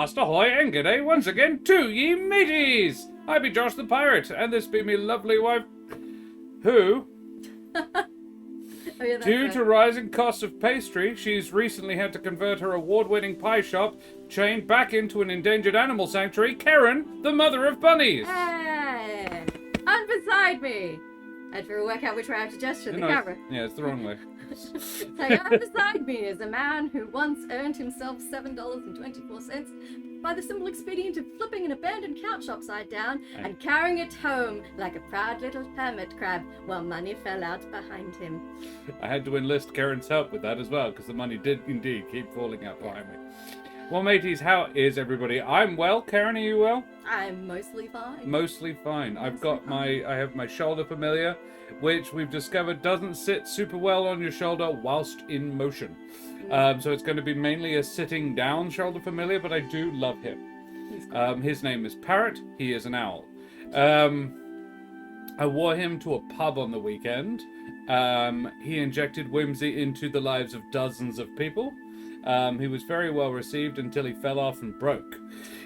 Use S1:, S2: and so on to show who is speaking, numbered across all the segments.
S1: Avast ahoy and g'day once again to ye mateys! I be Josh the Pirate, and this be me lovely wife, who, due to rising costs of pastry, she's recently had to convert her award-winning pie shop chain back into an endangered animal sanctuary, Keren, the mother of bunnies!
S2: Hey! And beside me! I had to work out which way I have to gesture the camera.
S1: Yeah, it's the wrong way.
S2: So and beside me is a man who once earned himself $7.24 by the simple expedient of flipping an abandoned couch upside down and carrying it home like a proud little hermit crab while money fell out behind him.
S1: I had to enlist Karen's help with that as well, because the money did indeed keep falling out behind me. Well, mateys, how is everybody? I'm well. Karen, are you well?
S2: I'm mostly fine.
S1: Mostly fine. I have my shoulder familiar, which we've discovered doesn't sit super well on your shoulder whilst in motion. So it's going to be mainly a sitting down shoulder familiar, but I do love him. His name is Parrot. He is an owl. I wore him to a pub on the weekend. He injected whimsy into the lives of dozens of people. He was very well received until he fell off and broke.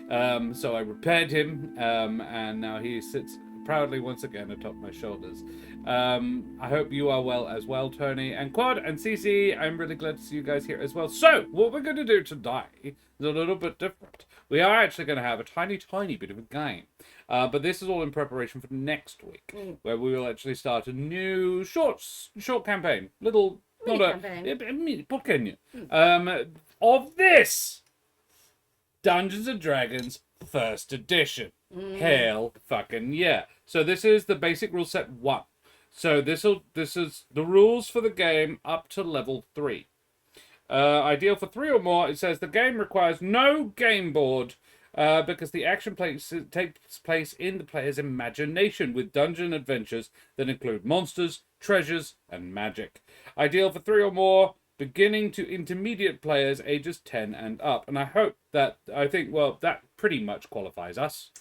S1: So I repaired him, and now he sits proudly once again atop my shoulders. I hope you are well as well, Tony and Quad and Cece. I'm really glad to see you guys here as well. So, what we're going to do today is a little bit different. We are actually going to have a tiny bit of a game. But this is all in preparation for next week, where we will actually start a new short campaign. Of this Dungeons and Dragons First Edition. Hell fucking yeah. So this is the basic rule set 1. So this is the rules for the game up to level 3. Ideal for 3 or more. It says the game requires no game board because the action takes place in the player's imagination with dungeon adventures that include monsters, treasures, and magic. Ideal for 3 or more, beginning to intermediate players ages 10 and up. And that pretty much qualifies us.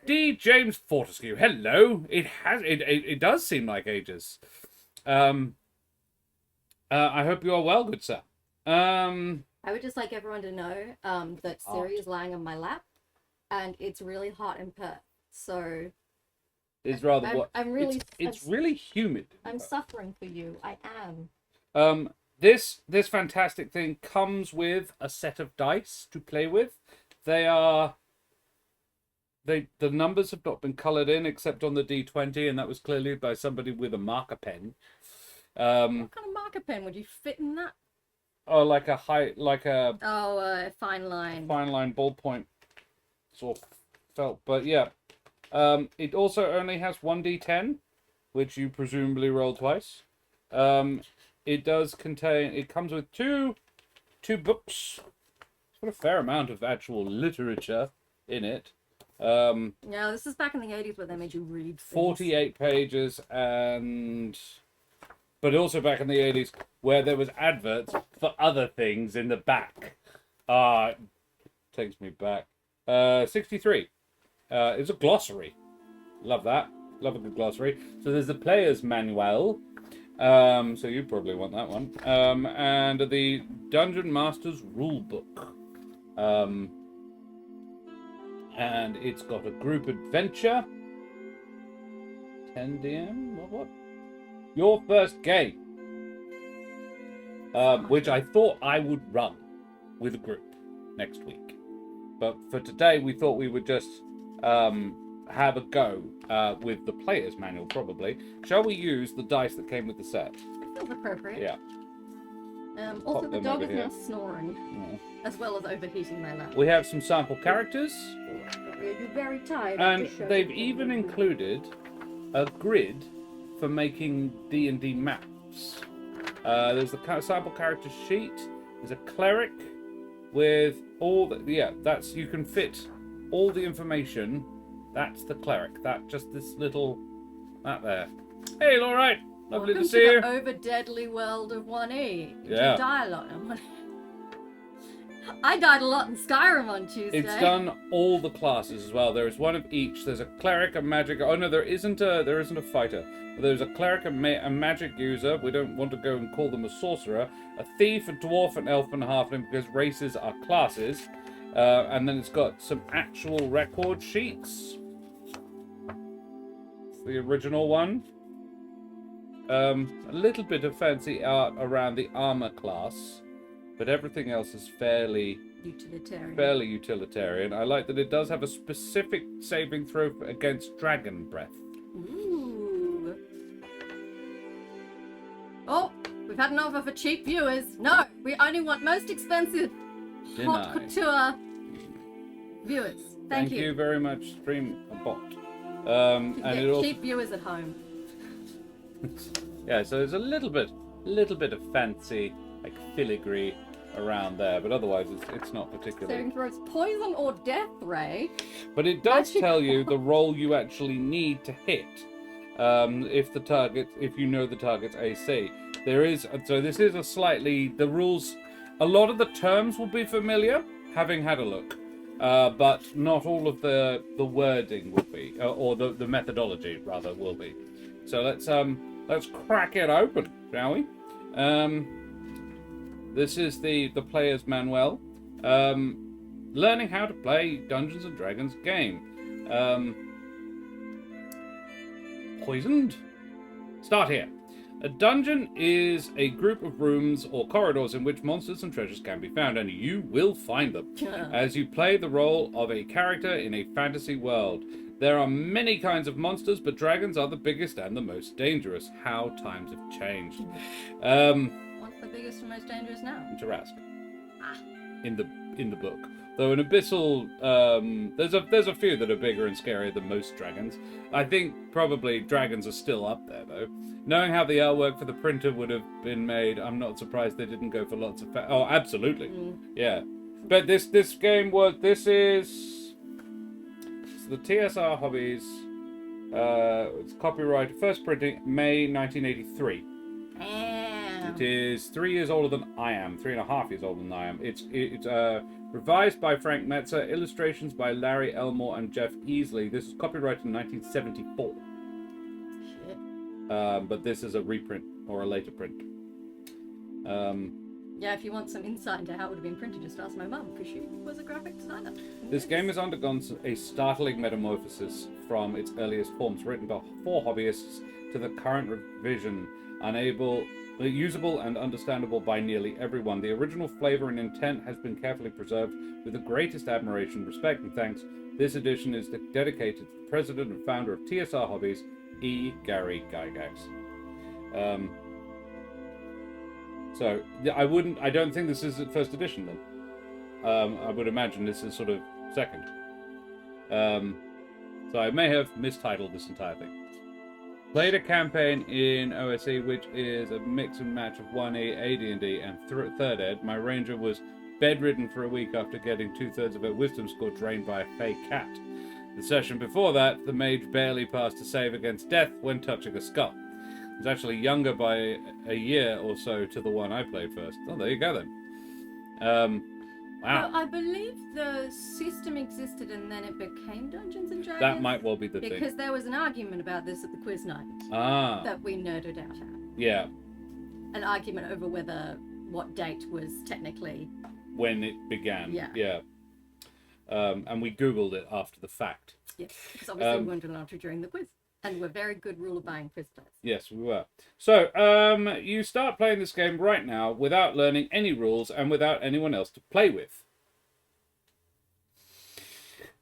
S1: D. James Fortescue, hello. It does seem like ages. I hope you are well, good sir.
S2: I would just like everyone to know that Siri is lying on my lap, and it's really hot in Perth. So
S1: it's rather what?
S2: It's
S1: really humid.
S2: I'm suffering for you. I am.
S1: This fantastic thing comes with a set of dice to play with. The numbers have not been coloured in except on the D20, and that was clearly by somebody with a marker pen.
S2: What kind of marker pen would you fit in that?
S1: Oh, a fine
S2: line.
S1: Fine line ballpoint sort of felt, but yeah. It also only has 1d10, which you presumably roll twice. It comes with two books. It's got a fair amount of actual literature in it.
S2: Yeah, this is back in the 80s where they made you read things.
S1: 48 pages, but also back in the 80s where there was adverts for other things in the back. Takes me back. 63. It's a glossary. Love that. Love a good glossary. So there's the player's manual. So you probably want that one. And the Dungeon Master's rule book. And it's got a group adventure. 10 DM? What? Your first game. Which I thought I would run with a group next week. But for today, we thought we would just have a go with the player's manual, probably. Shall we use the dice that came with the set?
S2: Feels appropriate.
S1: Yeah.
S2: Also, the dog is now snoring, as well as overheating my lap.
S1: We have some sample characters.
S2: You're very tired.
S1: And they've even included a grid for making D&D maps. There's the sample character sheet. There's a cleric with all the... Yeah, you can fit all the information. That's the cleric. That there. Hey, all right. Lovely to see you.
S2: Welcome to the over-deadly world of 1E. Did you die a lot? I died a lot in Skyrim on Tuesday.
S1: It's done all the classes as well. There is one of each. There's a cleric, a magic... Oh, no, there isn't a fighter. There's a cleric, a magic user. We don't want to go and call them a sorcerer. A thief, a dwarf, an elf, and a halfling, because races are classes. And then it's got some actual record sheets. It's the original one. A little bit of fancy art around the armor class, but everything else is fairly utilitarian. I like that it does have a specific saving throw against dragon breath.
S2: Ooh. Oh, we've had an offer for cheap viewers. No, we only want most expensive haute couture viewers. Thank you.
S1: Thank you very much, StreamBot. And it also
S2: cheap viewers at home.
S1: yeah, so there's a little bit of fancy, like filigree around there, but otherwise it's not particularly.
S2: Saving throws poison or death ray.
S1: But it does tell you the roll you actually need to hit, if you know the target's AC. This is a slightly, the rules, a lot of the terms will be familiar, having had a look, but not all of the wording will be, or the methodology rather will be. So let's crack it open, shall we? This is the player's manual. Learning how to play Dungeons and Dragons game. Poisoned? Start here. A dungeon is a group of rooms or corridors in which monsters and treasures can be found, and you will find them as you play the role of a character in a fantasy world. There are many kinds of monsters, but dragons are the biggest and the most dangerous. How times have changed.
S2: What's the biggest and most dangerous now?
S1: Tarask. In the book. Though in Abyssal, there's a few that are bigger and scarier than most dragons. I think probably dragons are still up there, though. Knowing how the artwork for the printer would have been made, I'm not surprised they didn't go for lots of... Oh, absolutely. Yeah. But this game was... This is... the TSR Hobbies. It's copyright. First printing, May 1983. It is 3 years older than I am. 3.5 years older than I am. It's revised by Frank Metzer, illustrations by Larry Elmore and Jeff Easley. This is copyrighted in 1974.
S2: Shit.
S1: But this is a reprint or a later print.
S2: Yeah, if you want some insight into how it would have been printed, just ask my mum, because she was a graphic designer.
S1: This game has undergone a startling metamorphosis from its earliest forms, written by 4 hobbyists, to the current revision, usable and understandable by nearly everyone. The original flavor and intent has been carefully preserved with the greatest admiration, respect, and thanks. This edition is dedicated to the president and founder of TSR Hobbies, E. Gary Gygax. So I don't think this is first edition then. I would imagine this is sort of second. So I may have mistitled this entire thing. Played a campaign in OSE, which is a mix and match of 1E, AD&D, and 3rd Ed. My ranger was bedridden for a week after getting 2/3 of her wisdom score drained by a fey cat. The session before that, the mage barely passed a save against death when touching a skull. It was actually younger by a year or so to the one I played first. Oh, there you go then. Wow.
S2: Well, I believe the system existed and then it became Dungeons and Dragons.
S1: That might well be the thing.
S2: Because there was an argument about this at the quiz night. That we nerded out at.
S1: Yeah.
S2: An argument over what date was technically...
S1: when it began.
S2: Yeah.
S1: And we Googled it after the fact.
S2: Yes, because obviously we weren't allowed to during the quiz. And we're very good rule of buying quiz dice.
S1: Yes, we were. So, you start playing this game right now without learning any rules and without anyone else to play with.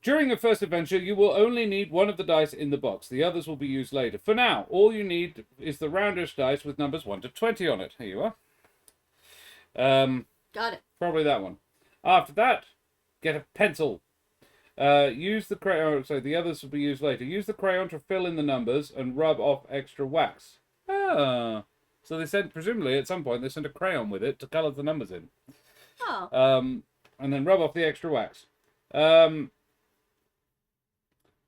S1: During your first adventure, you will only need one of the dice in the box. The others will be used later. For now, all you need is the roundish dice with numbers 1 to 20 on it. Here you are.
S2: Got it.
S1: Probably that one. After that, get a pencil. Use the crayon, so the others will be used later. Use the crayon to fill in the numbers and rub off extra wax. So they presumably at some point, they sent a crayon with it to colour the numbers in.
S2: Oh.
S1: And then rub off the extra wax. I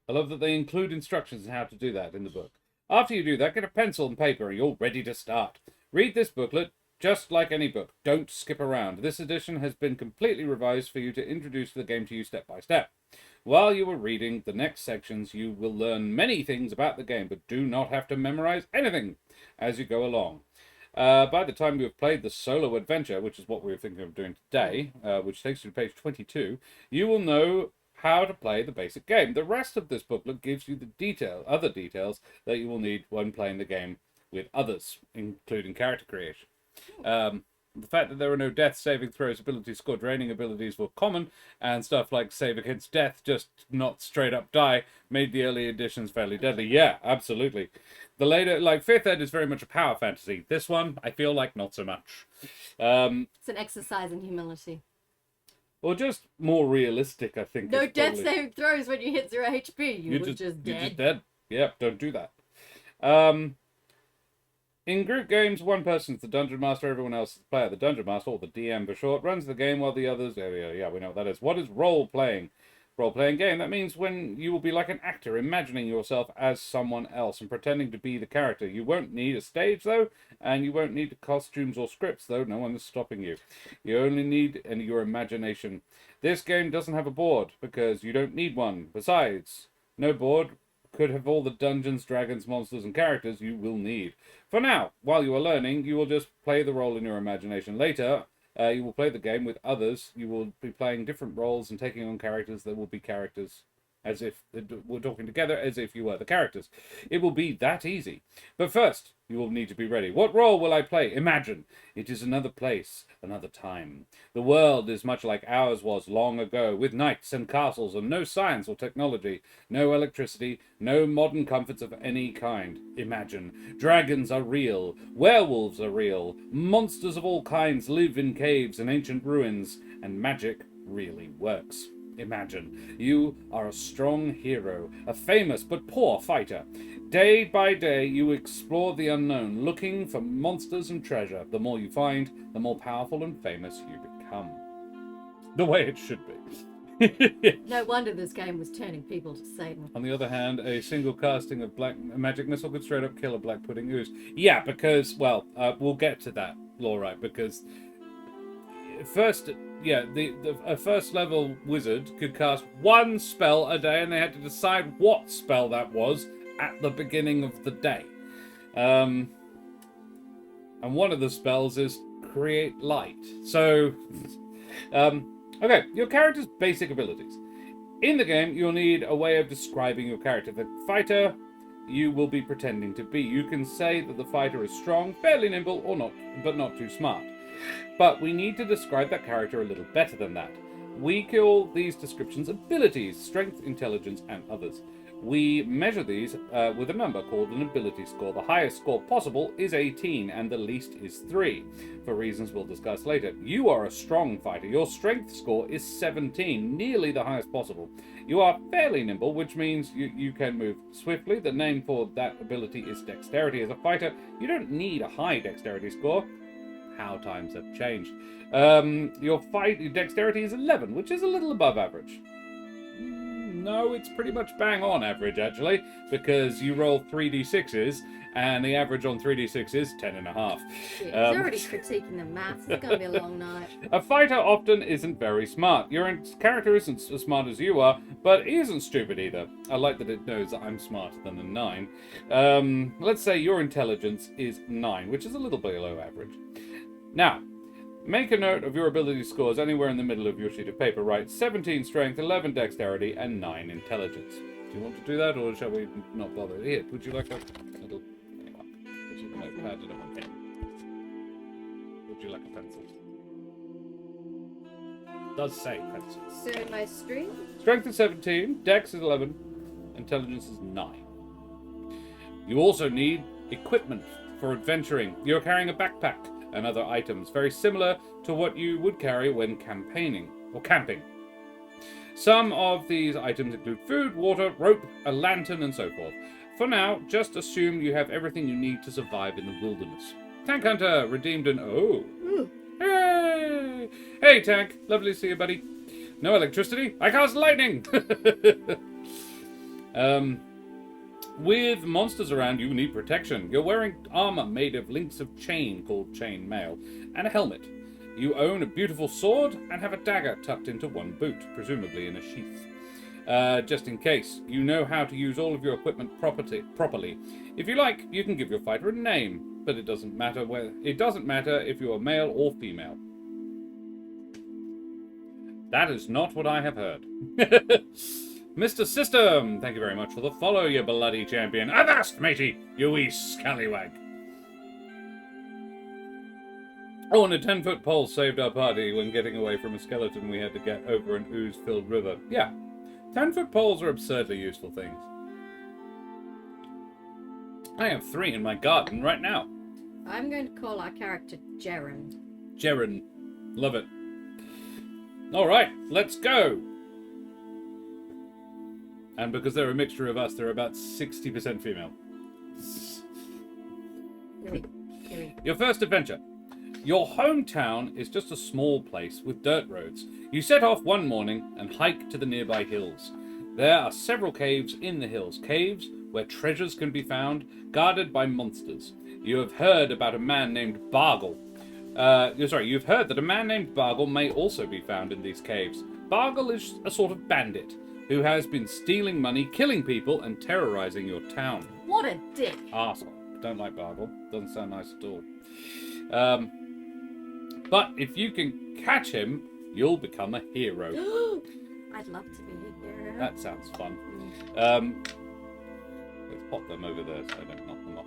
S1: love that they include instructions on how to do that in the book. After you do that, get a pencil and paper and you're ready to start. Read this booklet. Just like any book, don't skip around. This edition has been completely revised for you to introduce the game to you step by step. While you are reading the next sections, you will learn many things about the game, but do not have to memorize anything as you go along. By the time you have played the solo adventure, which is what we're thinking of doing today, which takes you to page 22, you will know how to play the basic game. The rest of this booklet gives you the other details that you will need when playing the game with others, including character creation. The fact that there are no death saving throws, ability score draining abilities were common, and stuff like save against death, just not straight up die, made the early editions fairly deadly. Yeah, absolutely. The later, like 5th ed is very much a power fantasy. This one, I feel like not so much.
S2: It's an exercise in humility.
S1: Or just more realistic, I think.
S2: No death saving throws when you hit 0 HP. You're just dead.
S1: You're just dead. Yeah, don't do that. In group games, one person is the dungeon master, everyone else is the player. The dungeon master, or the DM for short, runs the game while the others... Yeah, we know what that is. What is role-playing? Role-playing game. That means when you will be like an actor, imagining yourself as someone else and pretending to be the character. You won't need a stage, though, and you won't need costumes or scripts, though. No one is stopping you. You only need your imagination. This game doesn't have a board, because you don't need one. Besides, no board could have all the dungeons, dragons, monsters, and characters you will need. For now, while you are learning, you will just play the role in your imagination. Later, you will play the game with others. You will be playing different roles and taking on characters that will be characters, as if we're talking together, as if you were the characters. It will be that easy. But first, you will need to be ready. What role will I play? Imagine. It is another place, another time. The world is much like ours was long ago, with knights and castles and no science or technology, no electricity, no modern comforts of any kind. Imagine. Dragons are real. Werewolves are real. Monsters of all kinds live in caves and ancient ruins, and magic really works. Imagine. You are a strong hero, a famous but poor fighter. Day by day, you explore the unknown, looking for monsters and treasure. The more you find, the more powerful and famous you become. The way it should be.
S2: No wonder this game was turning people to Satan.
S1: On the other hand, a single casting of black magic missile could straight up kill a black pudding ooze. Yeah, because, well, we'll get to that, Laura, because first... Yeah, a first level wizard could cast one spell a day, and they had to decide what spell that was at the beginning of the day. And one of the spells is create light. So, okay, your character's basic abilities. In the game, you'll need a way of describing your character. The fighter you will be pretending to be. You can say that the fighter is strong, fairly nimble, or not, but not too smart. But we need to describe that character a little better than that. We call these descriptions abilities, strength, intelligence, and others. We measure these with a number called an ability score. The highest score possible is 18, and the least is 3, for reasons we'll discuss later. You are a strong fighter. Your strength score is 17, nearly the highest possible. You are fairly nimble, which means you can move swiftly. The name for that ability is dexterity. As a fighter, you don't need a high dexterity score. How times have changed. Your dexterity is 11, which is a little above average. No, it's pretty much bang on average, actually, because you roll 3d6s, and the average on 3d6 is 10.5.
S2: He's already critiquing the maths. It's going to be a long night.
S1: A fighter often isn't very smart. Your character isn't as smart as you are, but he isn't stupid either. I like that it knows that I'm smarter than a 9. Let's say your intelligence is 9, which is a little below average. Now, make a note of your ability scores anywhere in the middle of your sheet of paper. Write 17 strength, 11 dexterity, and 9 intelligence. Do you want to do that, or shall we not bother? Here, would you like a little... Would you like a notepad and a pen? Would you like a pencil? It does say pencil.
S2: So my strength?
S1: Strength is 17, dex is 11, intelligence is 9. You also need equipment for adventuring. You're carrying a backpack and other items, very similar to what you would carry when campaigning or camping. Some of these items include food, water, rope, a lantern, and so forth. For now, just assume you have everything you need to survive in the wilderness. Tank Hunter redeemed an O. Hooray! Hey, Tank. Lovely to see you, buddy. No electricity? I cast lightning! With monsters around, you need protection. You're wearing armor made of links of chain called chain mail, and a helmet. You own a beautiful sword and have a dagger tucked into one boot, presumably in a sheath. Just in case, you know how to use all of your equipment properly. If you like, you can give your fighter a name. but it doesn't matter if you are male or female. That is not what I have heard. Mr. System, thank you very much for the follow, you bloody champion. Avast, matey, you wee scallywag. Oh, and a 10-foot pole saved our party when getting away from a skeleton we had to get over an ooze-filled river. Yeah, 10-foot poles are absurdly useful things. I have 3 in my garden right now.
S2: I'm going to call our character Keren.
S1: Keren. Love it. Alright, let's go! And because they're a mixture of us, they're about 60% female. Your first adventure. Your hometown is just a small place with dirt roads. You set off one morning and hike to the nearby hills. There are several caves in the hills. Caves where treasures can be found, guarded by monsters. You have heard about a man named Bargle. You've heard that a man named Bargle may also be found in these caves. Bargle is a sort of bandit who has been stealing money, killing people, and terrorizing your town.
S2: What a dick.
S1: Arsehole. Don't like Bargle. Doesn't sound nice at all. But if you can catch him, you'll become a hero.
S2: I'd love to be a hero.
S1: That sounds fun. Let's pop them over there so I don't knock them off.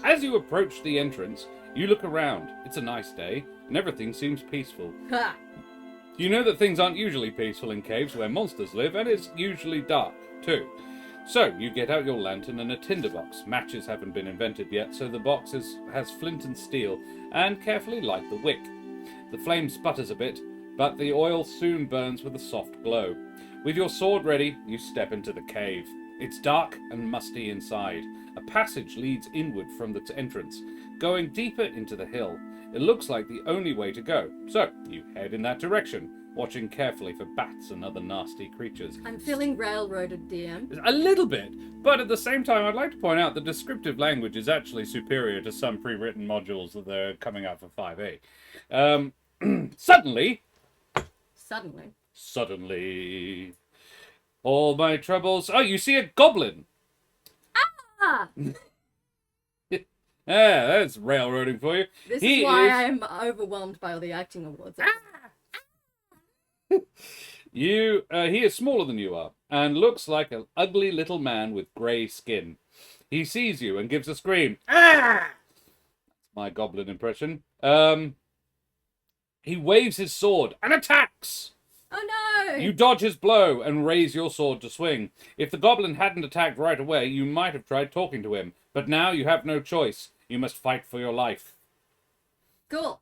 S1: As you approach the entrance, you look around. It's a nice day, and everything seems peaceful.
S2: Ha!
S1: You know that things aren't usually peaceful in caves where monsters live, and it's usually dark, too. So, you get out your lantern and a tinderbox. Matches haven't been invented yet, so the box has flint and steel, and carefully light the wick. The flame sputters a bit, but the oil soon burns with a soft glow. With your sword ready, you step into the cave. It's dark and musty inside. A passage leads inward from the entrance, going deeper into the hill. It looks like the only way to go, so you head in that direction, watching carefully for bats and other nasty creatures.
S2: I'm feeling railroaded, DM.
S1: A little bit, but at the same time, I'd like to point out the descriptive language is actually superior to some pre-written modules that are coming out for 5e. Suddenly, all my troubles... Oh, you see a goblin!
S2: Ah!
S1: Yeah, that's railroading for you.
S2: This is why I'm overwhelmed by all the acting awards.
S1: He is smaller than you are, and looks like an ugly little man with grey skin. He sees you and gives a scream. Ah! That's my goblin impression. He waves his sword and attacks!
S2: Oh no!
S1: You dodge his blow and raise your sword to swing. If the goblin hadn't attacked right away, you might have tried talking to him. But now you have no choice. You must fight for your life.
S2: Cool.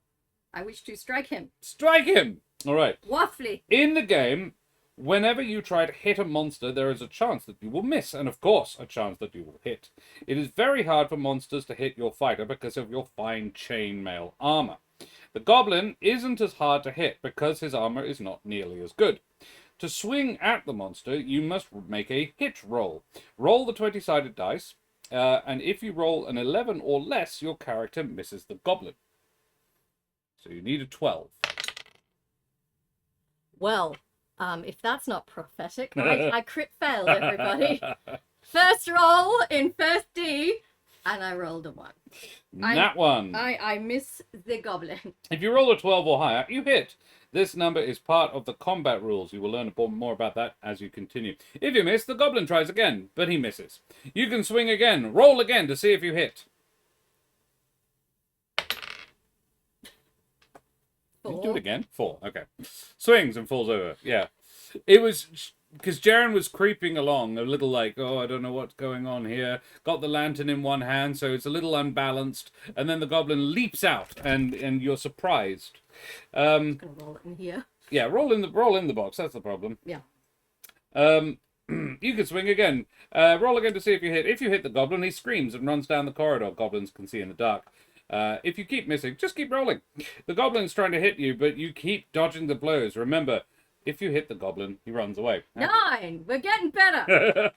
S2: I wish to strike him.
S1: Strike him! Alright.
S2: Waffly.
S1: In the game, whenever you try to hit a monster, there is a chance that you will miss, and of course, a chance that you will hit. It is very hard for monsters to hit your fighter because of your fine chainmail armor. The goblin isn't as hard to hit because his armor is not nearly as good. To swing at the monster, you must make a hit roll. Roll the 20-sided dice, and if you roll an 11 or less, your character misses the goblin. So you need a 12.
S2: Well, if that's not prophetic, I crit failed, everybody. First roll in first D, and I rolled a 1.
S1: That one.
S2: I miss the goblin.
S1: If you roll a 12 or higher, you hit. This number is part of the combat rules. You will learn more about that as you continue. If you miss, the goblin tries again, but he misses. You can swing again. Roll again to see if you hit.
S2: 4.
S1: Do it again. 4. Okay. Swings and falls over. Yeah. It was... Because Keren was creeping along, a little like, oh, I don't know what's going on here. Got the lantern in one hand, so it's a little unbalanced. And then the goblin leaps out, and you're surprised.
S2: I'm gonna roll it in here.
S1: Yeah, roll in the box. That's the problem.
S2: Yeah.
S1: You can swing again. Roll again to see if you hit. If you hit the goblin, he screams and runs down the corridor. Goblins can see in the dark. If you keep missing, just keep rolling. The goblin's trying to hit you, but you keep dodging the blows. Remember, if you hit the goblin, he runs away.
S2: 9! We're getting better!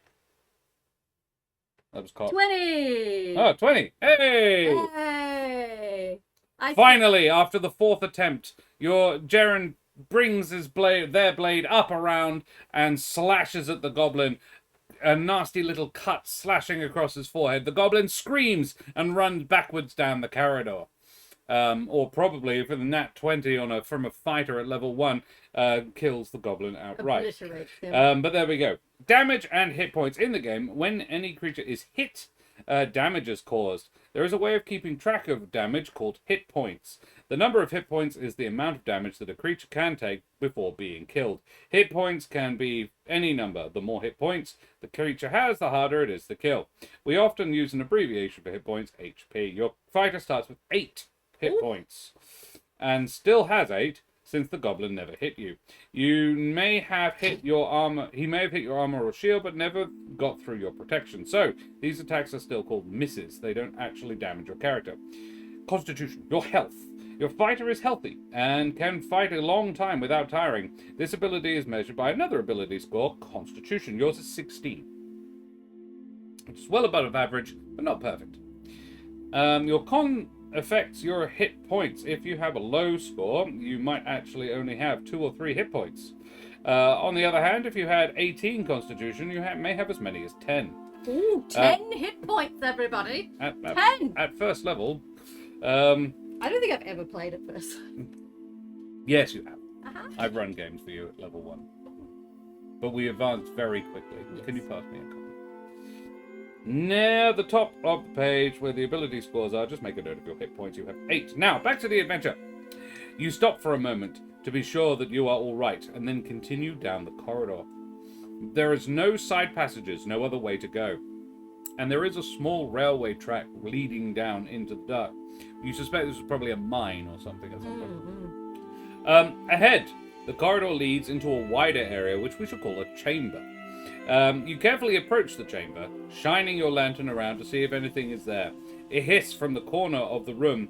S1: That was caught.
S2: 20!
S1: Oh, 20! Hey!
S2: Hey!
S1: Finally, after the 4th attempt, Keren brings their blade up around and slashes at the goblin. a nasty little cut slashing across his forehead. The goblin screams and runs backwards down the corridor. Or probably, for the nat 20 from a fighter at level 1, kills the goblin outright.
S2: Obliterates him.
S1: But there we go. Damage and hit points in the game. When any creature is hit, damage is caused. There is a way of keeping track of damage called hit points. The number of hit points is the amount of damage that a creature can take before being killed. Hit points can be any number. The more hit points the creature has, the harder it is to kill. We often use an abbreviation for hit points, HP. Your fighter starts with 8 hit points and still has 8 since the goblin never hit you. You may have hit your armor. He may have hit your armor or shield, but never got through your protection. So these attacks are still called misses. They don't actually damage your character. Constitution, your health. Your fighter is healthy and can fight a long time without tiring. This ability is measured by another ability score, Constitution. Yours is 16. Which is well above average, but not perfect. Your con affects your hit points. If you have a low score, you might actually only have 2 or 3 hit points. On the other hand, if you had 18 Constitution, you may have as many as 10.
S2: Ooh, 10 hit points, everybody. 10!
S1: At first level.
S2: I don't think I've ever played it first.
S1: Yes, you have.
S2: Uh-huh.
S1: I've run games for you at level 1. But we advanced very quickly.
S2: Yes.
S1: Can you pass me a copy? Near the top of the page where the ability scores are, just make a note of your hit points. You have 8. Now, back to the adventure. You stop for a moment to be sure that you are all right, and then continue down the corridor. There is no side passages, no other way to go. And there is a small railway track leading down into the dark. You suspect this was probably a mine or something at some point. Ahead, the corridor leads into a wider area, which we should call a chamber. You carefully approach the chamber, shining your lantern around to see if anything is there. A hiss from the corner of the room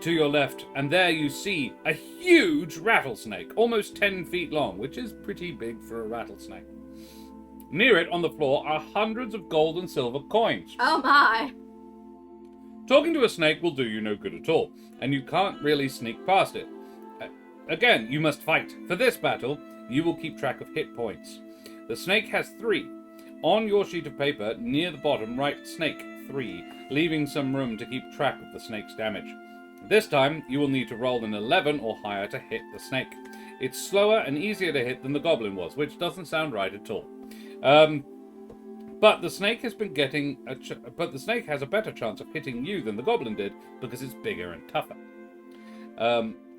S1: to your left, and there you see a huge rattlesnake, almost 10 feet long, which is pretty big for a rattlesnake. Near it, on the floor, are hundreds of gold and silver coins.
S2: Oh my!
S1: Talking to a snake will do you no good at all, and you can't really sneak past it. Again, you must fight. For this battle, you will keep track of hit points. The snake has 3. On your sheet of paper, near the bottom, write snake 3, leaving some room to keep track of the snake's damage. This time, you will need to roll an 11 or higher to hit the snake. It's slower and easier to hit than the goblin was, which doesn't sound right at all. But the snake has been getting but the snake has a better chance of hitting you than the goblin did because it's bigger and tougher.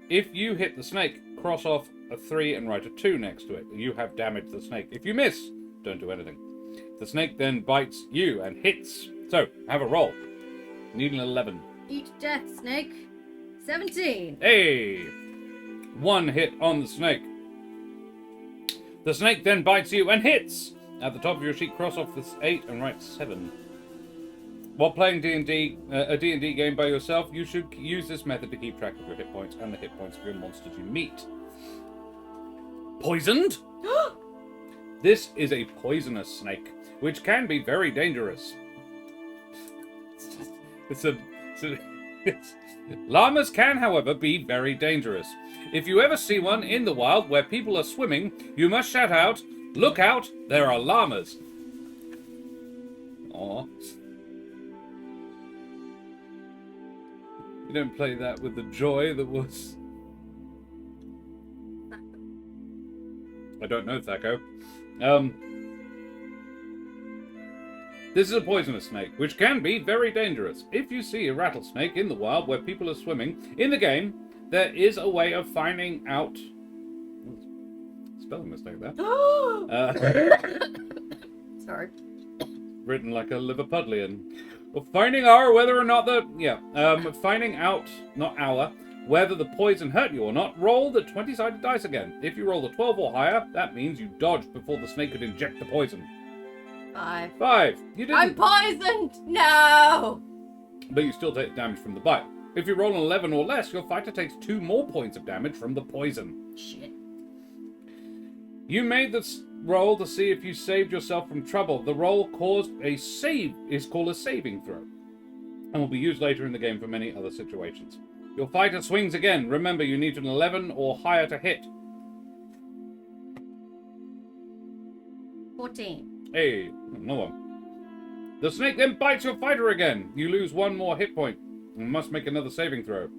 S1: If you hit the snake, cross off a 3 and write a 2 next to it. You have damaged the snake. If you miss, don't do anything. The snake then bites you and hits. So, have a roll. Need an 11.
S2: Eat death, snake. 17.
S1: Hey! 1 hit on the snake. The snake then bites you and hits. At the top of your sheet, cross off this 8 and write 7. While playing a D&D game by yourself, you should use this method to keep track of your hit points and the hit points of your monsters you meet. Poisoned? This is a poisonous snake, which can be very dangerous. Llamas can, however, be very dangerous. If you ever see one in the wild where people are swimming, you must shout out, "Look out, there are llamas." Aw. You don't play that with the joy that was... I don't know, Thaco. This is a poisonous snake, which can be very dangerous. If you see a rattlesnake in the wild where people are swimming, in the game, there is a way of finding out... Spelling mistake there.
S2: Sorry.
S1: Written like a Liverpudlian. Well, finding out whether or not the... finding out, not our, whether the poison hurt you or not, roll the 20-sided dice again. If you roll a 12 or higher, that means you dodged before the snake could inject the poison.
S2: 5.
S1: 5. You didn't...
S2: I'm poisoned! No!
S1: But you still take damage from the bite. If you roll an 11 or less, your fighter takes 2 more points of damage from the poison.
S2: Shit.
S1: You made this roll to see if you saved yourself from trouble. The roll is called a saving throw, and will be used later in the game for many other situations. Your fighter swings again. Remember, you need an 11 or higher to hit.
S2: 14.
S1: Hey, no one. The snake then bites your fighter again. You lose 1 more hit point and must make another saving throw.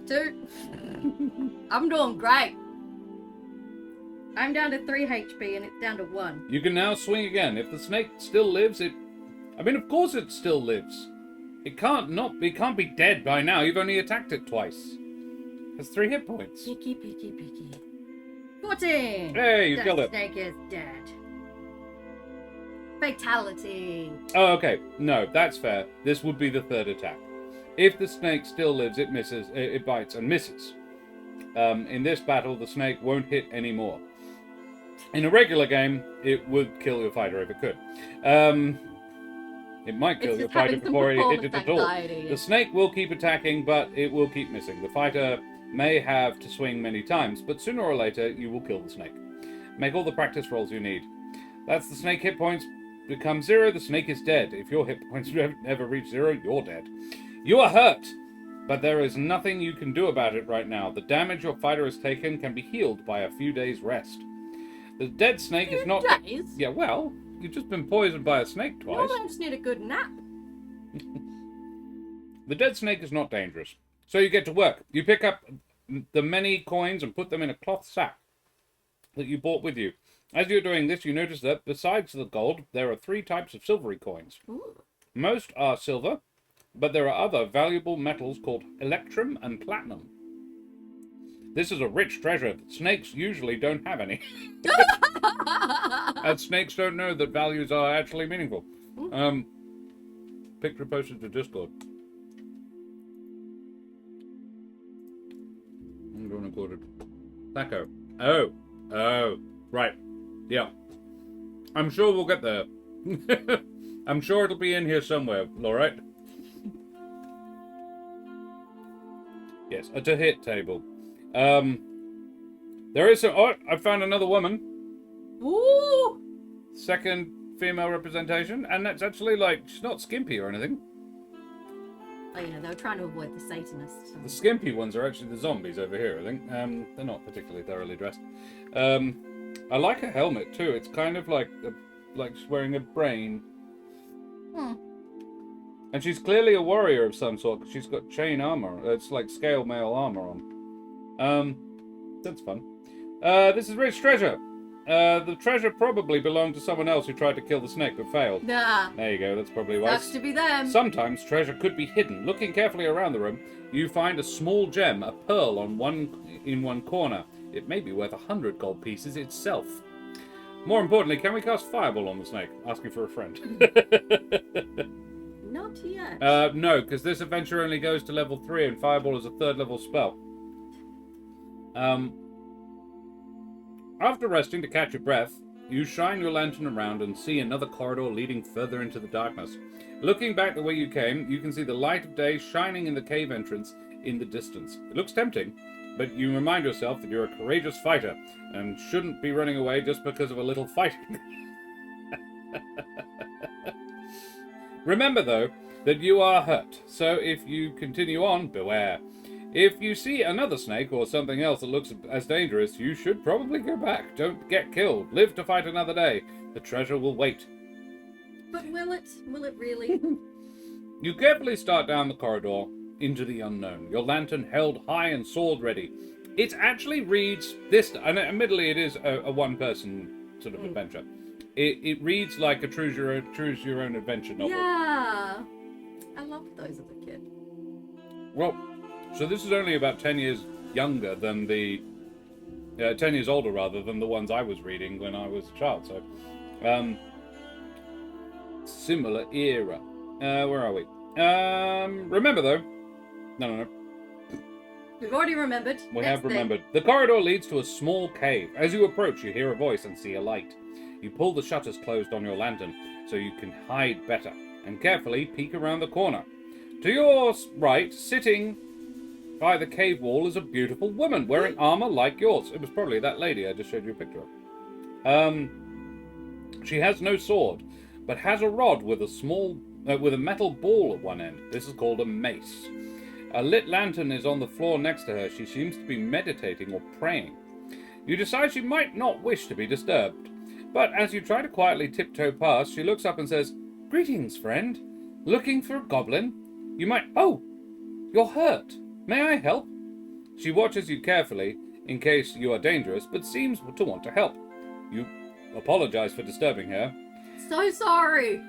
S2: 2. I'm doing great. I'm down to 3 HP and it's down to 1.
S1: You can now swing again. If the snake still lives, I mean, of course it still lives. It can't be dead by now. You've only attacked it twice. It has 3 hit points.
S2: Picky. 14.
S1: Hey, you killed it.
S2: The snake is dead. Fatality.
S1: Oh, okay. No, that's fair. This would be the 3rd attack. If the snake still lives, it misses. It bites and misses. In this battle, the snake won't hit anymore. In a regular game, it would kill your fighter if it could. It might kill your fighter before it hit it at all. The snake will keep attacking, but it will keep missing. The fighter may have to swing many times, but sooner or later, you will kill the snake. Make all the practice rolls you need. That's the snake hit points become 0. The snake is dead. If your hit points never reach 0, you're dead. You are hurt, but there is nothing you can do about it right now. The damage your fighter has taken can be healed by a few days' rest. The dead snake is not...
S2: Days?
S1: Yeah, well, you've just been poisoned by a snake twice.
S2: No, I just need a good nap.
S1: The dead snake is not dangerous. So you get to work. You pick up the many coins and put them in a cloth sack that you brought with you. As you're doing this, you notice that besides the gold, there are 3 types of silvery coins.
S2: Ooh.
S1: Most are silver, but there are other valuable metals called electrum and platinum. This is a rich treasure. Snakes usually don't have any. And snakes don't know that values are actually meaningful. Picture posted to Discord. I'm going to call it Thaco. Oh, right. Yeah. I'm sure we'll get there. I'm sure it'll be in here somewhere, alright? Yes, a to hit table. There is some... Oh, I found another woman.
S2: Ooh!
S1: 2nd female representation, and that's actually, like, she's not skimpy or anything.
S2: Oh, yeah, they were trying to avoid the Satanists.
S1: The skimpy ones are actually the zombies over here, I think. They're not particularly thoroughly dressed. I like her helmet, too. It's kind of like she's wearing a brain. And she's clearly a warrior of some sort, because she's got chain armor. It's like scale mail armor on. That's fun. This is rich treasure. The treasure probably belonged to someone else who tried to kill the snake but failed.
S2: Nah.
S1: There you go, that's probably why.
S2: Sucks to be them.
S1: Sometimes treasure could be hidden. Looking carefully around the room, you find a small gem, a pearl in one corner. It may be worth 100 gold pieces itself. More importantly, can we cast Fireball on the snake? Asking for a friend.
S2: Not yet.
S1: No, because this adventure only goes to level 3 and Fireball is a 3rd level spell. After resting to catch your breath, you shine your lantern around and see another corridor leading further into the darkness. Looking back the way you came, you can see the light of day shining in the cave entrance in the distance. It looks tempting, but you remind yourself that you're a courageous fighter and shouldn't be running away just because of a little fighting. Remember, though, that you are hurt, so if you continue on, beware. If you see another snake or something else that looks as dangerous, you should probably go back. Don't get killed. Live to fight another day. The treasure will wait.
S2: But will it? Will it really?
S1: You carefully start down the corridor into the unknown, your lantern held high and sword ready. It actually reads this, and admittedly it is a one-person sort of adventure. It reads like a choose your own adventure novel.
S2: Yeah, I loved those as a kid.
S1: Well, so this is only about 10 years younger than 10 years older rather than the ones I was reading when I was a child. So, similar era. Where are we? Remember though. No.
S2: We've already remembered.
S1: We have remembered. The corridor leads to a small cave. As you approach, you hear a voice and see a light. You pull the shutters closed on your lantern so you can hide better, and carefully peek around the corner. To your right, sitting by the cave wall, is a beautiful woman wearing armor like yours. It was probably that lady I just showed you a picture of. She has no sword, but has a rod with a small, with a metal ball at one end. This is called a mace. A lit lantern is on the floor next to her. She seems to be meditating or praying. You decide she might not wish to be disturbed, but as you try to quietly tiptoe past, she looks up and says, "Greetings, friend. Looking for a goblin? You might... Oh, you're hurt. May I help?" She watches you carefully, in case you are dangerous, but seems to want to help. You apologize for disturbing her,
S2: So sorry.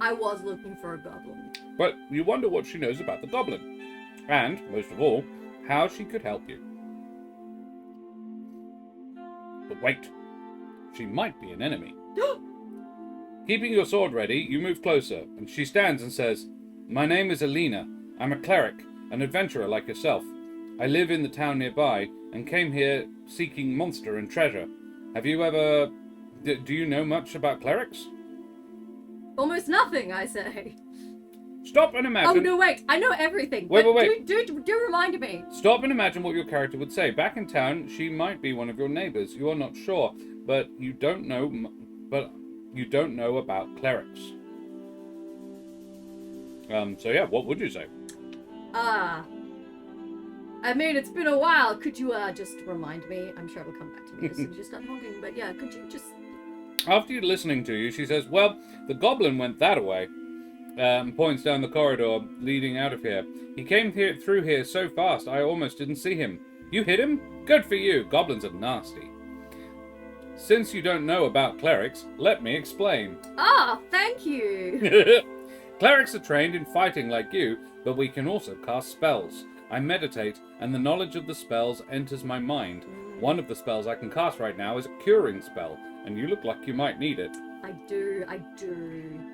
S2: I was looking for a goblin.
S1: but you wonder what she knows about the goblin, and, most of all, how she could help you. But wait, she might be an enemy. Keeping your sword ready, you move closer, and she stands and says, "My name is Alina. I'm a cleric, an adventurer like yourself. I live in the town nearby, and came here seeking monster and treasure. Have you ever... do you know much about clerics?"
S2: Almost nothing, I say.
S1: Stop and imagine...
S2: Oh, no, wait. I know everything.
S1: Wait.
S2: Do remind me.
S1: Stop and imagine what your character would say. Back in town, she might be one of your neighbors. You are not sure, but you don't know about clerics. So yeah, what would you say?
S2: I mean, it's been a while. Could you, just remind me? I'm sure it'll come back to me as soon as you start talking, but yeah, could you just...
S1: After you listening to you, she says, "Well, the goblin went that way." Points down the corridor leading out of here. "He came through here so fast, I almost didn't see him. You hit him? Good for you. Goblins are nasty. Since you don't know about clerics, let me explain."
S2: Thank you.
S1: Clerics are trained in fighting like you, but we can also cast spells. I meditate, and the knowledge of the spells enters my mind. One of the spells I can cast right now is a curing spell, and you look like you might need it.
S2: I do.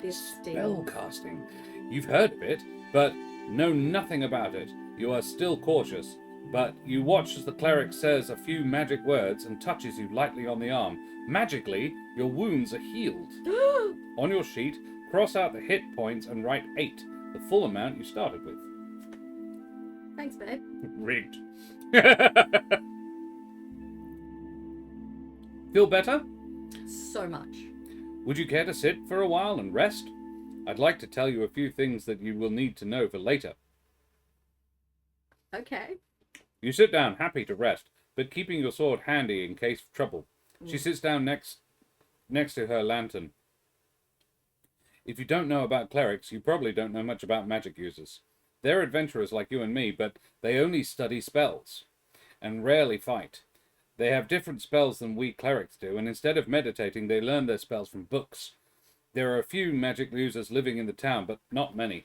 S2: This
S1: Spell
S2: still.
S1: casting. You've heard of it, but know nothing about it. You are still cautious, but you watch as the cleric says a few magic words and touches you lightly on the arm. Magically, your wounds are healed. On your sheet, cross out the hit points and write 8, the full amount you started with.
S2: Thanks, babe.
S1: Rigged. Feel better?
S2: So much.
S1: Would you care to sit for a while and rest? I'd like to tell you a few things that you will need to know for later.
S2: Okay.
S1: You sit down, happy to rest, but keeping your sword handy in case of trouble. She sits down next to her lantern. If you don't know about clerics, you probably don't know much about magic users. They're adventurers like you and me, but they only study spells and rarely fight. They have different spells than we clerics do, and instead of meditating, they learn their spells from books. There are a few magic users living in the town, but not many.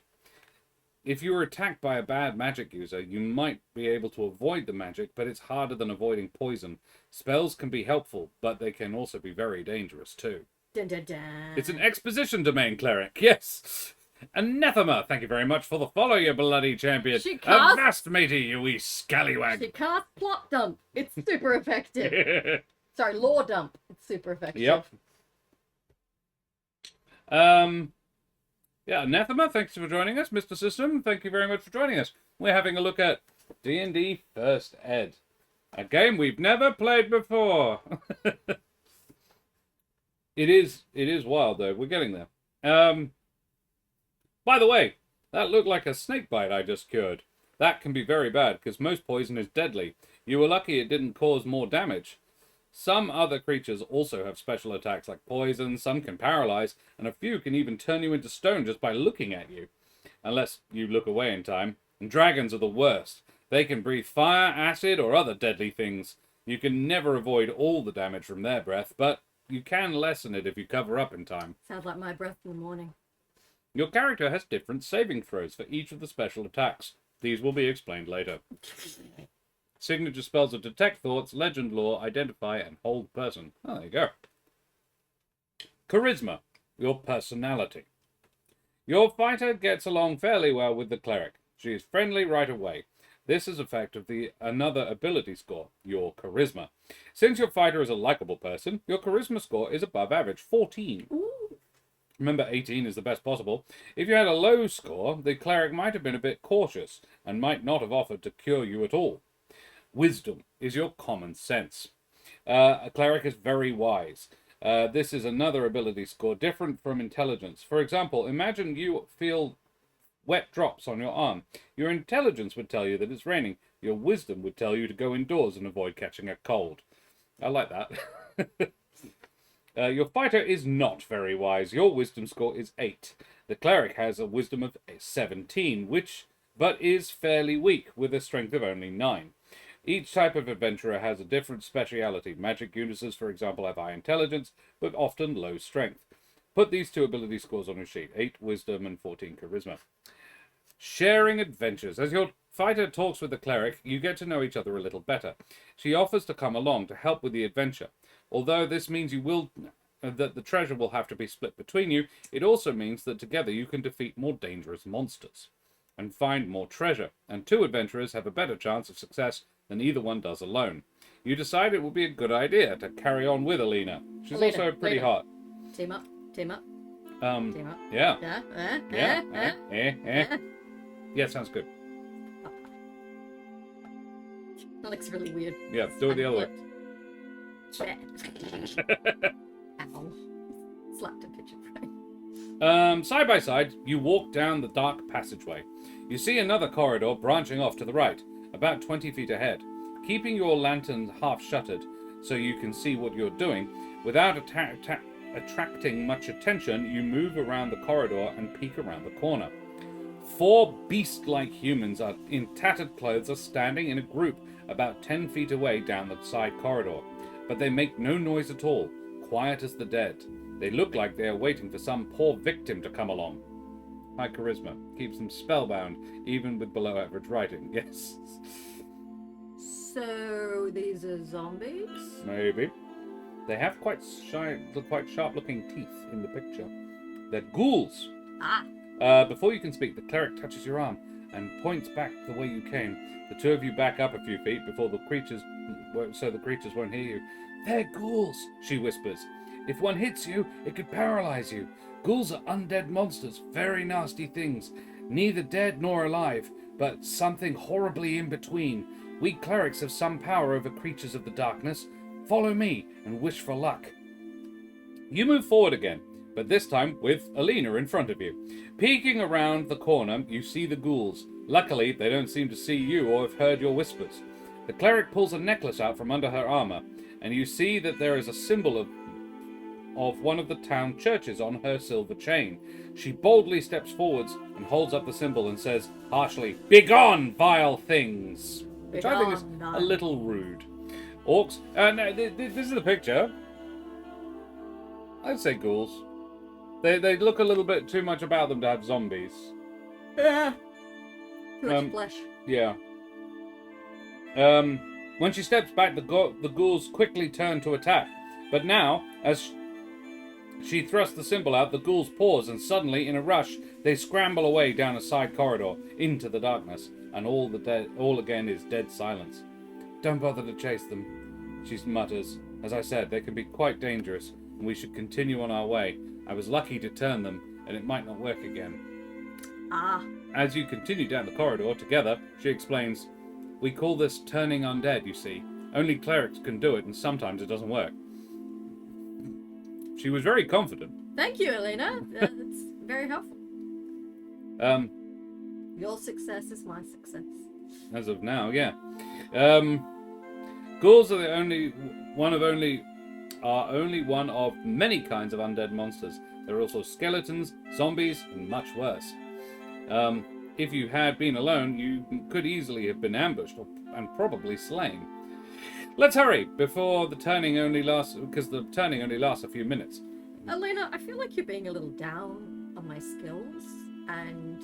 S1: If you were attacked by a bad magic user, you might be able to avoid the magic, but it's harder than avoiding poison. Spells can be helpful, but they can also be very dangerous too.
S2: Dun, dun, dun.
S1: It's an exposition domain, cleric, yes. Anathema, thank you very much for the follow, you bloody champion.
S2: She cast-
S1: Avast, matey, you wee scallywag.
S2: She cast plot dump. It's super effective. Sorry, lore dump. It's super effective.
S1: Yep. Yeah, Anathema, thanks for joining us. Mr. System, thank you very much for joining us. We're having a look at D&D First Ed, a game we've never played before. It is wild, though. We're getting there. By the way, that looked like a snake bite I just cured. That can be very bad, because most poison is deadly. You were lucky it didn't cause more damage. Some other creatures also have special attacks like poison, some can paralyze, and a few can even turn you into stone just by looking at you. Unless you look away in time. And dragons are the worst. They can breathe fire, acid, or other deadly things. You can never avoid all the damage from their breath, but you can lessen it if you cover up in time.
S2: Sounds like my breath in the morning.
S1: Your character has different saving throws for each of the special attacks. These will be explained later. Signature spells of Detect Thoughts, Legend Lore, Identify, and Hold Person. Oh, there you go. Charisma, your personality. Your fighter gets along fairly well with the cleric. She is friendly right away. This is effect of another ability score, your charisma. Since your fighter is a likable person, your charisma score is above average, 14.
S2: Ooh.
S1: Remember, 18 is the best possible. If you had a low score, the cleric might have been a bit cautious and might not have offered to cure you at all. Wisdom is your common sense. A cleric is very wise. This is another ability score different from intelligence. For example, imagine you feel wet drops on your arm. Your intelligence would tell you that it's raining. Your wisdom would tell you to go indoors and avoid catching a cold. I like that. Your fighter is not very wise. Your wisdom score is 8. The cleric has a wisdom of 17, but is fairly weak, with a strength of only 9. Each type of adventurer has a different speciality. Magic universes, for example, have high intelligence, but often low strength. Put these 2 ability scores on your sheet. 8 wisdom and 14 charisma. Sharing adventures. As your fighter talks with the cleric, you get to know each other a little better. She offers to come along to help with the adventure. Although this means that the treasure will have to be split between you, it also means that together you can defeat more dangerous monsters and find more treasure, and 2 adventurers have a better chance of success than either one does alone. You decide it would be a good idea to carry on with Alina. She's also pretty hot.
S2: Team up. Team up.
S1: Yeah.
S2: Yeah.
S1: Yeah, sounds good.
S2: That looks really weird.
S1: Yeah, do it the other way.
S2: Ow. Slapped a picture frame.
S1: Side by side, you walk down the dark passageway. You see another corridor branching off to the right, about 20 feet ahead. Keeping your lantern half shuttered so you can see what you're doing, without attracting much attention, you move around the corridor and peek around the corner. 4 beast-like humans in tattered clothes are standing in a group about 10 feet away down the side corridor, but they make no noise at all, quiet as the dead. They look like they are waiting for some poor victim to come along. High charisma keeps them spellbound, even with below-average writing. Yes.
S2: So these are zombies?
S1: Maybe. They have quite sharp-looking teeth in the picture. They're ghouls. Before you can speak, the cleric touches your arm and points back the way you came. The 2 of you back up a few feet before the creatures won't hear you. They're ghouls, she whispers. If one hits you, it could paralyze you. Ghouls are undead monsters, very nasty things. Neither dead nor alive, but something horribly in between. We clerics have some power over creatures of the darkness. Follow me and wish for luck. You move forward again, but this time with Alina in front of you. Peeking around the corner, you see the ghouls. Luckily, they don't seem to see you or have heard your whispers. The cleric pulls a necklace out from under her armor, and you see that there is a symbol of one of the town churches on her silver chain. She boldly steps forwards and holds up the symbol and says harshly, "Begone, vile things!" Which I think is a little rude. Orcs, no, this is the picture. I'd say ghouls. They look a little bit too much about them to have zombies.
S2: Yeah. Too much flesh.
S1: Yeah. When she steps back, the ghouls quickly turn to attack. But now, as she thrusts the symbol out, the ghouls pause, and suddenly, in a rush, they scramble away down a side corridor into the darkness, and all again is dead silence. "Don't bother to chase them," she mutters. "As I said, they can be quite dangerous, and we should continue on our way. I was lucky to turn them, and it might not work again." As you continue down the corridor together, she explains, "We call this turning undead, you see. Only clerics can do it, and sometimes it doesn't work." She was very confident.
S2: Thank you, Elena. That's very helpful. Your success is my success.
S1: As of now, yeah. Ghouls are only one of many kinds of undead monsters. There are also skeletons, zombies, and much worse. If you had been alone, you could easily have been ambushed and probably slain. Let's hurry before the turning only lasts, because the turning only lasts a few minutes.
S2: Elena, I feel like you're being a little down on my skills, and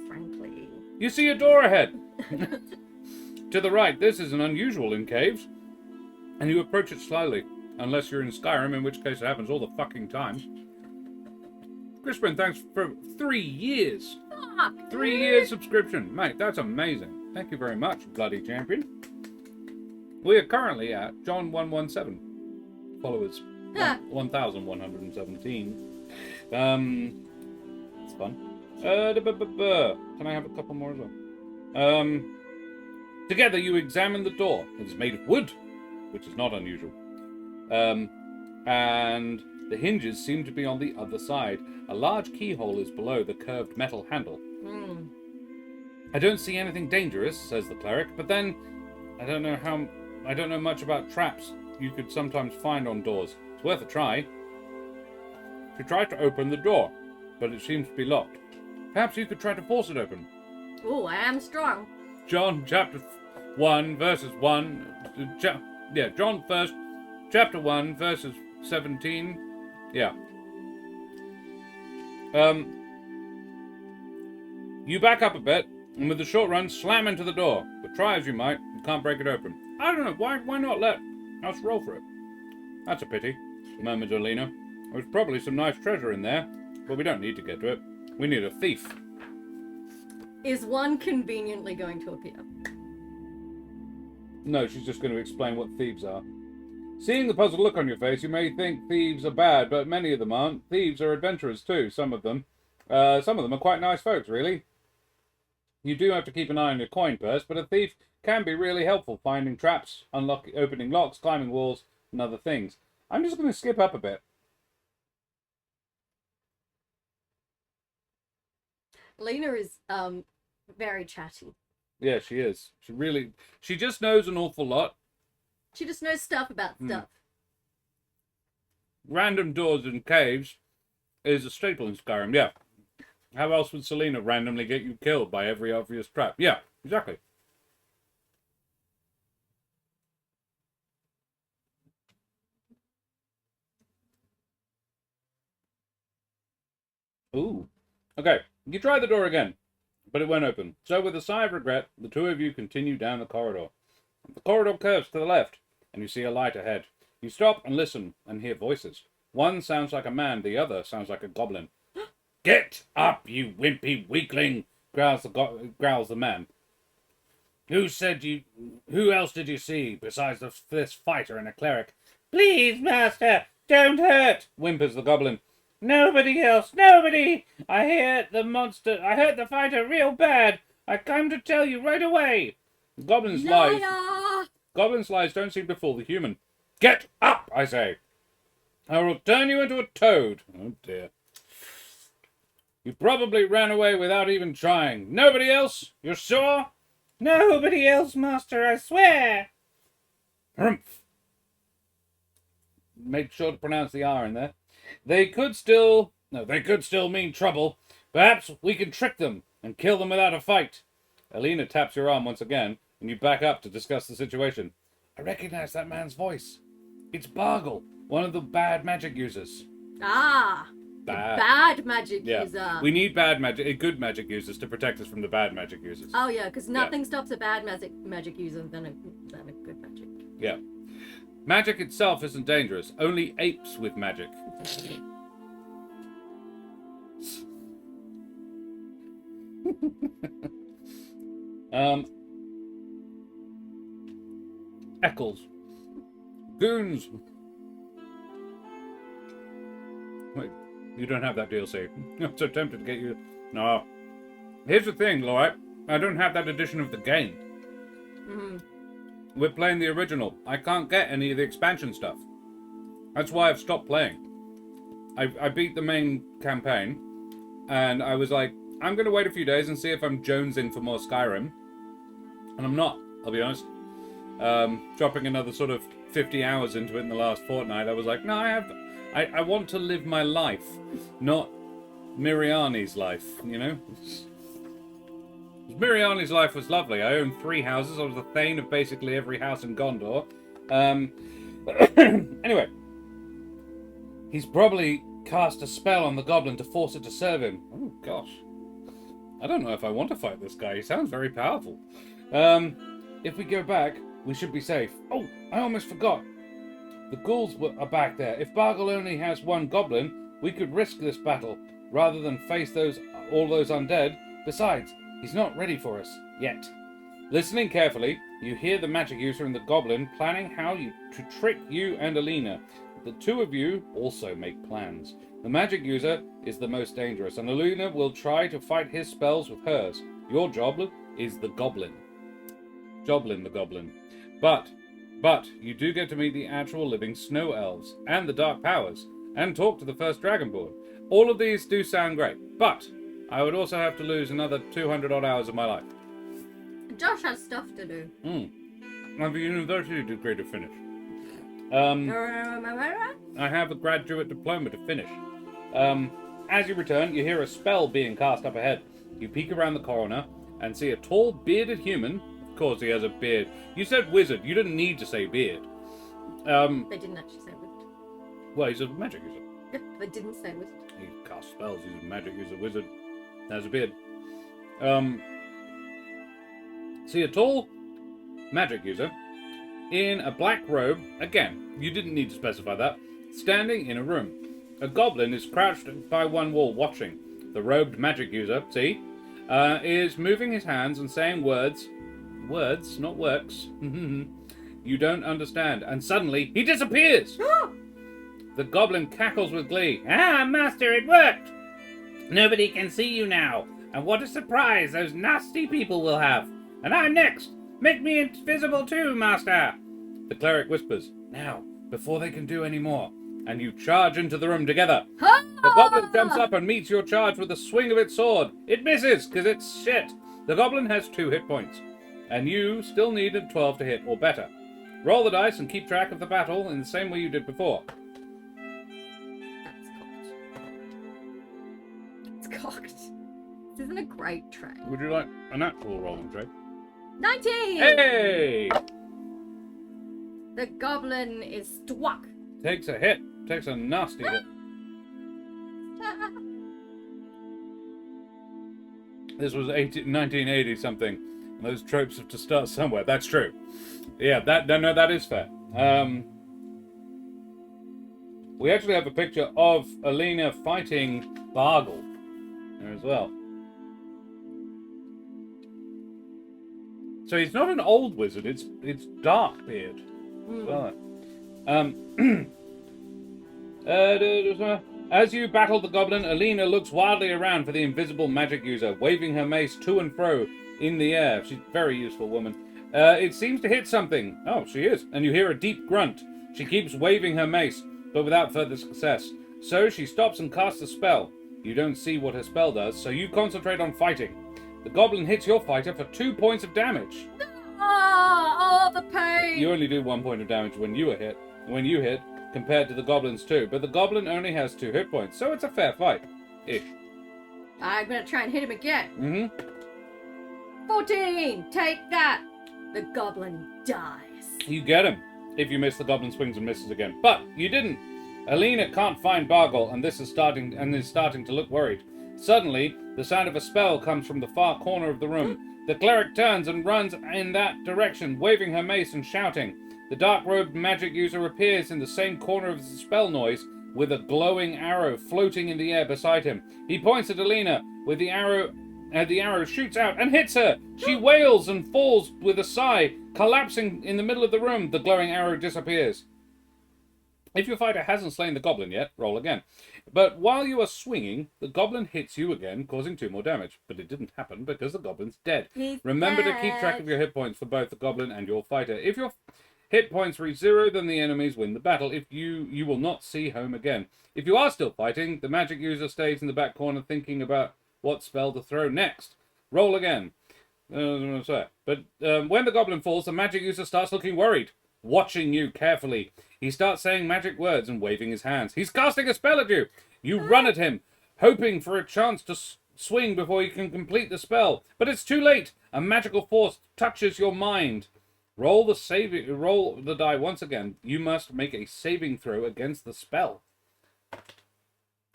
S2: frankly...
S1: You see a door ahead. To the right, this is an unusual in caves, and you approach it slowly, unless you're in Skyrim, in which case it happens all the fucking time. Crispin, thanks for 3 years.
S2: Fuck,
S1: 3 years subscription. Mate, that's amazing. Thank you very much, bloody champion. We are currently at John117 followers. 1,117. It's fun. Can I have a couple more as well? Together you examine the door. It is made of wood, which is not unusual. And the hinges seem to be on the other side. A large keyhole is below the curved metal handle.
S2: Hmm.
S1: I don't see anything dangerous, says the cleric, but then I don't know much about traps you could sometimes find on doors. It's worth a try. She tried to open the door, but it seems to be locked. Perhaps you could try to force it open.
S2: Ooh, I am strong.
S1: John chapter 1 verses 1. John 1st, chapter 1 verses 17. Yeah. You back up a bit, and with a short run, slam into the door. But try as you might, you can't break it open. I don't know, why not let us roll for it? That's a pity, murmured Alina. There's probably some nice treasure in there, but we don't need to get to it. We need a thief.
S2: Is one conveniently going to appear?
S1: No, she's just going to explain what thieves are. Seeing the puzzled look on your face, you may think thieves are bad, but many of them aren't. Thieves are adventurers too, some of them. Some of them are quite nice folks, really. You do have to keep an eye on your coin purse, but a thief can be really helpful, finding traps, opening locks, climbing walls, and other things. I'm just going to skip up a bit.
S2: Lena is very chatty.
S1: Yeah, she is. She just knows an awful lot.
S2: She just knows stuff about stuff.
S1: Random doors and caves is a staple in Skyrim, yeah. How else would Selena randomly get you killed by every obvious trap? Yeah, exactly. Ooh. Okay, you try the door again, but it won't open. So with a sigh of regret, the two of you continue down the corridor. The corridor curves to the left, and you see a light ahead. You stop and listen and hear voices. One sounds like a man, the other sounds like a goblin. Get up, you wimpy weakling, growls the man. Who else did you see besides this fighter and a cleric? Please, master, don't hurt, whimpers the goblin. Nobody else, nobody! I hurt the fighter real bad. I come to tell you right away. Goblin's lies don't seem to fool the human. Get up, I say. I will turn you into a toad. Oh dear. You probably ran away without even trying. Nobody else? You're sure? Nobody else, master, I swear. Humph. Make sure to pronounce the R in there. They could still mean trouble. Perhaps we can trick them and kill them without a fight. Alina taps your arm once again, and you back up to discuss the situation. I recognize that man's voice. It's Bargle, one of the bad magic users.
S2: Ah, bad magic user.
S1: We need good magic users to protect us from the bad magic users.
S2: Oh yeah, because nothing stops a bad magic user than a good magic.
S1: Yeah. Magic itself isn't dangerous. Only apes with magic. Eccles. Goons. Wait, you don't have that DLC. I'm so tempted to get you... No. Here's the thing, Lloyd. I don't have that edition of the game.
S2: Mm-hmm.
S1: We're playing the original. I can't get any of the expansion stuff. That's why I've stopped playing. I beat the main campaign, and I was like, I'm going to wait a few days and see if I'm jonesing for more Skyrim. And I'm not, I'll be honest. Dropping another sort of 50 hours into it in the last fortnight, I was like, no, I want to live my life, not Miriani's life, you know? Miriani's life was lovely. I owned 3 houses. I was the Thane of basically every house in Gondor. Anyway. He's probably cast a spell on the goblin to force it to serve him. Oh, gosh. I don't know if I want to fight this guy. He sounds very powerful. If we go back, we should be safe. Oh, I almost forgot. The ghouls are back there. If Bargle only has one goblin, we could risk this battle rather than face all those undead. Besides, he's not ready for us yet. Listening carefully, you hear the magic user and the goblin planning how to trick you and Alina. The two of you also make plans. The magic user is the most dangerous, and Alina will try to fight his spells with hers. Your job is the goblin. Joblin the goblin. But you do get to meet the actual living snow elves, and the dark powers, and talk to the first dragonborn. All of these do sound great, but I would also have to lose another 200 odd hours of my life.
S2: Josh has stuff to do.
S1: I have a university degree to finish. I have a graduate diploma to finish. As you return, you hear a spell being cast up ahead. You peek around the corner and see a tall, bearded human. Of course he has a beard. You said wizard. You didn't need to say beard.
S2: They didn't actually say wizard.
S1: Well, he's a magic user.
S2: Yep, they didn't say wizard.
S1: He casts spells. He's a magic user, wizard. Has a beard. See a tall magic user in a black robe. Again, you didn't need to specify that. Standing in a room. A goblin is crouched by one wall watching. The robed magic user, see, is moving his hands and saying words. Words, not works. You don't understand. And suddenly, he disappears! The goblin cackles with glee. Ah, master, it worked! Nobody can see you now. And what a surprise those nasty people will have. And I'm next. Make me invisible too, master. The cleric whispers. Now, before they can do any more. And you charge into the room together. The goblin jumps up and meets your charge with a swing of its sword. It misses, because it's shit. The goblin has 2 hit points. And you still need a 12 to hit, or better. Roll the dice and keep track of the battle in the same way you did before.
S2: That's cocked. It's cocked. This isn't a great trait.
S1: Would you like a natural rolling trait?
S2: 19!
S1: Hey!
S2: The goblin is struck.
S1: Takes a hit. Takes a nasty hit. This was 1980 something. Those tropes have to start somewhere. That's true. Yeah, that is fair. We actually have a picture of Alina fighting Bargle there as well. So he's not an old wizard. It's Darkbeard. As you battle the goblin, Alina looks wildly around for the invisible magic user, waving her mace to and fro in the air. She's a very useful woman. It seems to hit something. Oh, she is. And you hear a deep grunt. She keeps waving her mace, but without further success. So she stops and casts a spell. You don't see what her spell does, so you concentrate on fighting. The goblin hits your fighter for 2 points of damage.
S2: Oh, the pain!
S1: You only do 1 point of damage when you hit, compared to the goblin's 2. But the goblin only has 2 hit points, so it's a fair fight. Ish.
S2: I'm gonna try and hit him again.
S1: Mm-hmm.
S2: 14! Take that! The goblin dies.
S1: You get him. If you miss, the goblin swings and misses again. But you didn't. Alina can't find Bargle, and is starting to look worried. Suddenly, the sound of a spell comes from the far corner of the room. The cleric turns and runs in that direction, waving her mace and shouting. The dark-robed magic user appears in the same corner of the spell noise, with a glowing arrow floating in the air beside him. He points at Alina with the arrow. The arrow shoots out and hits her. She wails and falls with a sigh, collapsing in the middle of the room. The glowing arrow disappears. If your fighter hasn't slain the goblin yet, roll again. But while you are swinging, the goblin hits you again, causing 2 more damage. But it didn't happen because the goblin's dead. Remember to keep track of your hit points for both the goblin and your fighter. If your hit points reach 0, then the enemies win the battle. If you will not see home again. If you are still fighting, the magic user stays in the back corner thinking about what spell to throw next. Roll again. But when the goblin falls, the magic user starts looking worried, watching you carefully. He starts saying magic words and waving his hands. He's casting a spell at you. You run at him, hoping for a chance to swing before you can complete the spell. But it's too late. A magical force touches your mind. Roll the die once again. You must make a saving throw against the spell.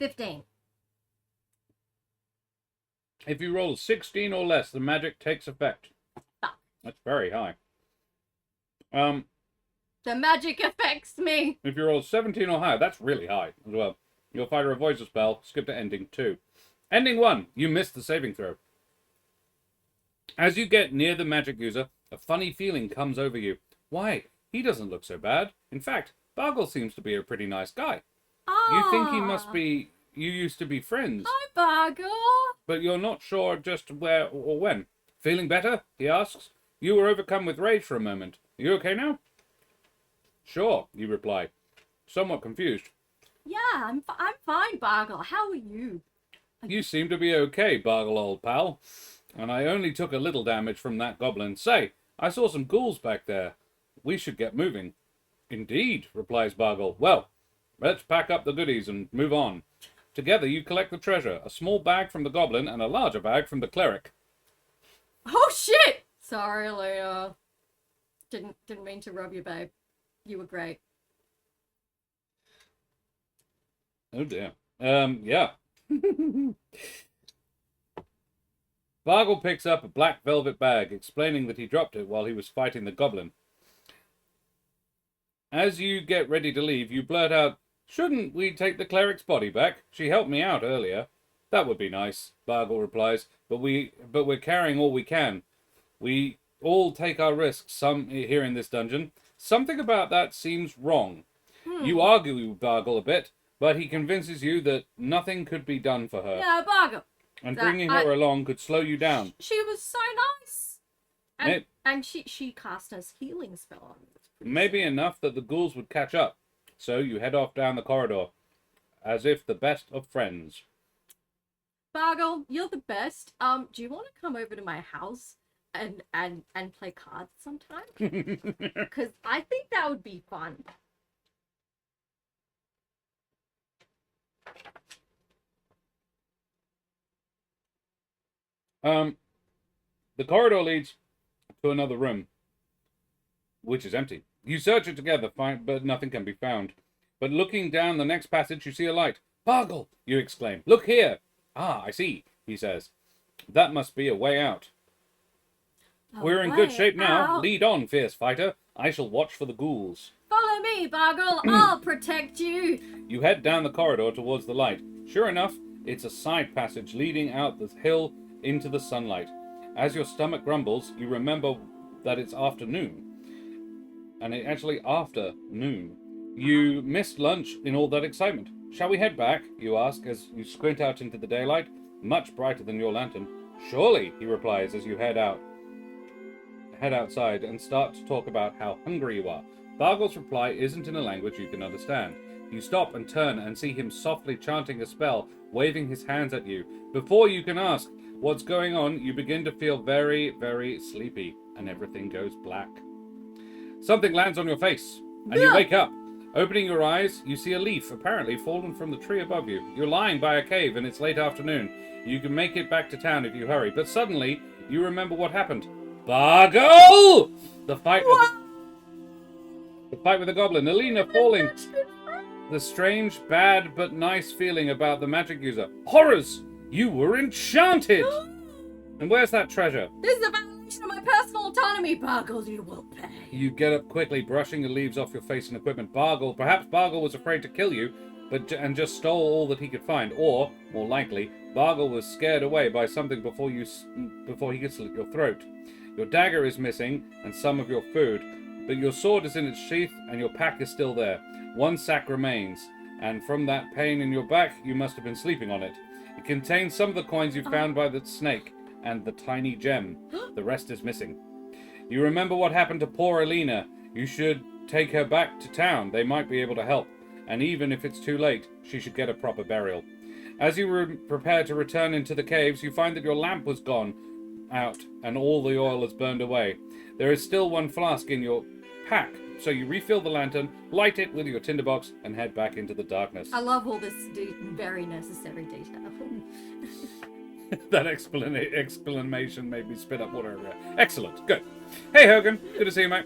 S2: 15.
S1: If you roll 16 or less, the magic takes effect. That's very high.
S2: The magic affects me.
S1: If you roll 17 or higher, that's really high as well. Your fighter avoids the spell. Skip to ending 2. Ending 1. You missed the saving throw. As you get near the magic user, a funny feeling comes over you. Why? He doesn't look so bad. In fact, Bargle seems to be a pretty nice guy. You think he must be... You used to be friends.
S2: Hi, Bargle.
S1: But you're not sure just where or when. Feeling better? He asks. You were overcome with rage for a moment. Are you okay now? Sure, you reply, somewhat confused.
S2: Yeah, I'm fine, Bargle. How are you?
S1: You seem to be okay, Bargle, old pal. And I only took a little damage from that goblin. Say, I saw some ghouls back there. We should get moving. Indeed, replies Bargle. Well, let's pack up the goodies and move on. Together you collect the treasure, a small bag from the goblin and a larger bag from the cleric.
S2: Oh shit! Sorry, Leah. Didn't mean to rub you, babe. You were great.
S1: Oh dear. Yeah. Bargle picks up a black velvet bag, explaining that he dropped it while he was fighting the goblin. As you get ready to leave, you blurt out, "Shouldn't we take the cleric's body back? She helped me out earlier." "That would be nice," Bargle replies, but we're carrying all we can. We all take our risks here in this dungeon. Something about that seems wrong. You argue with Bargle a bit, but he convinces you that nothing could be done for her.
S2: Yeah, Bargle.
S1: And bringing her along could slow you down.
S2: She was so nice. And she cast us healing spell on me.
S1: Maybe enough that the ghouls would catch up. So you head off down the corridor, as if the best of friends.
S2: Bargle, you're the best. Do you want to come over to my house and play cards sometime? Because I think that would be fun.
S1: The corridor leads to another room, which is empty. You search it together, but nothing can be found. But looking down the next passage, you see a light. "Bargle!" you exclaim. "Look here!" "Ah, I see," he says. "That must be a way out." "We're in good shape now. Lead on, fierce fighter. I shall watch for the ghouls."
S2: "Follow me, Bargle. I'll protect you."
S1: You head down the corridor towards the light. Sure enough, it's a side passage leading out the hill into the sunlight. As your stomach grumbles, you remember that it's afternoon. And it's actually after noon. You missed lunch in all that excitement. "Shall we head back?" you ask as you squint out into the daylight, much brighter than your lantern. "Surely," he replies as you head outside and start to talk about how hungry you are. Bargle's reply isn't in a language you can understand. You stop and turn and see him softly chanting a spell, waving his hands at you. Before you can ask what's going on, you begin to feel very, very sleepy, and everything goes black. Something lands on your face, and you wake up. Opening your eyes, you see a leaf apparently fallen from the tree above you. You're lying by a cave, and it's late afternoon. You can make it back to town if you hurry, but suddenly you remember what happened. Bargle! The fight with the goblin. Alina falling. The strange, bad, but nice feeling about the magic user. Horrors! You were enchanted! And where's that treasure?
S2: This is a violation of my personal autonomy, Bargle. You will pay.
S1: You get up quickly, brushing the leaves off your face and equipment. Perhaps Bargle was afraid to kill you, and just stole all that he could find. Or, more likely, Bargle was scared away by something before he could slit your throat. Your dagger is missing, and some of your food, but your sword is in its sheath, and your pack is still there. One sack remains, and from that pain in your back, you must have been sleeping on it. It contains some of the coins you found by the snake, and the tiny gem. The rest is missing. You remember what happened to poor Alina. You should take her back to town. They might be able to help. And even if it's too late, she should get a proper burial. As you prepare to return into the caves, you find that your lamp was gone out, and all the oil has burned away. There is still one flask in your pack, so you refill the lantern, light it with your tinderbox, and head back into the darkness.
S2: I love all this very necessary detail.
S1: That exclamation made me spit up water everywhere. Excellent. Good. Hey, Hogan. Good to see you, mate.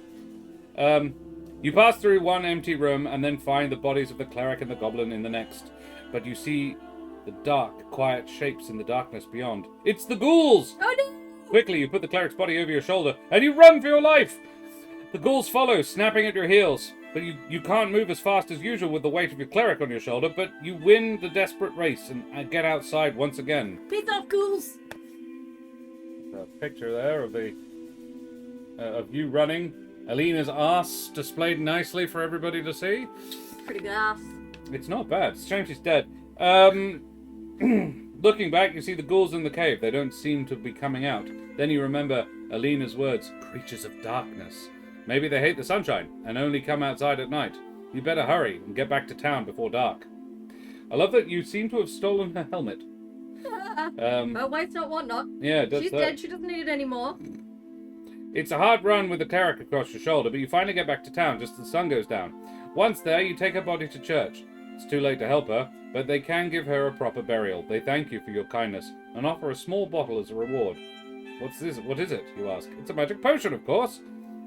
S1: You pass through one empty room and then find the bodies of the cleric and the goblin in the next. But you see the dark, quiet shapes in the darkness beyond. It's the ghouls!
S2: Oh, no!
S1: Quickly, you put the cleric's body over your shoulder and you run for your life! The ghouls follow, snapping at your heels. But you can't move as fast as usual with the weight of your cleric on your shoulder, but you win the desperate race and get outside once again.
S2: Peace off, ghouls!
S1: A picture there of you running. Alina's arse displayed nicely for everybody to see.
S2: Pretty good ass.
S1: It's not bad. It's a shame she's dead. Looking back, you see the ghouls in the cave. They don't seem to be coming out. Then you remember Alina's words, creatures of darkness. Maybe they hate the sunshine and only come outside at night. You better hurry and get back to town before dark. I love that you seem to have stolen her helmet.
S2: Her wife's not whatnot.
S1: Yeah, it does
S2: She's
S1: that.
S2: dead. She doesn't need it anymore.
S1: It's a hard run with the cleric across your shoulder, but you finally get back to town just as the sun goes down. Once there, you take her body to church. It's too late to help her, but they can give her a proper burial. They thank you for your kindness and offer a small bottle as a reward. What's this? What is it? You ask. It's a magic potion, of course,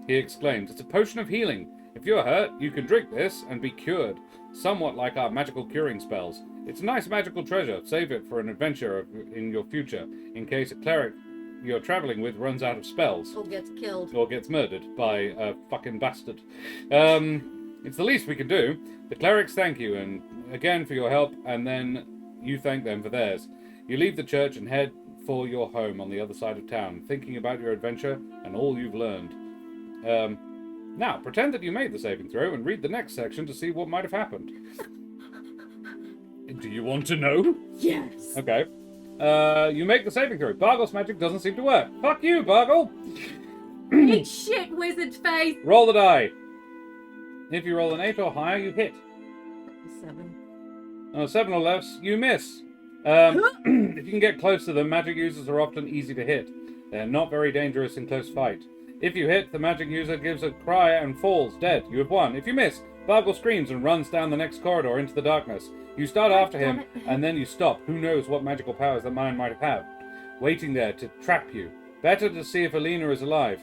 S1: he exclaims. It's a potion of healing. If you're hurt, you can drink this and be cured. Somewhat like our magical curing spells. It's a nice magical treasure. Save it for an adventure in your future, in case a cleric you're traveling with runs out of spells.
S2: Or gets killed.
S1: Or gets murdered by a fucking bastard. It's the least we can do. The clerics thank you and again for your help, and then you thank them for theirs. You leave the church and head for your home on the other side of town, thinking about your adventure and all you've learned. Now, pretend that you made the saving throw and read the next section to see what might have happened. Do you want to know?
S2: Yes.
S1: Okay. You make the saving throw. Bargle's magic doesn't seem to work. Fuck you, Bargle!
S2: Eat shit, wizard face!
S1: Roll the die. If you roll an 8 or higher, you hit.
S2: 7.
S1: On a 7 or less, you miss. If you can get close to them, magic users are often easy to hit. They're not very dangerous in close fight. If you hit, the magic user gives a cry and falls dead. You have won. If you miss, Bargle screams and runs down the next corridor into the darkness. You start after him, and then you stop. Who knows what magical powers that man might have, waiting there to trap you. Better to see if Alina is alive.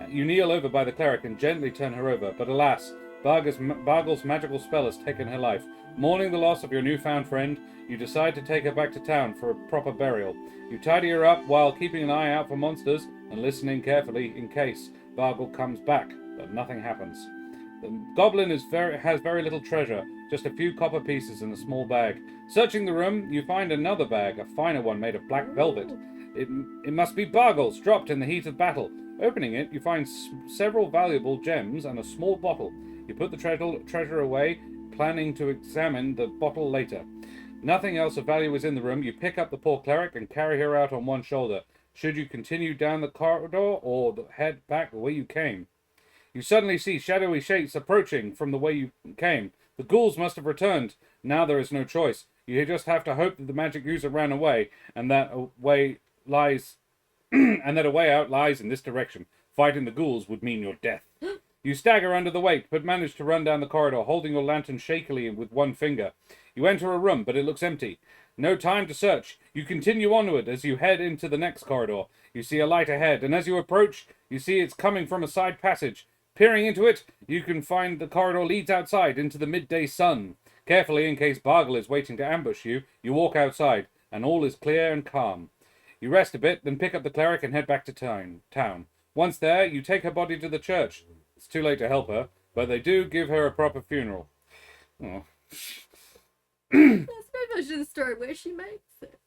S1: You kneel over by the cleric and gently turn her over, but alas, Bargle's magical spell has taken her life. Mourning the loss of your newfound friend, you decide to take her back to town for a proper burial. You tidy her up while keeping an eye out for monsters and listening carefully in case Bargle comes back, but nothing happens. The goblin has very little treasure, just a few copper pieces in a small bag. Searching the room, you find another bag, a finer one made of black velvet. It must be Bargle's, dropped in the heat of battle. Opening it, you find several valuable gems and a small bottle. You put the treasure away, planning to examine the bottle later. Nothing else of value is in the room. You pick up the poor cleric and carry her out on one shoulder. Should you continue down the corridor or head back the way you came? You suddenly see shadowy shapes approaching from the way you came. The ghouls must have returned. Now there is no choice. You just have to hope that the magic user ran away, and that a way out lies in this direction. Fighting the ghouls would mean your death. You stagger under the weight, but manage to run down the corridor, holding your lantern shakily with one finger. You enter a room, but it looks empty. No time to search. You continue onward as you head into the next corridor. You see a light ahead, and as you approach, you see it's coming from a side passage. Peering into it, you can find the corridor leads outside into the midday sun. Carefully, in case Bargle is waiting to ambush you, you walk outside, and all is clear and calm. You rest a bit, then pick up the cleric and head back to town. Once there, you take her body to the church. It's too late to help her, but they do give her a proper funeral. Oh.
S2: There's no version of the story where she makes it.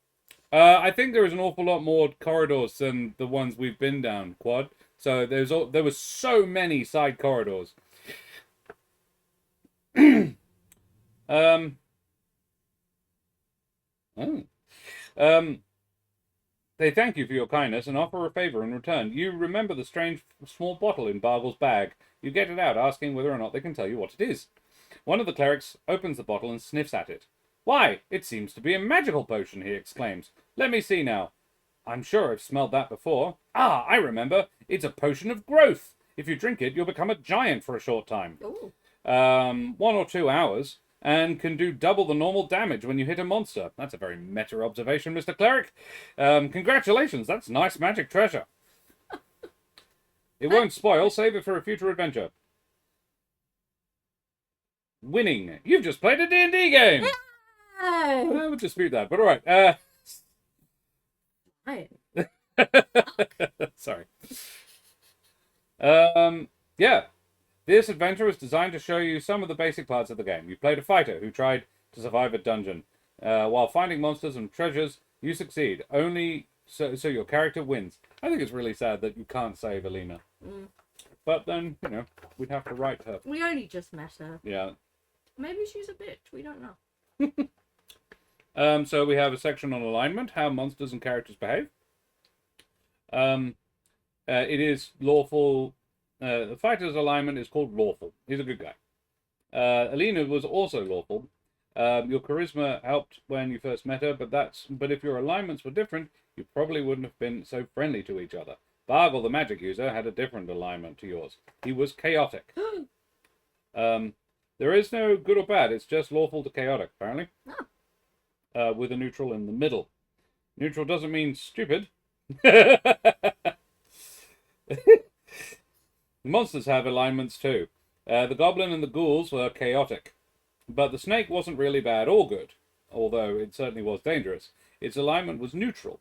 S1: I think there is an awful lot more corridors than the ones we've been down, Quad. So there was so many side corridors. They thank you for your kindness and offer a favor in return. You remember the strange small bottle in Bargle's bag. You get it out, asking whether or not they can tell you what it is. One of the clerics opens the bottle and sniffs at it. Why, it seems to be a magical potion, he exclaims. Let me see now. I'm sure I've smelled that before. Ah, I remember. It's a potion of growth. If you drink it, you'll become a giant for a short time.
S2: Ooh.
S1: 1 or 2 hours, and can do double the normal damage when you hit a monster. That's a very meta observation, Mr. Cleric. Congratulations, that's nice magic treasure. It won't spoil, save it for a future adventure. Winning. You've just played a D&D game! I would dispute that, but alright. Sorry. Yeah. This adventure is designed to show you some of the basic parts of the game. You played a fighter who tried to survive a dungeon. While finding monsters and treasures, you succeed. Only so your character wins. I think it's really sad that you can't save Alina.
S2: Mm.
S1: But then, we'd have to write her.
S2: We only just met her.
S1: Yeah.
S2: Maybe she's a bitch. We don't know.
S1: So we have a section on alignment, how monsters and characters behave. It is lawful. The fighter's alignment is called lawful. He's a good guy. Alina was also lawful. Your charisma helped when you first met her, but if your alignments were different, you probably wouldn't have been so friendly to each other. Bargle, the magic user, had a different alignment to yours. He was chaotic. There is no good or bad. It's just lawful to chaotic, apparently. With a neutral in the middle. Neutral doesn't mean stupid. Monsters have alignments too. The goblin and the ghouls were chaotic. But the snake wasn't really bad or good, although it certainly was dangerous. Its alignment was neutral.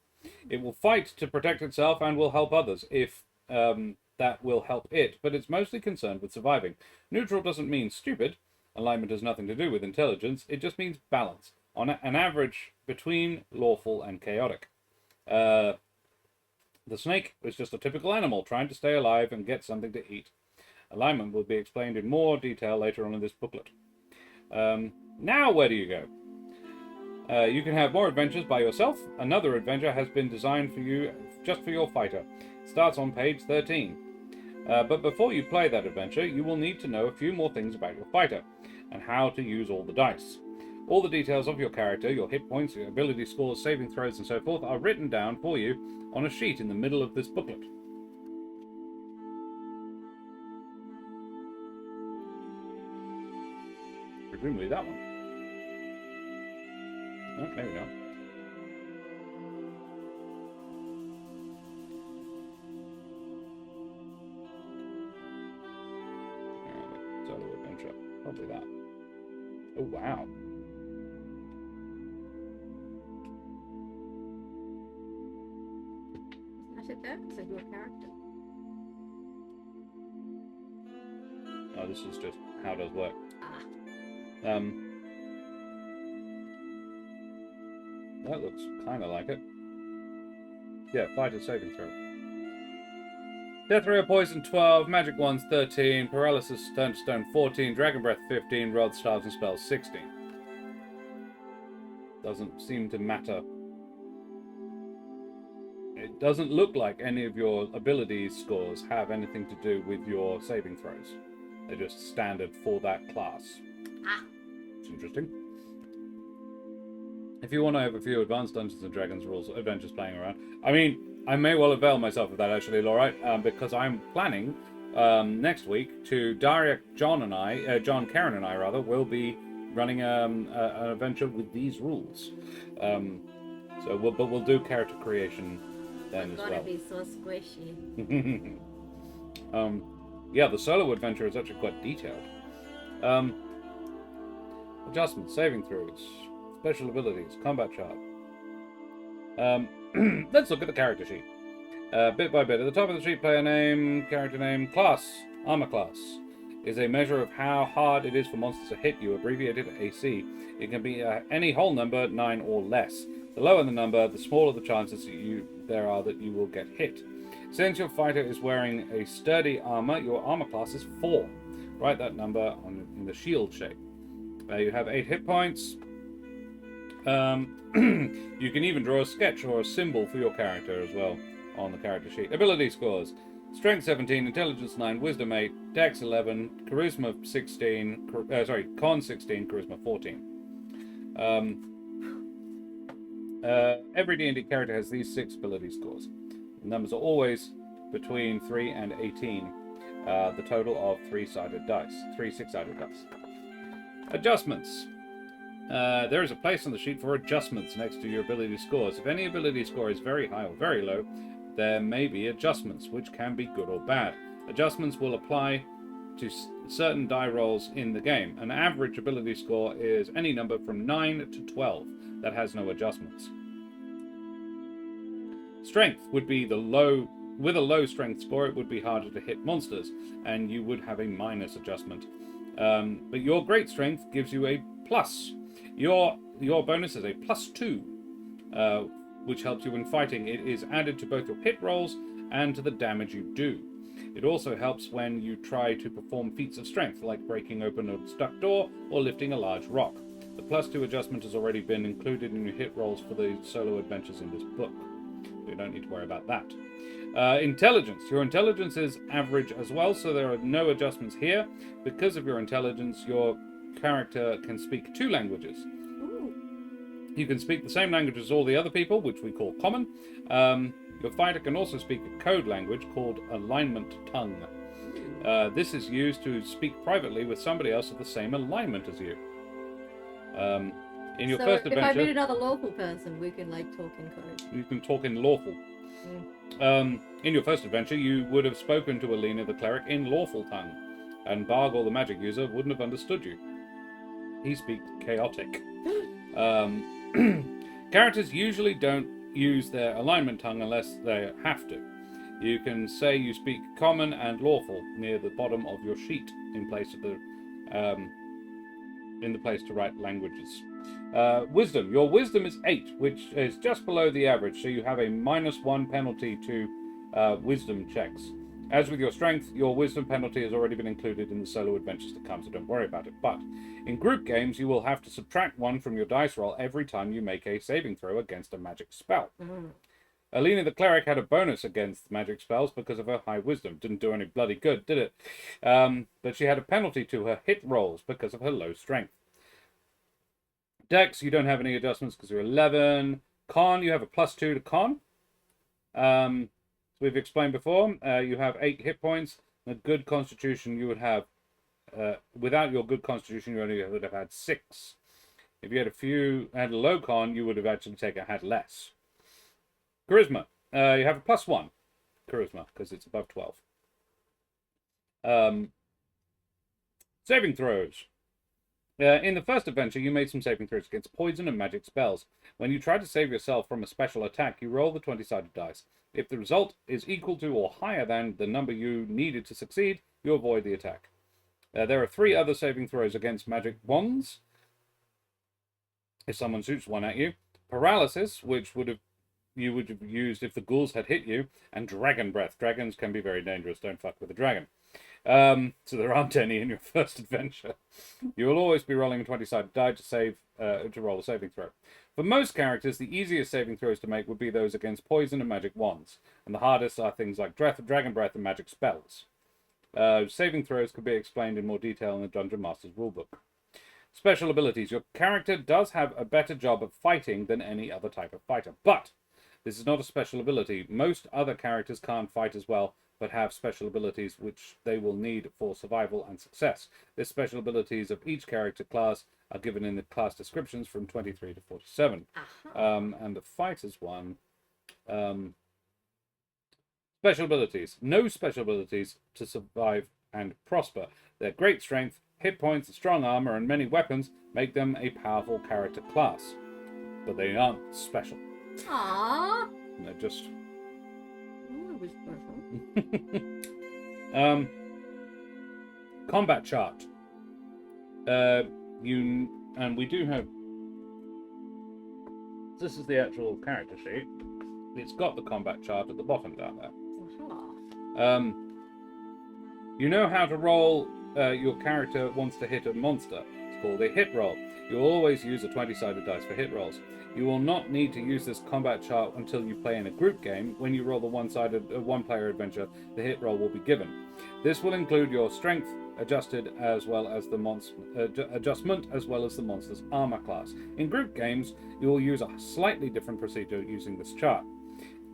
S1: It will fight to protect itself and will help others if that will help it, but it's mostly concerned with surviving. Neutral doesn't mean stupid. Alignment has nothing to do with intelligence. It just means balance, on an average between lawful and chaotic. The snake was just a typical animal trying to stay alive and get something to eat. Alignment will be explained in more detail later on in this booklet. Now where do you go? You can have more adventures by yourself. Another adventure has been designed for you, just for your fighter. It starts on page 13. But before you play that adventure, you will need to know a few more things about your fighter, and how to use all the dice. All the details of your character, your hit points, your ability scores, saving throws, and so forth, are written down for you on a sheet in the middle of this booklet. Presumably that one. Oh, maybe not. Solo adventure. Probably that. Oh, wow.
S2: Isn't that it there? It says your character.
S1: Oh, this is just how it does work. That looks kind of like it. Yeah, fighter saving throw. Death Ray or Poison 12, Magic Wands 13, Paralysis Turn to Stone 14, Dragon Breath 15, Rod, Staves and Spells 16. Doesn't seem to matter. It doesn't look like any of your ability scores have anything to do with your saving throws. They're just standard for that class. It's interesting. If you want to have a few advanced Dungeons and Dragons rules adventures playing around, I mean, I may well avail myself of that actually, Laura, because I'm planning next week to Keren and I will be running an adventure with these rules. But we'll do character creation then as well.
S2: Gotta be so squishy.
S1: Yeah, the solo adventure is actually quite detailed. Adjustments, saving throws, special abilities, combat chart. Let's look at the character sheet. Bit by bit. At the top of the sheet, player name, character name, class, armor class, is a measure of how hard it is for monsters to hit you, abbreviated AC. It can be any whole number, 9 or less. The lower the number, the smaller the chances there are that you will get hit. Since your fighter is wearing a sturdy armor, your armor class is 4. Write that number in the shield shape. You have 8 hit points. You can even draw a sketch or a symbol for your character as well on the character sheet. Ability scores: Strength 17, Intelligence 9, Wisdom 8, Dex 11, Charisma 16, Con 16, Charisma 14. Every D&D character has these 6 ability scores. The numbers are always between 3 and 18. The total of 3 six-sided dice. Adjustments. There is a place on the sheet for adjustments next to your ability scores. If any ability score is very high or very low, there may be adjustments, which can be good or bad. Adjustments will apply to certain die rolls in the game. An average ability score is any number from 9 to 12 that has no adjustments. Strength would be with a low strength score, it would be harder to hit monsters, and you would have a minus adjustment. But your great strength gives you a plus. Your bonus is a +2, which helps you when fighting. It is added to both your hit rolls and to the damage you do. It also helps when you try to perform feats of strength, like breaking open a stuck door or lifting a large rock. The +2 adjustment has already been included in your hit rolls for the solo adventures in this book. You don't need to worry about that. Intelligence. Your intelligence is average as well, so there are no adjustments here. Because of your intelligence, your character can speak 2 languages.
S2: Ooh.
S1: You can speak the same language as all the other people, which we call common. Your fighter can also speak a code language called alignment tongue. This is used to speak privately with somebody else of the same alignment as you. In your first
S2: if I
S1: adventure,
S2: meet another local person, we can like talk in code.
S1: you can talk in lawful. In your first adventure, you would have spoken to Alina the cleric in lawful tongue, and Bargor the magic user wouldn't have understood you. He speaks chaotic. Characters usually don't use their alignment tongue unless they have to. You can say you speak common and lawful near the bottom of your sheet in place of the place to write languages. Wisdom. Your wisdom is 8, which is just below the average, so you have a -1 penalty to wisdom checks. As with your strength, your wisdom penalty has already been included in the solo adventures to come, so don't worry about it. But in group games, you will have to subtract 1 from your dice roll every time you make a saving throw against a magic spell. Alina the cleric had a bonus against magic spells because of her high wisdom. Didn't do any bloody good, did it? But she had a penalty to her hit rolls because of her low strength. Dex, you don't have any adjustments because you're 11. Con, you have a +2 to con. We've explained before, you have 8 hit points. A good constitution, you would have, without your good constitution, you only would have had 6. If you had a low con, you would have actually had less. Charisma, you have a +1 charisma because it's above 12. Saving throws. In the first adventure, you made some saving throws against poison and magic spells. When you try to save yourself from a special attack, you roll the 20-sided dice. If the result is equal to or higher than the number you needed to succeed, you avoid the attack. There are 3 other saving throws against magic wands, if someone shoots one at you. Paralysis, which you would have used if the ghouls had hit you, and dragon breath. Dragons can be very dangerous. Don't fuck with a dragon. So there aren't any in your first adventure. You will always be rolling a 20-sided die to roll a saving throw. For most characters, the easiest saving throws to make would be those against poison and magic wands, and the hardest are things like dragon breath and magic spells. Saving throws could be explained in more detail in the Dungeon Master's Rulebook. Special abilities. Your character does have a better job of fighting than any other type of fighter, but this is not a special ability. Most other characters can't fight as well, but have special abilities which they will need for survival and success. The special abilities of each character class are given in the class descriptions from 23 to 47. And the fighters one... special abilities. No special abilities to survive and prosper. Their great strength, hit points, strong armor, and many weapons make them a powerful character class. But they aren't special.
S2: Aww.
S1: They're just...
S2: Ooh, it was special.
S1: Combat chart. We do have... This is the actual character sheet. It's got the combat chart at the bottom down there. You know how to roll. Your character wants to hit a monster. It's called a hit roll. You'll always use a 20-sided dice for hit rolls. You will not need to use this combat chart until you play in a group game. When you roll the one-player adventure, the hit roll will be given. This will include your strength adjusted as well as the adjustment as well as the monster's armor class. In group games, you will use a slightly different procedure using this chart.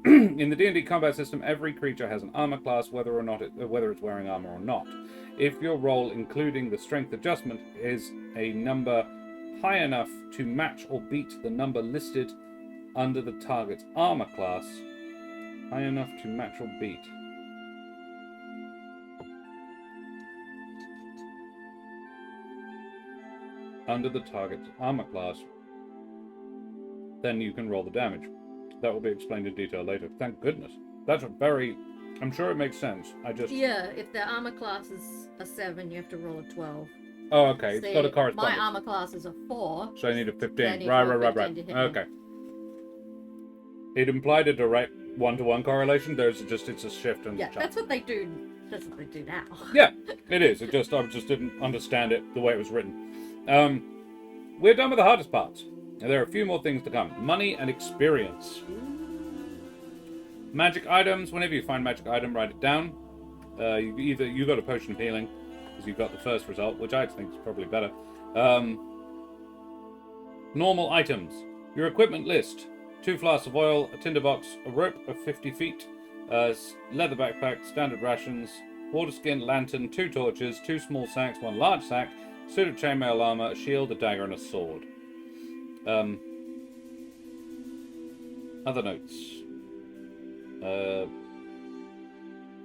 S1: In the D&D combat system, every creature has an armor class, whether it's wearing armor or not. If your roll, including the strength adjustment, is a number high enough to match or beat the number listed under the target's armor class, high enough to match or beat. Under the target's armor class, then you can roll the damage. That will be explained in detail later. Thank goodness. That's a very... I'm sure it makes sense.
S2: Yeah, if their armor class is a 7, you have to roll a 12.
S1: Oh, okay. It's
S2: See,
S1: got a correspondence.
S2: my armor class is a 4.
S1: So I need a 15.
S2: Then you
S1: Right.
S2: roll 15 to hit me.
S1: Okay. It implied a direct 1-to-1 correlation. It's a shift in the
S2: Yeah,
S1: chart.
S2: that's what they do. That's what they do now.
S1: Yeah, it is. I just didn't understand it the way it was written. We're done with the hardest parts. There are a few more things to come. Money and experience. Magic items. Whenever you find magic item, write it down. You got a potion of healing, because you got the first result, which I think is probably better. Normal items. Your equipment list. 2 flasks of oil, a tinderbox, a rope of 50 feet, a leather backpack, standard rations, water skin, lantern, 2 torches, 2 small sacks, 1 large sack, suit of chainmail armor, a shield, a dagger, and a sword. Other notes.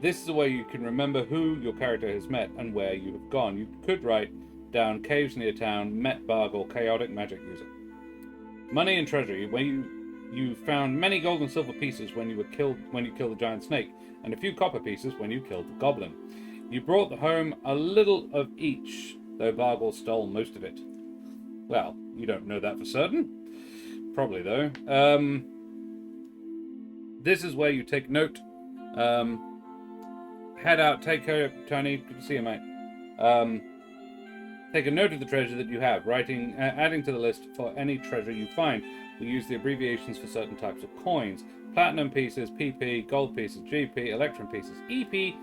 S1: This is a way you can remember who your character has met and where you have gone. You could write down caves near town, met Bargle, chaotic magic user. Money and treasure. When you found many gold and silver pieces when you killed the giant snake, and a few copper pieces when you killed the goblin. You brought home a little of each, though Bargle stole most of it. Well, you don't know that for certain. Probably though. This is where you take note. Head out, take care of Tony. Good to see you, mate. Take a note of the treasure that you have, adding to the list for any treasure you find. We use the abbreviations for certain types of coins. Platinum pieces, PP, gold pieces, GP, electrum pieces, EP,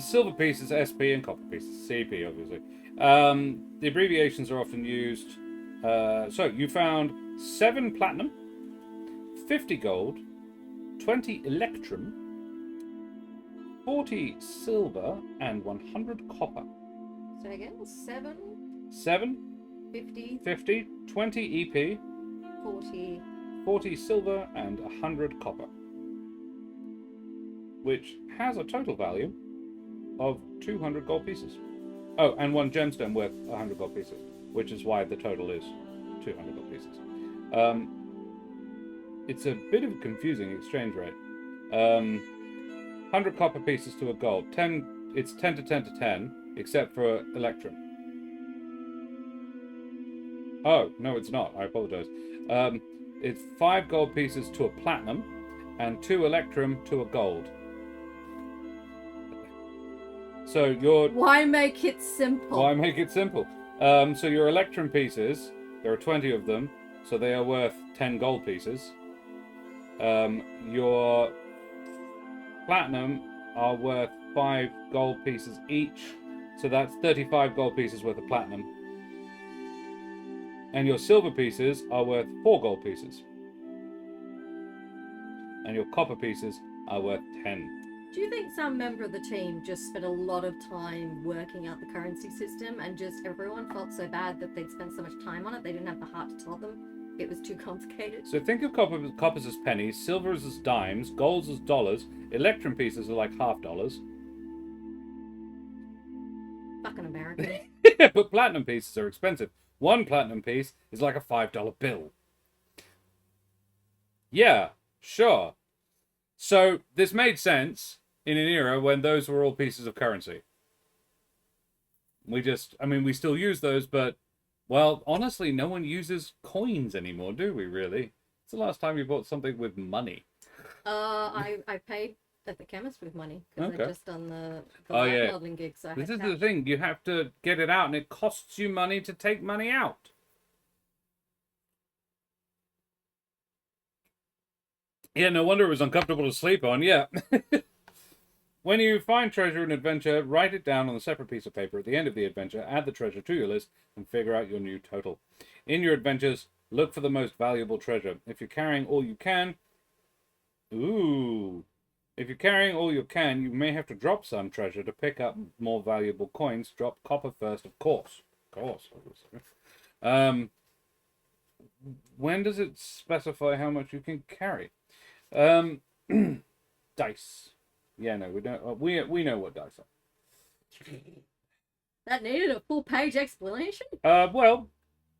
S1: silver pieces, SP, and copper pieces, CP, obviously. The abbreviations are often used. So, you found 7 platinum, 50 gold, 20 electrum, 40 silver, and 100 copper.
S2: So again, 7,
S1: 50, 20 EP, 40 silver, and 100 copper. Which has a total value of 200 gold pieces. Oh, and 1 gemstone worth 100 gold pieces, which is why the total is 200 gold pieces. It's a bit of a confusing exchange rate. 100 copper pieces to a gold. It's 10 to 10 to 10, except for electrum. Oh, no, it's not. I apologize. It's 5 gold pieces to a platinum, and 2 electrum to a gold. So your...
S2: Why make it simple?
S1: Why make it simple? So your electrum pieces, there are 20 of them, so they are worth 10 gold pieces. Your platinum are worth 5 gold pieces each, so that's 35 gold pieces worth of platinum. And your silver pieces are worth 4 gold pieces. And your copper pieces are worth 10.
S2: Do you think some member of the team just spent a lot of time working out the currency system and just everyone felt so bad that they'd spent so much time on it they didn't have the heart to tell them it was too complicated?
S1: So think of coppers as pennies, silvers as dimes, golds as dollars, electrum pieces are like $half.
S2: Fucking American.
S1: Yeah, but platinum pieces are expensive. 1 platinum piece is like a $5 bill. Yeah, sure. So this made sense in an era when those were all pieces of currency. We still use those, but, well, honestly, no one uses coins anymore, do we really? It's the last time you bought something with money.
S2: I paid at the chemist with money because
S1: Okay.
S2: I'd just done the
S1: yeah.
S2: modeling gig. So
S1: This is the thing. You have to get it out, and it costs you money to take money out. Yeah, no wonder it was uncomfortable to sleep on. Yeah. When you find treasure in adventure, write it down on a separate piece of paper at the end of the adventure, add the treasure to your list, and figure out your new total. In your adventures, look for the most valuable treasure. If you're carrying all you can... If you're carrying all you can, you may have to drop some treasure to pick up more valuable coins. Drop copper first, of course. When does it specify how much you can carry? Dice. Yeah, no, we don't. We know what dice are.
S2: That needed a full-page explanation?
S1: Well,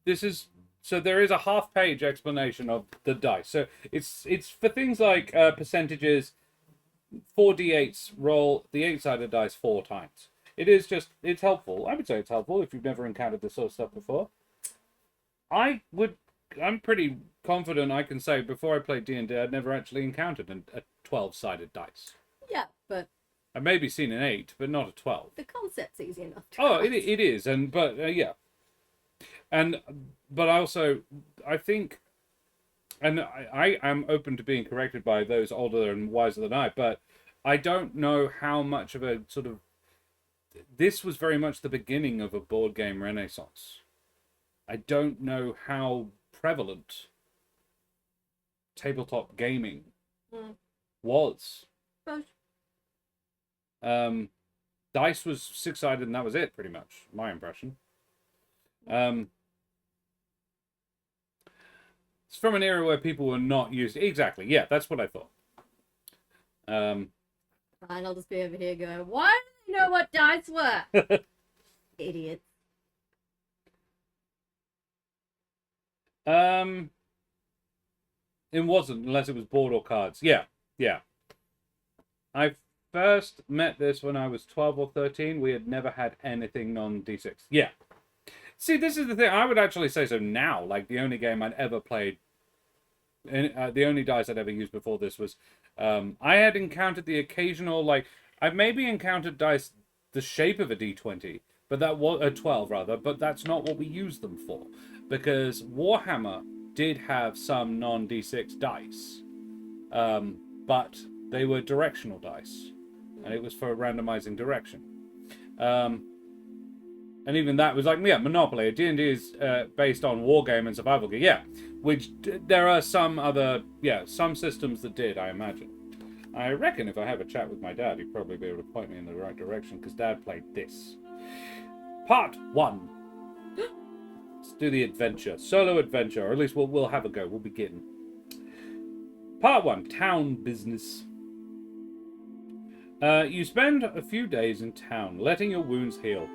S1: there is a half-page explanation of the dice. So it's for things like percentages. 4d8s roll the 8-sided dice 4 times. It's helpful. I would say it's helpful if you've never encountered this sort of stuff before. I'm pretty confident I can say before I played D&D I'd never actually encountered a 12-sided dice.
S2: Yeah, but...
S1: I've maybe seen an 8, but not a 12.
S2: The concept's easy enough to
S1: it is, yeah. But also, I think, and I am open to being corrected by those older and wiser than I, but I don't know how much of a sort of this was very much the beginning of a board game renaissance. I don't know how prevalent tabletop gaming was.
S2: Both.
S1: Dice was six-sided and that was it, pretty much, my impression. It's from an era where people were not used... Exactly, yeah, that's what I thought.
S2: Fine, I'll just be over here going, why do they know what dice were? Idiots.
S1: It wasn't, unless it was board or cards. Yeah. I first met this when I was 12 or 13. We had never had anything non-D6. Yeah. See, this is the thing. I would actually say so now. Like, the only game I'd ever played, the only dice I'd ever used before this was, I had encountered the occasional, like, I've maybe encountered dice the shape of a D20, but that was a 12 rather, but that's not what we use them for, because Warhammer did have some non-D6 dice, but they were directional dice, and it was for randomizing direction. And even that was like, yeah, Monopoly. D&D is based on wargame and survival game. Yeah, which there are some other, some systems that did, I imagine. I reckon if I have a chat with my dad, he'd probably be able to point me in the right direction, because Dad played this. Part 1. Let's do the adventure. Solo adventure, or at least we'll have a go. We'll begin. Part 1. Town business. You spend a few days in town, letting your wounds heal.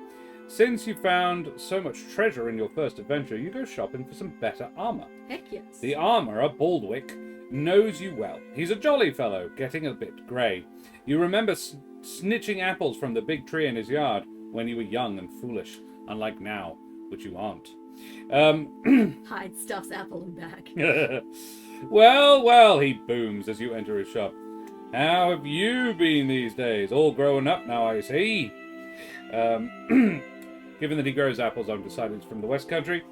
S1: Since you found so much treasure in your first adventure, you go shopping for some better armor.
S2: Heck yes.
S1: The armorer, Baldwick, knows you well. He's a jolly fellow, getting a bit grey. You remember snitching apples from the big tree in his yard when you were young and foolish, unlike now, which you aren't.
S2: Hyde stuffs apple and back.
S1: Well, he booms as you enter his shop. How have you been these days? All grown up now, I see. Given that he grows apples, I've decided it's from the West Country.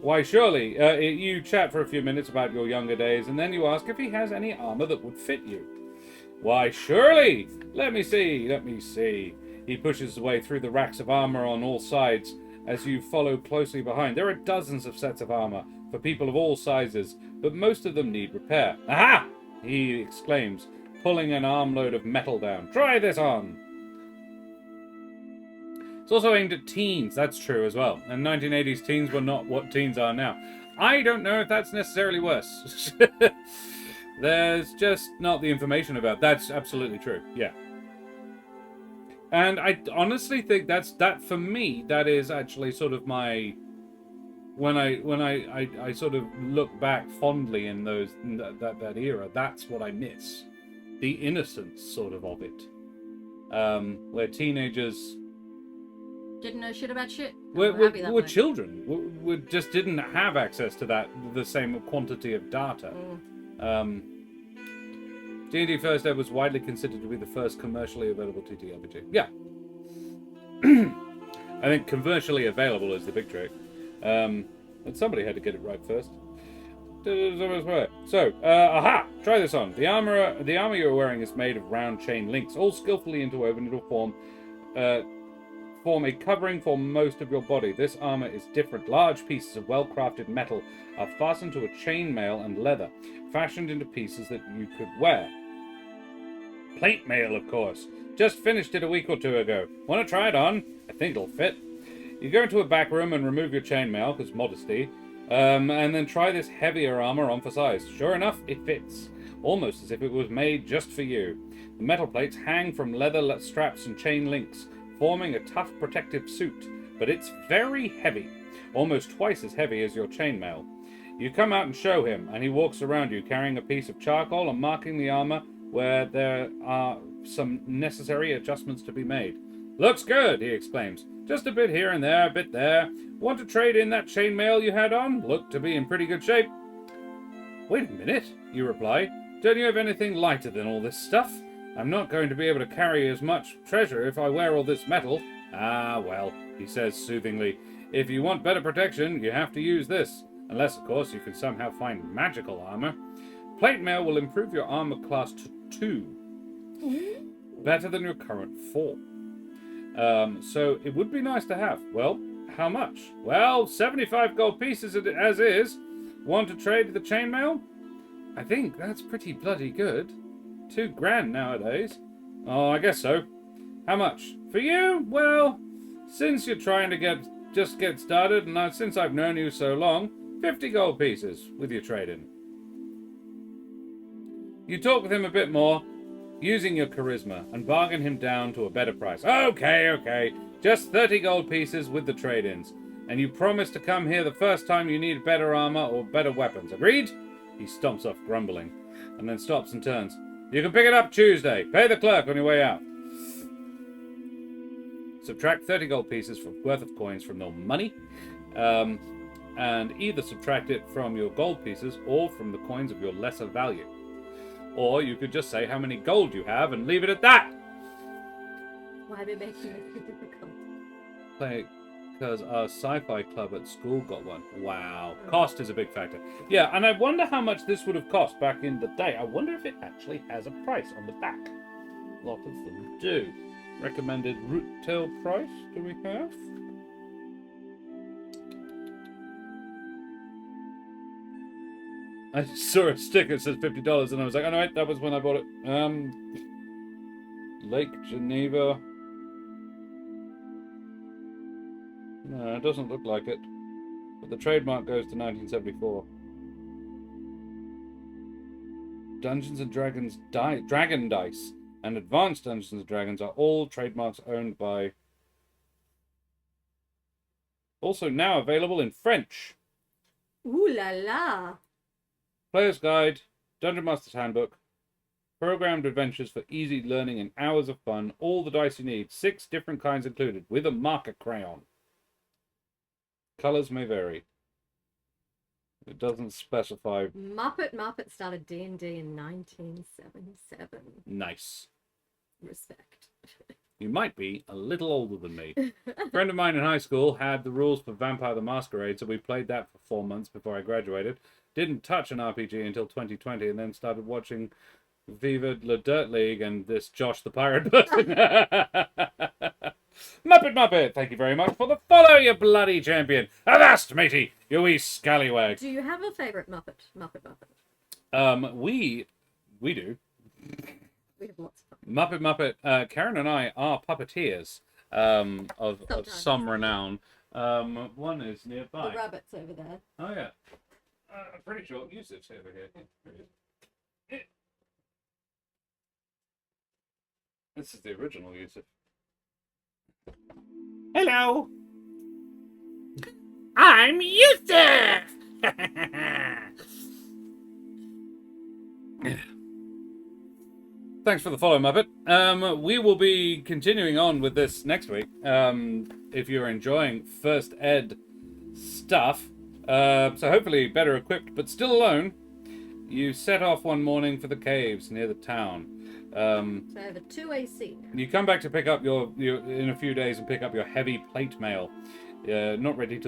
S1: Why, surely. You chat for a few minutes about your younger days, and then you ask if he has any armor that would fit you. Why, surely. Let me see. He pushes his way through the racks of armor on all sides as you follow closely behind. There are dozens of sets of armor for people of all sizes, but most of them need repair. Aha! He exclaims, pulling an armload of metal down. Try this on! It's also aimed at teens, that's true as well. And 1980s teens were not what teens are now. I don't know if that's necessarily worse. There's just not the information about. That's absolutely true, yeah. And I honestly think that for me, that is actually sort of my... When I sort of look back fondly in that era, that's what I miss. The innocence sort of it. Where teenagers...
S2: Didn't know shit about shit.
S1: We're children. We just didn't have access to the same quantity of data. D&D First Ed was widely considered to be the first commercially available TTRPG. Yeah. I think commercially available is the big trick. And somebody had to get it right first. So, aha! Try this on. The armor you're wearing is made of round chain links, all skillfully interwoven into form a covering for most of your body. This armor is different. Large pieces of well-crafted metal are fastened to a chainmail and leather, fashioned into pieces that you could wear. Plate mail, of course. Just finished it a week or two ago. Want to try it on? I think it'll fit. You go into a back room and remove your chainmail, because modesty, and then try this heavier armor on for size. Sure enough, it fits. Almost as if it was made just for you. The metal plates hang from leather straps and chain links, forming a tough protective suit, but it's very heavy, almost twice as heavy as your chainmail. You come out and show him, and he walks around you carrying a piece of charcoal and marking the armor where there are some necessary adjustments to be made. Looks good, he exclaims. Just a bit here and there, a bit there. Want to trade in that chainmail you had on? Looked to be in pretty good shape. Wait a minute, you reply. Don't you have anything lighter than all this stuff? I'm not going to be able to carry as much treasure if I wear all this metal. Ah, well, he says soothingly. If you want better protection, you have to use this. Unless, of course, you can somehow find magical armor. Plate mail will improve your armor class to 2. better than your current form. So it would be nice to have. Well, how much? Well, 75 gold pieces as is. Want to trade the chainmail? I think that's pretty bloody good. $2,000 nowadays. Oh, I guess so. How much? For you? Well, since you're trying to just get started, and since I've known you so long, 50 gold pieces with your trade-in. You talk with him a bit more, using your charisma, and bargain him down to a better price. Okay. Just 30 gold pieces with the trade-ins. And you promise to come here the first time you need better armor or better weapons. Agreed? He stomps off grumbling, and then stops and turns. You can pick it up Tuesday. Pay the clerk on your way out. Subtract 30 gold pieces worth of coins from your money, and either subtract it from your gold pieces or from the coins of your lesser value. Or you could just say how many gold you have and leave it at that.
S2: Why are they making it so difficult?
S1: Because our sci-fi club at school got one. Wow. Cost is a big factor. Yeah, and I wonder how much this would have cost back in the day. I wonder if it actually has a price on the back. A lot of them do. Recommended retail price do we have? I saw a sticker that says $50 and I was like, oh no, wait, that was when I bought it. Lake Geneva. No, it doesn't look like it. But the trademark goes to 1974. Dungeons and Dragons Dragon Dice and Advanced Dungeons and Dragons are all trademarks owned by... Also now available in French.
S2: Ooh la la!
S1: Player's Guide, Dungeon Master's Handbook, programmed adventures for easy learning and hours of fun, all the dice you need, 6 different kinds included, with a marker crayon. Colors may vary. It doesn't specify.
S2: Muppet started D&D in 1977.
S1: Nice.
S2: Respect.
S1: You might be a little older than me. A friend of mine in high school had the rules for Vampire the Masquerade, so we played that for 4 months before I graduated. Didn't touch an RPG until 2020, and then started watching Viva La Dirt League and this Josh the Pirate person. Muppet, thank you very much for the follow, you bloody champion. Avast, matey, you wee scallywag.
S2: Do you have a favourite Muppet?
S1: We do.
S2: We have lots of
S1: Muppet. Karen and I are puppeteers of some renown. One is nearby.
S2: The rabbit's over there.
S1: Oh yeah. I'm pretty sure Yusuf's over here. This is the original Yusuf. Hello. I'm Yusuf. Thanks for the follow, Muppet. We will be continuing on with this next week. If you're enjoying first ed stuff, so hopefully better equipped, but still alone, you set off one morning for the caves near the town.
S2: So I have a 2 AC now.
S1: You come back to pick up your in a few days and pick up your heavy plate mail. Not ready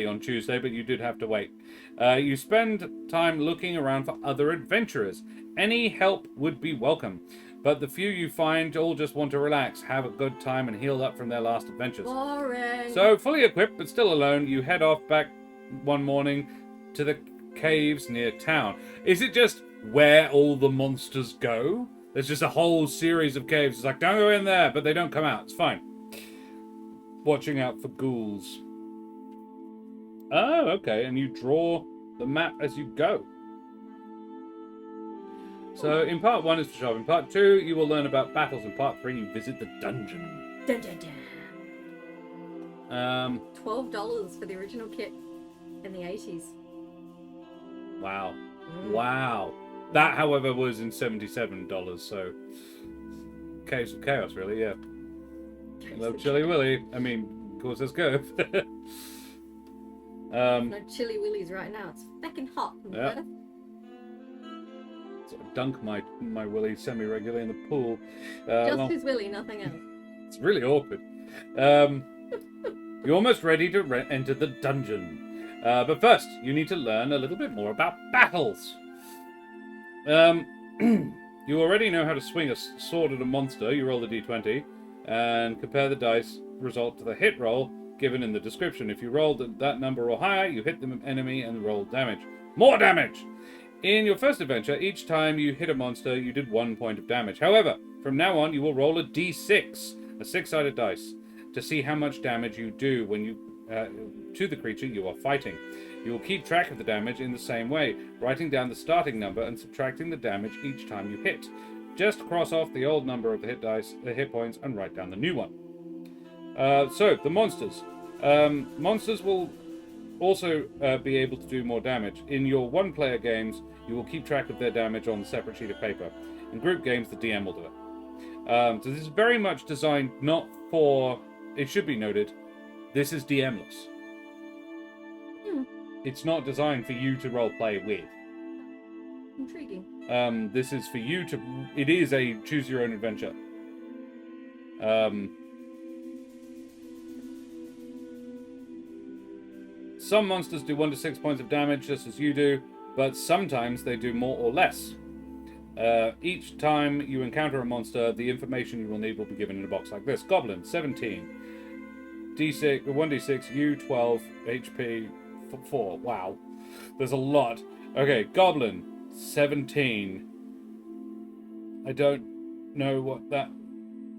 S1: on Tuesday, but you did have to wait. You spend time looking around for other adventurers. Any help would be welcome, but the few you find all just want to relax, have a good time, and heal up from their last adventures.
S2: Boring.
S1: So, fully equipped but still alone, you head off back one morning to the caves near town. Is it just where all the monsters go? There's just a whole series of caves. It's like, don't go in there, but they don't come out. It's fine. Watching out for ghouls. Oh, okay. And you draw the map as you go. So in part 1 is for shop. In part 2, you will learn about battles. In part 3, you visit the dungeon.
S2: Dun, dun, dun. $12 for the original kit in the 80s.
S1: Wow. Wow. That, however, was in $77, so Caves of Chaos, really, yeah. I love Chilly Willy. I mean, of course, let's go.
S2: No Chilly Willies right now. It's fucking hot.
S1: Yeah. So I dunk my willy semi-regularly in the pool.
S2: Just his willy, nothing else.
S1: It's really awkward. You're almost ready to enter the dungeon. But first, you need to learn a little bit more about battles. You already know how to swing a sword at a monster. You roll a d20 and compare the dice result to the hit roll given in the description. If you rolled that number or higher, you hit the enemy and roll damage. More damage! In your first adventure, each time you hit a monster, you did 1 point of damage. However, from now on, you will roll a d6, a 6-sided dice, to see how much damage you do when you to the creature you are fighting. You will keep track of the damage in the same way, writing down the starting number and subtracting the damage each time you hit. Just cross off the old number of the hit points, and write down the new one. So, the monsters. Monsters will also be able to do more damage. In your one-player games, you will keep track of their damage on a separate sheet of paper. In group games, the DM will do it. So this is very much designed not for... It should be noted, this is DM-less. It's not designed for you to roleplay with.
S2: Intriguing.
S1: This is for you to... It is a choose-your-own-adventure. Some monsters do 1 to 6 points of damage, just as you do, but sometimes they do more or less. Each time you encounter a monster, the information you will need will be given in a box like this. Goblin, 17. D6, 1d6, U, 12, HP, 4. Wow. There's a lot. Okay, Goblin, 17. I don't know what that...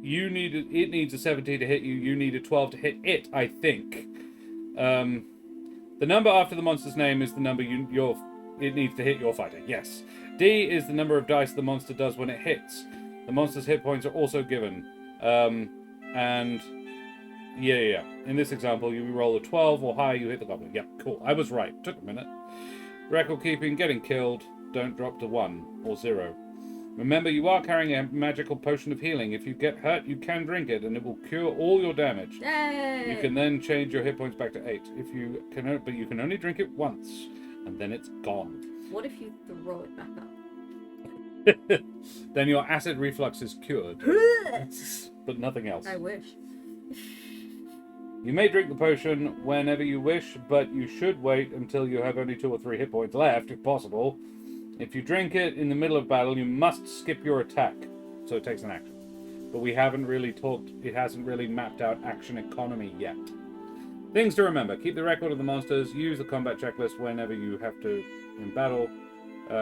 S1: It needs a 17 to hit you. You need a 12 to hit it, I think. The number after the monster's name is the number it needs to hit your fighter. Yes. D is the number of dice the monster does when it hits. The monster's hit points are also given. And yeah. In this example, you roll a 12 or higher, you hit the goblin. Yep, cool. I was right. Took a minute. Record keeping, getting killed. Don't drop to 1 or 0. Remember, you are carrying a magical potion of healing. If you get hurt, you can drink it, and it will cure all your damage.
S2: Yay!
S1: You can then change your hit points back to 8. But you can only drink it once, and then it's gone.
S2: What if you throw it back up?
S1: Then your acid reflux is cured, but nothing else.
S2: I wish.
S1: You may drink the potion whenever you wish, but you should wait until you have only 2 or 3 hit points left, if possible. If you drink it in the middle of battle, you must skip your attack, so it takes an action. But we haven't really it hasn't really mapped out action economy yet. Things to remember: keep the record of the monsters, use the combat checklist whenever you have to in battle,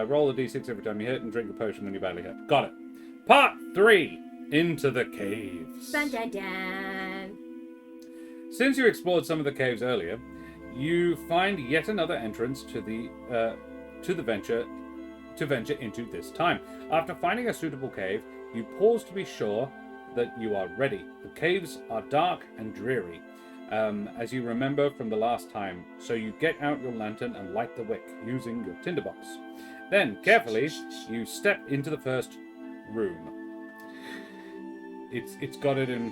S1: roll a d6 every time you hit, and drink the potion when you badly hit. Got it. Part 3, Into the Caves.
S2: Dun, dun, dun.
S1: Since you explored some of the caves earlier, you find yet another entrance to venture into this time. After finding a suitable cave, you pause to be sure that you are ready. The caves are dark and dreary, as you remember from the last time, so you get out your lantern and light the wick using your tinderbox. Then, carefully, you step into the first room. It's got it in...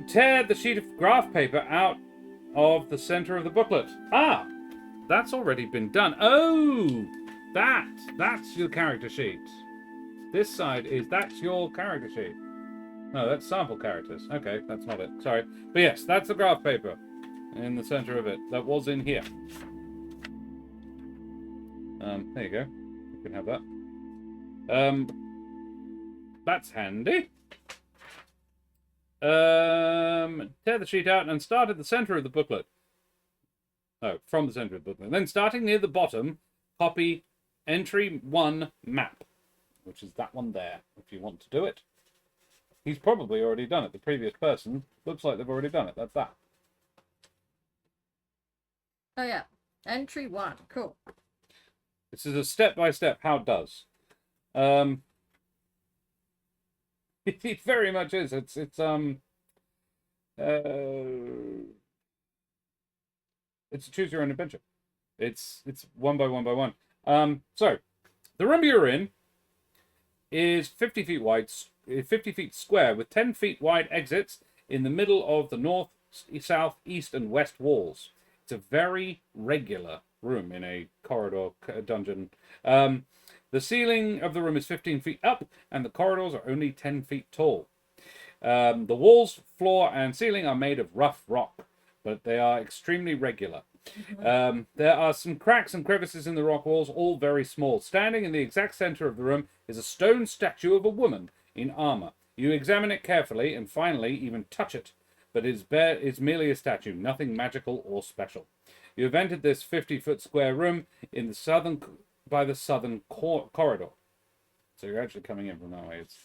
S1: tear the sheet of graph paper out of the center of the booklet. Ah! That's already been done. Oh! That's your character sheet. This side that's your character sheet. No, that's sample characters. Okay, that's not it. Sorry. But yes, that's the graph paper in the center of it. That was in here. There you go. You can have that. That's handy. Tear the sheet out and start at the center of the booklet. Oh, from the center of the booklet. Then starting near the bottom, copy Entry 1 map, which is that one there, if you want to do it. He's probably already done it. The previous person looks like they've already done it. That's that.
S2: Oh yeah, Entry 1. Cool.
S1: This is a step-by-step how it does. It very much is. It's a choose your own adventure. It's one by one. So the room you're in is 50 feet wide, 50 feet square, with 10 feet wide exits in the middle of the north, south, east, and west walls. It's a very regular room in a corridor dungeon. The ceiling of the room is 15 feet up, and the corridors are only 10 feet tall. The walls, floor, and ceiling are made of rough rock, but they are extremely regular. There are some cracks and crevices in the rock walls, all very small. Standing in the exact center of the room is a stone statue of a woman in armor. You examine it carefully and finally even touch it, but it's merely a statue, nothing magical or special. You have entered this 50-foot square room in the by the southern corridor. So you're actually coming in from that way. It's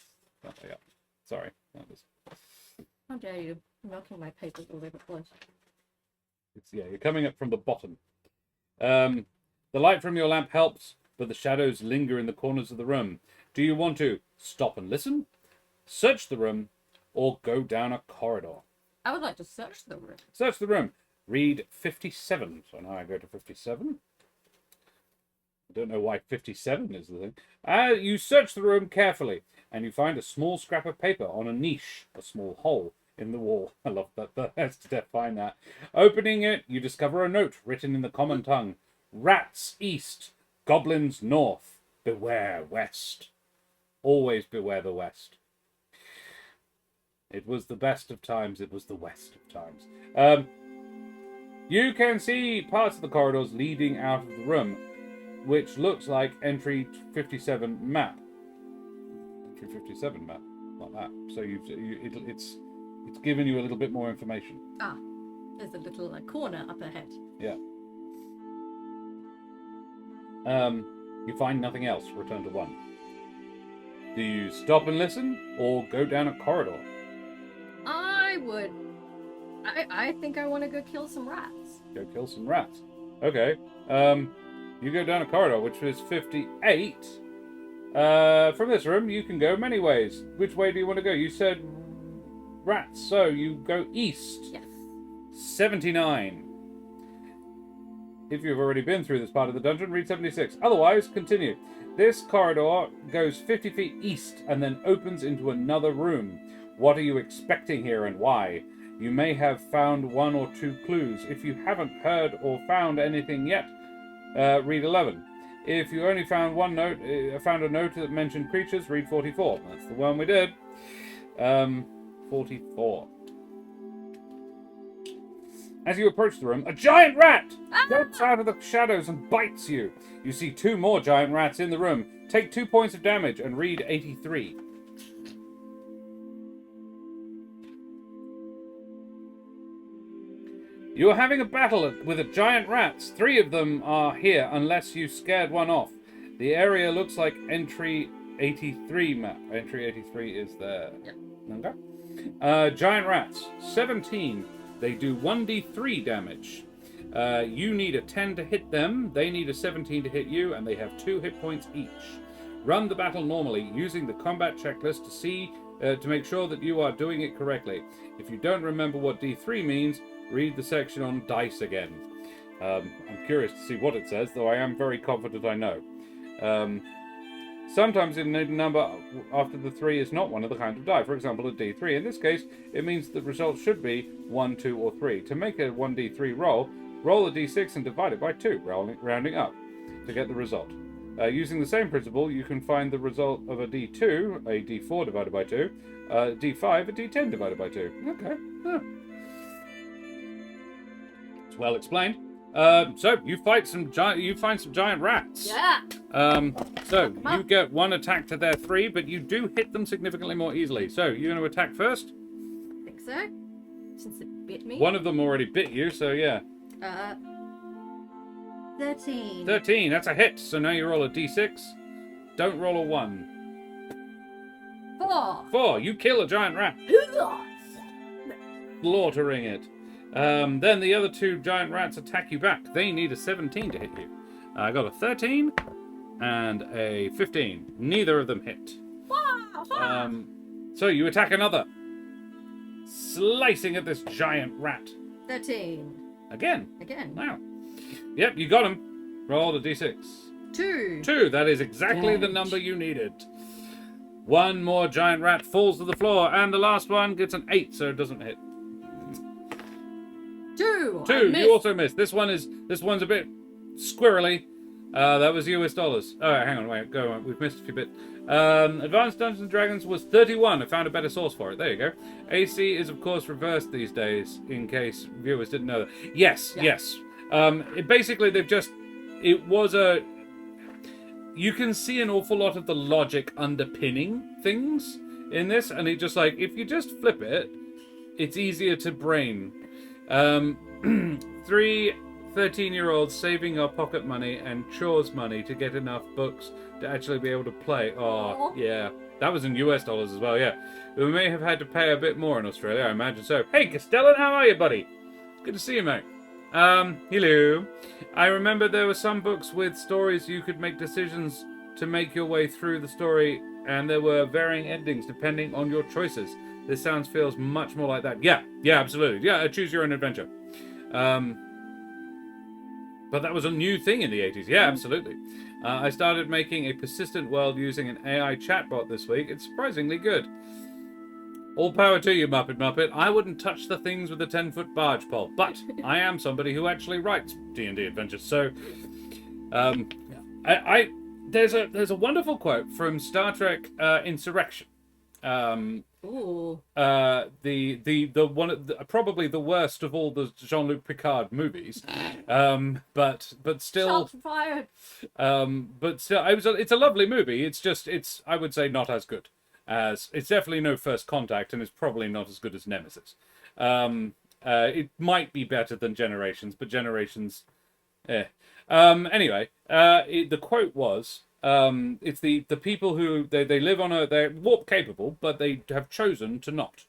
S1: that way up. Sorry.
S2: How dare you? I'm knocking my papers all over the place.
S1: You're coming up from the bottom. The light from your lamp helps, but the shadows linger in the corners of the room. Do you want to stop and listen, search the room, or go down a corridor?
S2: I would like to search the room.
S1: Search the room. Read 57. So now I go to 57. I don't know why 57 is the thing. You search the room carefully, and you find a small scrap of paper on a niche, a small hole in the wall. I love that. That's to define that. Opening it, you discover a note written in the common tongue. Rats east, goblins north, beware west. Always beware the west. It was the best of times, it was the west of times. You can see parts of the corridors leading out of the room, which looks like entry 57 map. Entry 57 map, like that. So it's given you a little bit more information.
S2: Ah, there's a little corner up ahead.
S1: Yeah. You find nothing else. Return to 1. Do you stop and listen, or go down a corridor?
S2: I think I want to go kill some rats.
S1: Go kill some rats. Okay. You go down a corridor, which is 58. From this room, you can go many ways. Which way do you want to go? You said rats, so you go east.
S2: Yes.
S1: 79. If you've already been through this part of the dungeon, read 76. Otherwise, continue. This corridor goes 50 feet east and then opens into another room. What are you expecting here and why? You may have found 1 or 2 clues. If you haven't heard or found anything yet, read 11. If you only found a note that mentioned creatures, read 44. That's the one we did. 44. As you approach the room, a giant rat jumps out of the shadows and bites you. You see 2 more giant rats in the room. Take 2 points of damage and read 83. You are having a battle with a giant rats. 3 of them are here unless you scared one off. The area looks like entry 83 map. Entry 83 is there.
S2: Yep.
S1: Okay. Giant rats. 17. They do 1d3 damage. You need a 10 to hit them. They need a 17 to hit you, and they have 2 hit points each. Run the battle normally, using the combat checklist to make sure that you are doing it correctly. If you don't remember what d3 means, read the section on dice again. I'm curious to see what it says, though I am very confident I know. Sometimes a number after the 3 is not one of the kind of die. For example, a d3. In this case, it means the result should be 1, 2, or 3. To make a 1d3 roll a d6 and divide it by 2, rounding up, to get the result. Using the same principle, you can find the result of a d2, a d4 divided by 2, a d5, a d10 divided by 2. Okay. Huh. It's well explained. So you find some giant rats.
S2: Yeah.
S1: So you get 1 attack to their 3, but you do hit them significantly more easily. So you're going to attack first.
S2: I think so. Since it bit me.
S1: One of them already bit you, so yeah.
S2: 13.
S1: 13. That's a hit. So now you roll a d6. Don't roll a 1.
S2: 4.
S1: 4. You kill a giant rat, slaughtering it. Then the other 2 giant rats attack you back. They need a 17 to hit you. I got a 13 and a 15. Neither of them hit. So you attack another, slicing at this giant rat.
S2: 13.
S1: Again.
S2: Wow.
S1: Yep, you got him. Roll a d6.
S2: 2.
S1: 2. That is exactly the number you needed. 1 more giant rat falls to the floor, and the last one gets an 8, so it doesn't hit.
S2: 2.
S1: 2. You also missed. This one's a bit squirrely. That was US dollars. Oh, hang on, wait, go on. We've missed a few bits. Advanced Dungeons and Dragons was 31. I found a better source for it. There you go. AC is of course reversed these days, in case viewers didn't know that. Yes. Basically, it was a. You can see an awful lot of the logic underpinning things in this, and it just like, if you just flip it, it's easier to brain. 3 13-year-olds saving our pocket money and chores money to get enough books to actually be able to play. Oh, yeah. That was in US dollars as well, yeah. We may have had to pay a bit more in Australia, I imagine so. Hey, Castellan, how are you, buddy? Good to see you, mate. Hello. I remember there were some books with stories you could make decisions to make your way through the story, and there were varying endings depending on your choices. This feels much more like that. Yeah, absolutely. Yeah, choose your own adventure. But that was a new thing in the 80s. Yeah, absolutely. I started making a persistent world using an AI chatbot this week. It's surprisingly good. All power to you, Muppet. I wouldn't touch the things with a 10-foot barge pole, but I am somebody who actually writes D&D adventures. So, there's a wonderful quote from Star Trek Insurrection.
S2: Ooh.
S1: The probably the worst of all the Jean-Luc Picard movies, but still,
S2: Shots fired.
S1: but still, it's a lovely movie. It's I would say not as good as, it's definitely no First Contact, and it's probably not as good as Nemesis. It might be better than Generations, but Generations, anyway, the quote was. It's the people who they live on they're warp capable, but they have chosen to not.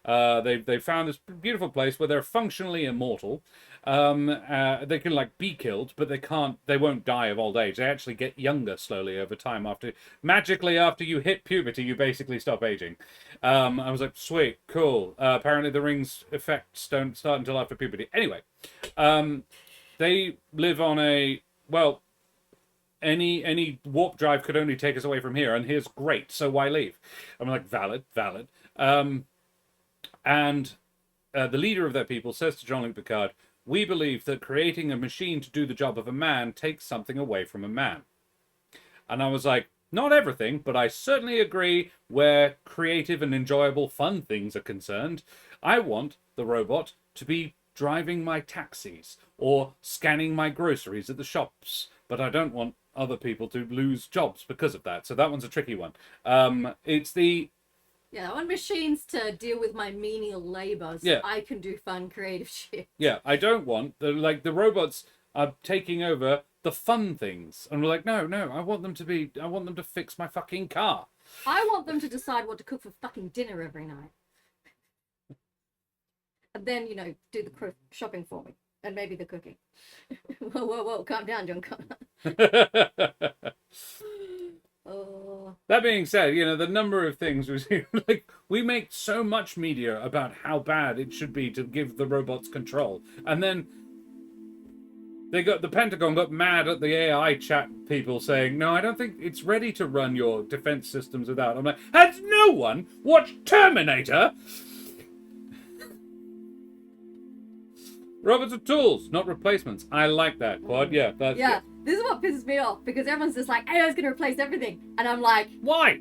S1: They found this beautiful place where they're functionally immortal. They can like be killed, but they won't die of old age. They actually get younger slowly over time. Magically after you hit puberty, you basically stop aging. I was like, sweet, cool. Apparently the rings effects don't start until after puberty. Anyway, they live on any warp drive could only take us away from here, and here's great, so why leave? I'm like, valid. And the leader of their people says to Jean-Luc Picard, we believe that creating a machine to do the job of a man takes something away from a man. And I was like, not everything, but I certainly agree where creative and enjoyable fun things are concerned. I want the robot to be driving my taxis or scanning my groceries at the shops, but I don't want other people to lose jobs because of that. So that one's a tricky one.
S2: Yeah, I want machines to deal with my menial labor so I can do fun, creative shit.
S1: Yeah, I don't want the robots are taking over the fun things, and we're like, no, I want them to fix my fucking car.
S2: I want them to decide what to cook for fucking dinner every night, and then do the shopping for me. And maybe the cooking. Whoa, calm down, John. Oh.
S1: That being said, the number of things we make so much media about how bad it should be to give the robots control, and then the Pentagon got mad at the AI chat people saying, no, I don't think it's ready to run your defense systems without. I'm like, has no one watched Terminator? Robots are tools, not replacements. I like that, Quad. Yeah, that's good.
S2: This is what pisses me off, because everyone's just like, AI's going to replace everything. And I'm like...
S1: Why?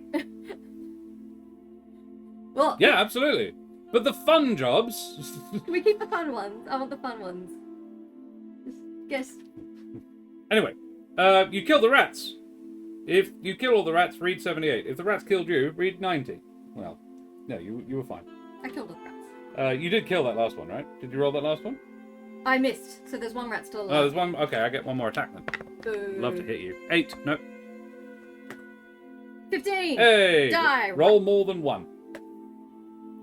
S2: Well...
S1: Yeah, absolutely. But the fun jobs...
S2: Can we keep the fun ones? I want the fun ones. Just guess.
S1: Anyway, you kill the rats. If you kill all the rats, read 78. If the rats killed you, read 90. Well, no, you were fine.
S2: I killed all the rats.
S1: You did kill that last one, right? Did you roll that last one?
S2: I missed, so there's one rat still alive.
S1: Oh, there's one. Okay, I get one more attack then.
S2: Boo.
S1: Love to hit you. 8. No.
S2: 15.
S1: Hey.
S2: Die.
S1: Roll more than 1.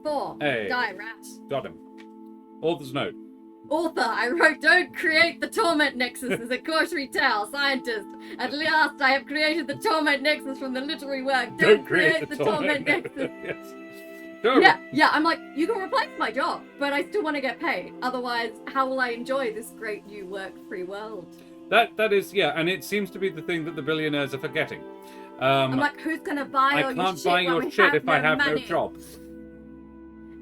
S2: 4.
S1: Hey.
S2: Die, rat.
S1: Got him. Author's note.
S2: Author, I wrote, don't create the torment nexus as a cautionary tale. Scientist, at last I have created the torment nexus from the literary work. Don't create the torment nexus.
S1: Yes.
S2: Yeah, I'm like, you can replace my job, but I still want to get paid. Otherwise, how will I enjoy this great new work-free world?
S1: That is, and it seems to be the thing that the billionaires are forgetting.
S2: I'm like, who's gonna buy all your shit?
S1: I can't buy your shit if I have
S2: money?
S1: no job.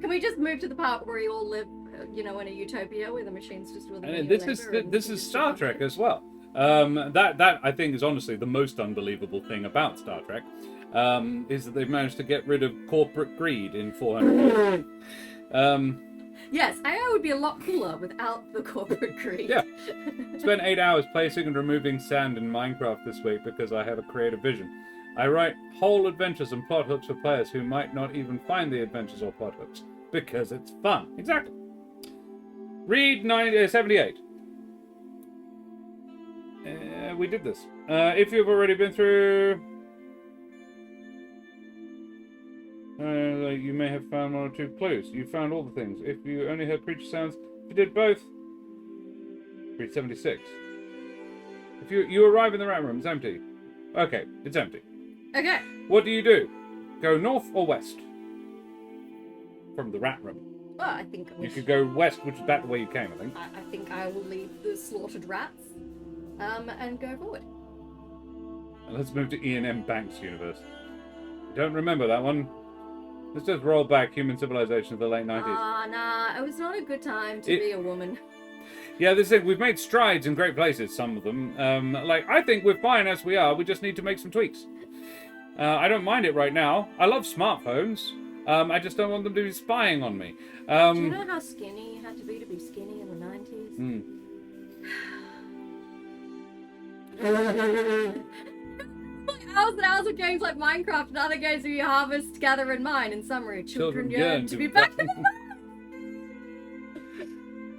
S2: Can we just move to the part where we all live, in a utopia where the machines just do the
S1: And this is Star Trek as well. That I think is honestly the most unbelievable thing about Star Trek. Is that they've managed to get rid of corporate greed in 400 years.
S2: Yes, AI would be a lot cooler without the corporate greed.
S1: Yeah. Spent 8 hours placing and removing sand in Minecraft this week because I have a creative vision. I write whole adventures and plot hooks for players who might not even find the adventures or plot hooks because it's fun. Exactly. Read 78. We did this. If you've already been through... you may have found one or two clues. You found all the things. If you only heard creature sounds, if you did both... Read 76. If you arrive in the rat room, it's empty. Okay, it's empty.
S2: Okay.
S1: What do? Go north or west? From the rat room.
S2: Well, I think
S1: You could go west, which is back the way you came, I think.
S2: I think I will leave the slaughtered rats, and go forward.
S1: And let's move to Ian M. Banks' universe. Don't remember that one. Let's just roll back human civilization of the late 90s.
S2: Nah, it was not a good time to be a woman.
S1: Yeah, this is, we've made strides in great places, some of them. I think we're fine as we are. We just need to make some tweaks. I don't mind it right now. I love smartphones. I just don't want them to be spying on me.
S2: Do you know how skinny you had to be skinny in the 90s? Hours and hours of games like Minecraft and other games where you harvest, gather, and mine. In summary, children yearn to be back in the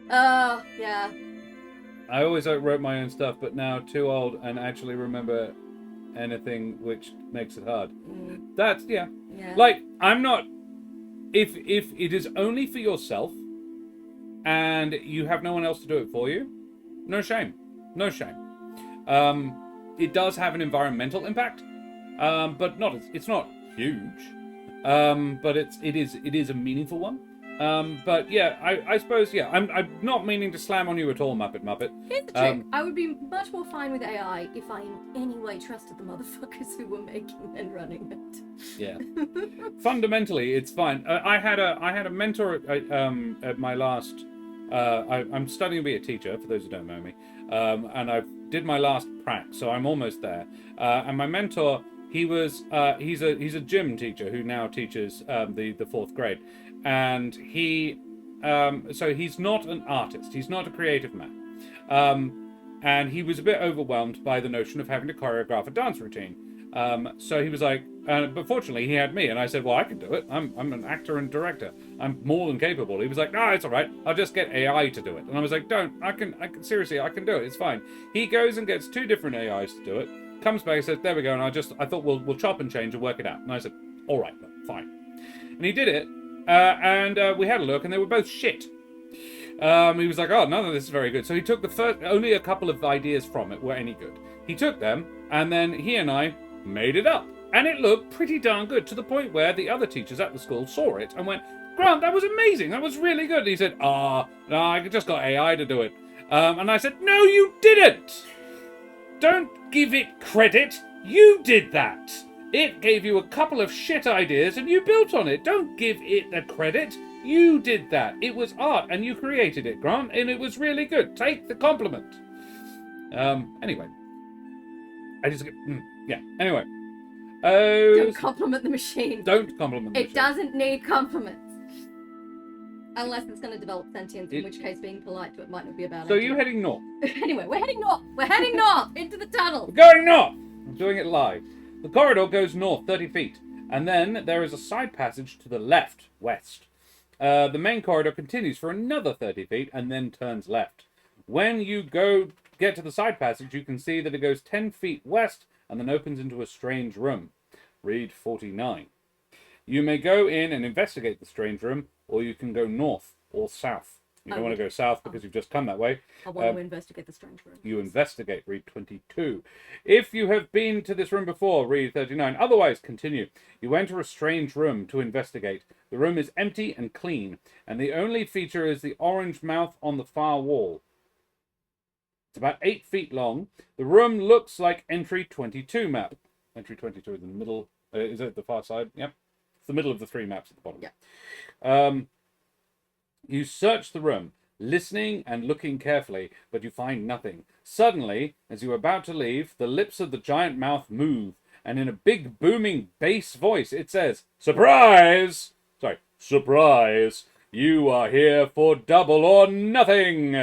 S2: past. Yeah.
S1: I always wrote my own stuff, but now too old and actually remember anything, which makes it hard. That's, yeah. Like, I'm not... If it is only for yourself and you have no one else to do it for you, no shame. No shame. It does have an environmental impact, but it's not huge. But it is a meaningful one. But yeah, I suppose, yeah, I'm not meaning to slam on you at all, Muppet.
S2: Here's the trick. I would be much more fine with AI if I in any way trusted the motherfuckers who were making and running it.
S1: Yeah. Fundamentally, it's fine. I had a mentor at my last... I'm studying to be a teacher, for those who don't know me. And I did my last prac, so I'm almost there. And my mentor, he's a gym teacher who now teaches the fourth grade. And so he's not an artist. He's not a creative man. And he was a bit overwhelmed by the notion of having to choreograph a dance routine. So he was like, but fortunately he had me, and I said, well, I can do it. I'm an actor and director. I'm more than capable. He was like, no, it's all right. I'll just get AI to do it. And I was like, I can seriously, I can do it. It's fine. He goes and gets 2 different AIs to do it. Comes back and says, there we go. And I thought we'll chop and change and work it out. And I said, all right, fine. And he did it. And we had a look, and they were both shit. He was like, oh, none of this is very good. So he took only a couple of ideas from it were any good. He took them, and then he and I made it up. And it looked pretty darn good, to the point where the other teachers at the school saw it and went, Grant, that was amazing. That was really good. And he said, no, I just got AI to do it. And I said, no, you didn't. Don't give it credit. You did that. It gave you a couple of shit ideas and you built on it. Don't give it the credit. You did that. It was art and you created it, Grant, and it was really good. Take the compliment. Anyway. Anyway.
S2: Don't compliment the machine.
S1: Don't compliment the machine.
S2: It doesn't need compliments. Unless it's going to develop sentience, in which case being polite to it might not be a bad idea.
S1: So you're heading north.
S2: Anyway, we're heading north. We're heading north into the tunnel.
S1: We're going north. I'm doing it live. The corridor goes north 30 feet, and then there is a side passage to the left, west. The main corridor continues for another 30 feet and then turns left. When you get to the side passage, you can see that it goes 10 feet west and then opens into a strange room. Read 49. You may go in and investigate the strange room, or you can go north or south. You don't want to go south because you've just come that way.
S2: I want to investigate the strange room.
S1: You investigate, read 22. If you have been to this room before, read 39. Otherwise, continue. You enter a strange room to investigate. The room is empty and clean, and the only feature is the orange mouth on the far wall. It's about 8 feet long. The room looks like entry 22 map. Entry 22 is in the middle. Is it the far side? Yep. It's the middle of the 3 maps at the bottom.
S2: Yeah.
S1: You search the room, listening and looking carefully, but you find nothing. Suddenly, as you are about to leave, the lips of the giant mouth move, and in a big, booming bass voice, it says, Surprise! Surprise! You are here for double or nothing.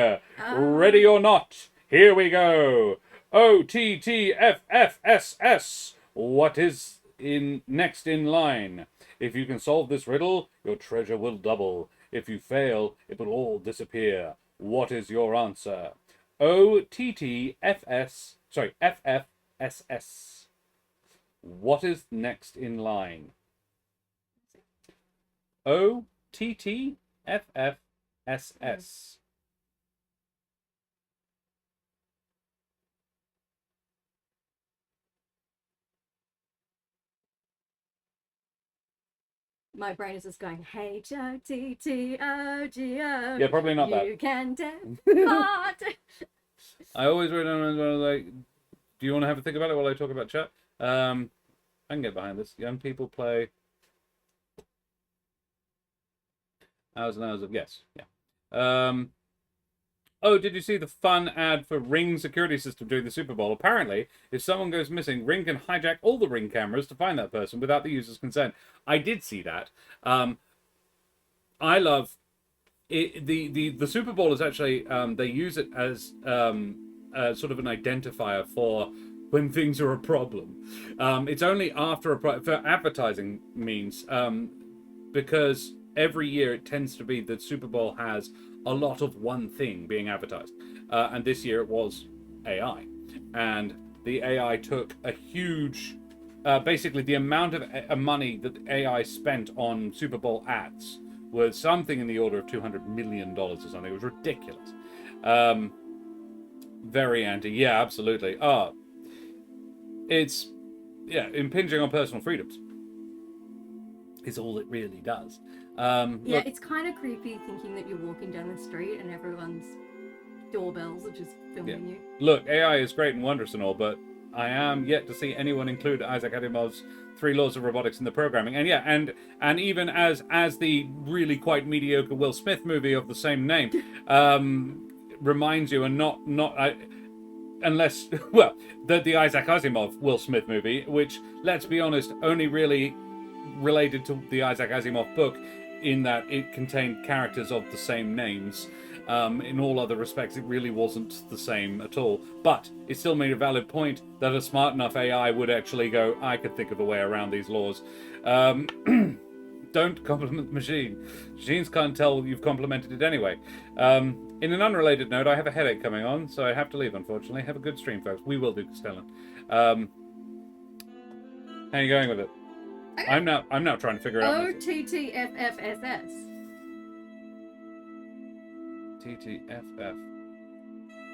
S1: Ready or not? Here we go. OTTFFSS. What is next in line? If you can solve this riddle, your treasure will double. If you fail, it will all disappear. What is your answer? OTTFS. Sorry, FFSS. What is next in line? OTTFFSS.
S2: My brain is just going, H-O-T-T-O-G-O.
S1: Yeah, probably not that.
S2: You can depart.
S1: I always wrote down like, do you want to have a think about it while I talk about chat? I can get behind this. Young people play hours and hours of yes. Yeah. Oh, did you see the fun ad for Ring security system during the Super Bowl? Apparently, if someone goes missing, Ring can hijack all the Ring cameras to find that person without the user's consent. I did see that. I love it. The Super Bowl is actually they use it as sort of an identifier for when things are a problem. It's only after for advertising means because every year it tends to be that Super Bowl has a lot of one thing being advertised, and this year it was AI, and the AI took a huge, basically the amount of money that AI spent on Super Bowl ads was something in the order of $200 million or something. It was ridiculous. Very anti. Yeah, absolutely. It's impinging on personal freedoms. Is all it really does.
S2: Yeah, it's kind of creepy thinking that you're walking down the street and everyone's doorbells are just filming you.
S1: Look, AI is great and wondrous and all, but I am yet to see anyone include Isaac Asimov's 3 Laws of Robotics in the programming. And yeah, and even as the really quite mediocre Will Smith movie of the same name reminds you, and not unless well, the Isaac Asimov Will Smith movie, which, let's be honest, only really related to the Isaac Asimov book in that it contained characters of the same names. In all other respects, it really wasn't the same at all. But it still made a valid point that a smart enough AI would actually go, I could think of a way around these laws. Don't compliment the machine. Machines can't tell you've complimented it anyway. In an unrelated note, I have a headache coming on, so I have to leave, unfortunately. Have a good stream, folks. We will do, Stellan. How are you going with it? Okay. I'm now trying to figure out.
S2: OTTFFSS.
S1: TTFF.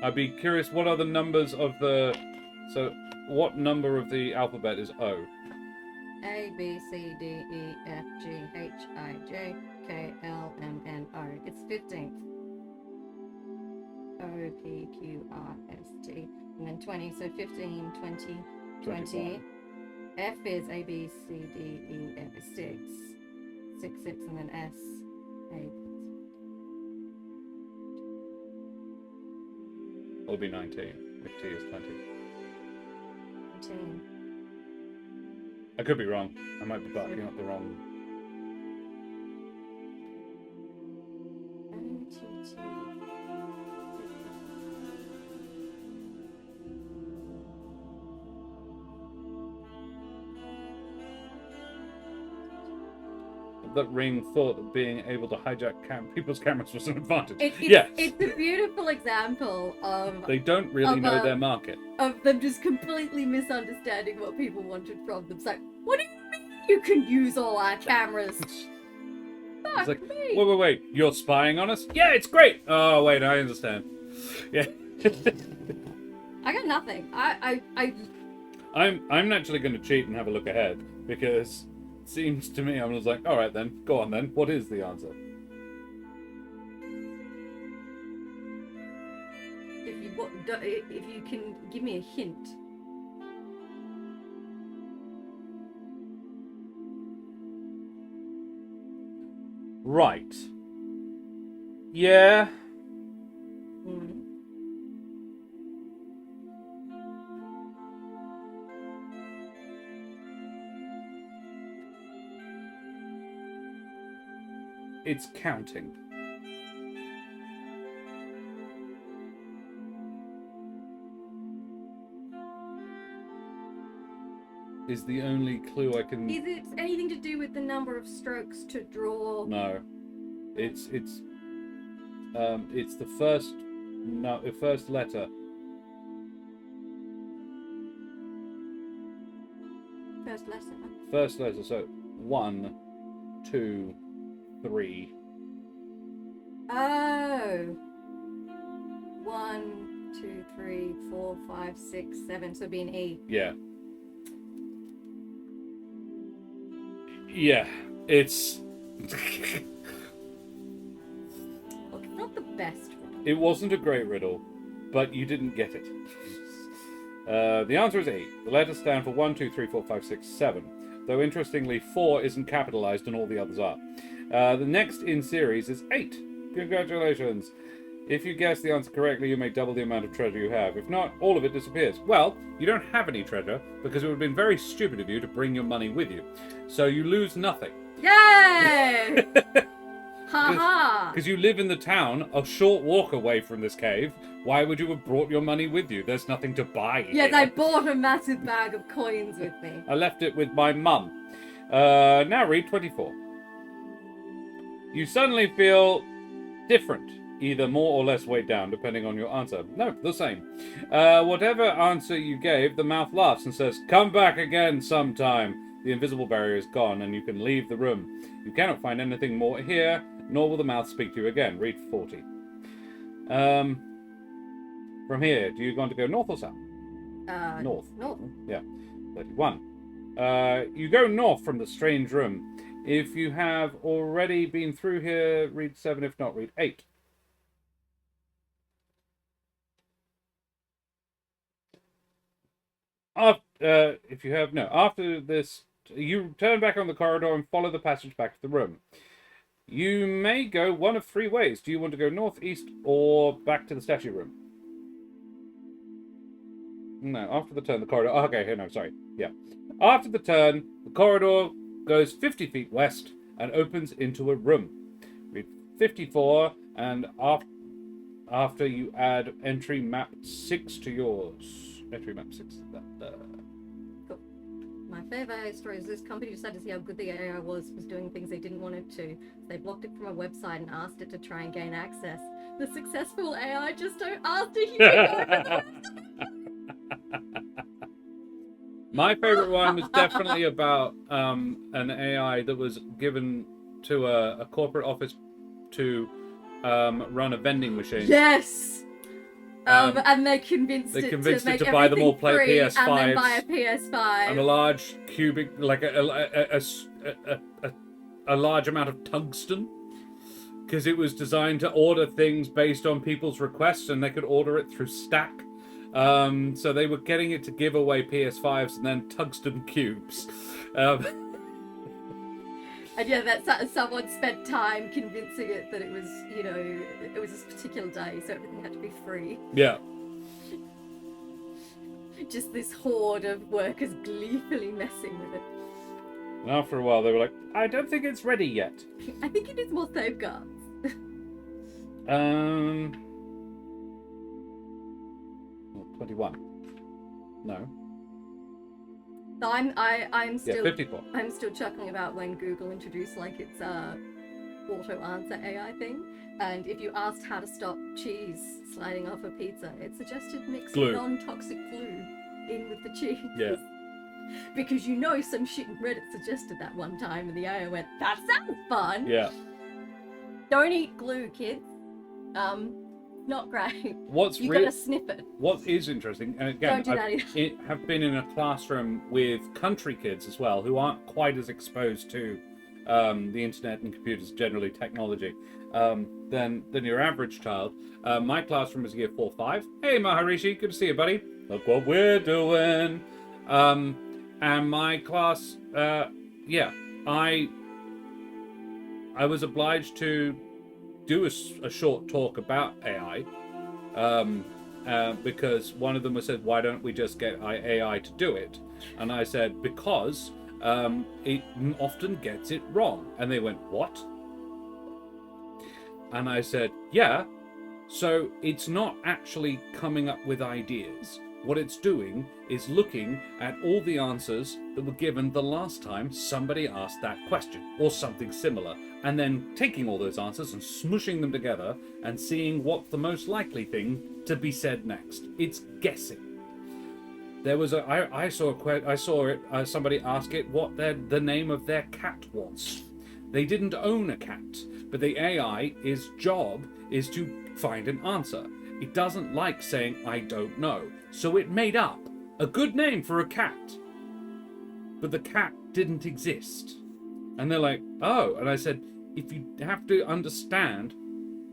S1: I'd be curious, what are the numbers of the... So, what number of the alphabet is O?
S2: A, B, C, D, E, F, G, H, I, J, K, L, M, N, O. It's 15th. O, P, Q, R, S, T. And then 20, so 15, 20, 20. F is A, B, C, D, E, F is 6. 6, 6, and then S, 8.
S1: It'll be 19, if T is 20.
S2: 19.
S1: I could be wrong. I might be barking up the wrong... That Ring thought that being able to hijack people's cameras was an advantage.
S2: It's a beautiful example of...
S1: They don't really know their market.
S2: Of them just completely misunderstanding what people wanted from them. It's like, what do you mean you can use all our cameras?
S1: It's like, wait, you're spying on us? Yeah, it's great! Oh, wait, I understand. Yeah.
S2: I got nothing.
S1: I'm naturally going to cheat and have a look ahead, because... Seems to me, I'm just like, all right then, go on then. What is the answer?
S2: If you can give me a hint.
S1: Right. Yeah. It's counting. Is the only clue I can...
S2: Is it anything to do with the number of strokes to draw?
S1: No. It's the first letter.
S2: First lesson.
S1: First letter, so 1, 2, 3.
S2: Oh. 1, 2, 3, 4, 5, 6, 7. So it'd be an E.
S1: Yeah. Yeah, it's...
S2: Look, it's not the best one.
S1: It wasn't a great riddle, but you didn't get it. The answer is 8. The letters stand for 1, 2, 3, 4, 5, 6, 7. Though interestingly, 4 isn't capitalized and all the others are. The next in series is 8. Congratulations. If you guess the answer correctly, you may double the amount of treasure you have. If not, all of it disappears. Well, you don't have any treasure, because it would have been very stupid of you to bring your money with you. So you lose nothing.
S2: Yay! Ha ha!
S1: Because you live in the town, a short walk away from this cave. Why would you have brought your money with you? There's nothing to buy here.
S2: Yes, I bought a massive bag of coins with me.
S1: I left it with my mum. Now read 24. You suddenly feel different. Either more or less weight down, depending on your answer. No, the same. Whatever answer you gave, the mouth laughs and says, "Come back again sometime." The invisible barrier is gone, and you can leave the room. You cannot find anything more here, nor will the mouth speak to you again. Read 40. From here, do you want to go north or south? North.
S2: North.
S1: Yeah. 31. You go north from the strange room. If you have already been through here, read 7. If not, read 8. If you have, no. After this, you turn back on the corridor and follow the passage back to the room. You may go one of 3 ways. Do you want to go north, east, or back to the statue room? No, after the turn, the corridor... Oh, okay, no, sorry. Yeah. After the turn, the corridor goes 50 feet west and opens into a room. Read 54, and after you add entry map 6 to yours. Entry map 6 is that there.
S2: Cool. My favourite AI story is this company decided to see how good the AI was doing things they didn't want it to. So they blocked it from a website and asked it to try and gain access. The successful AI just don't ask a human over the
S1: My favorite one was definitely about an AI that was given to a corporate office to run a vending machine.
S2: Yes! And they convinced it to
S1: buy them all play
S2: free
S1: PS5s
S2: and then buy a PS5.
S1: and a large cubic, like a large amount of tungsten, because it was designed to order things based on people's requests, and they could order it through Stack. So they were getting it to give away PS5s and then tungsten cubes.
S2: And yeah, that someone spent time convincing it that it was, it was this particular day, so everything had to be free.
S1: Yeah.
S2: Just this horde of workers gleefully messing with it.
S1: And after a while, they were like, "I don't think it's ready yet."
S2: I think it needs more safeguards.
S1: 21. No.
S2: So I'm still...
S1: Yeah, 54.
S2: I'm still chuckling about when Google introduced like its auto answer AI thing, and if you asked how to stop cheese sliding off a pizza, it suggested mix
S1: Glue.
S2: non-toxic glue in with the cheese.
S1: Yeah.
S2: Because some shit in Reddit suggested that one time, and the AI went, "That sounds fun."
S1: Yeah.
S2: Don't eat glue, kids. Not great. You gotta sniff it.
S1: What is interesting, and again,
S2: Don't do that either.
S1: have been in a classroom with country kids as well, who aren't quite as exposed to the internet and computers, generally technology, than your average child. My classroom is year 4-5. Hey, Maharishi, good to see you, buddy. Look what we're doing. And my class, I was obliged to do a short talk about AI, because one of them said, "Why don't we just get AI to do it?" And I said, "Because it often gets it wrong." And they went, "What?" And I said, yeah. So it's not actually coming up with ideas. What it's doing is looking at all the answers that were given the last time somebody asked that question, or something similar, and then taking all those answers and smushing them together and seeing what's the most likely thing to be said next. It's guessing. There was I saw somebody ask it what the name of their cat was. They didn't own a cat, but the AI's job is to find an answer. It doesn't like saying, I don't know. So it made up a good name for a cat. But the cat didn't exist. And they're like, oh. And I said, if you have to understand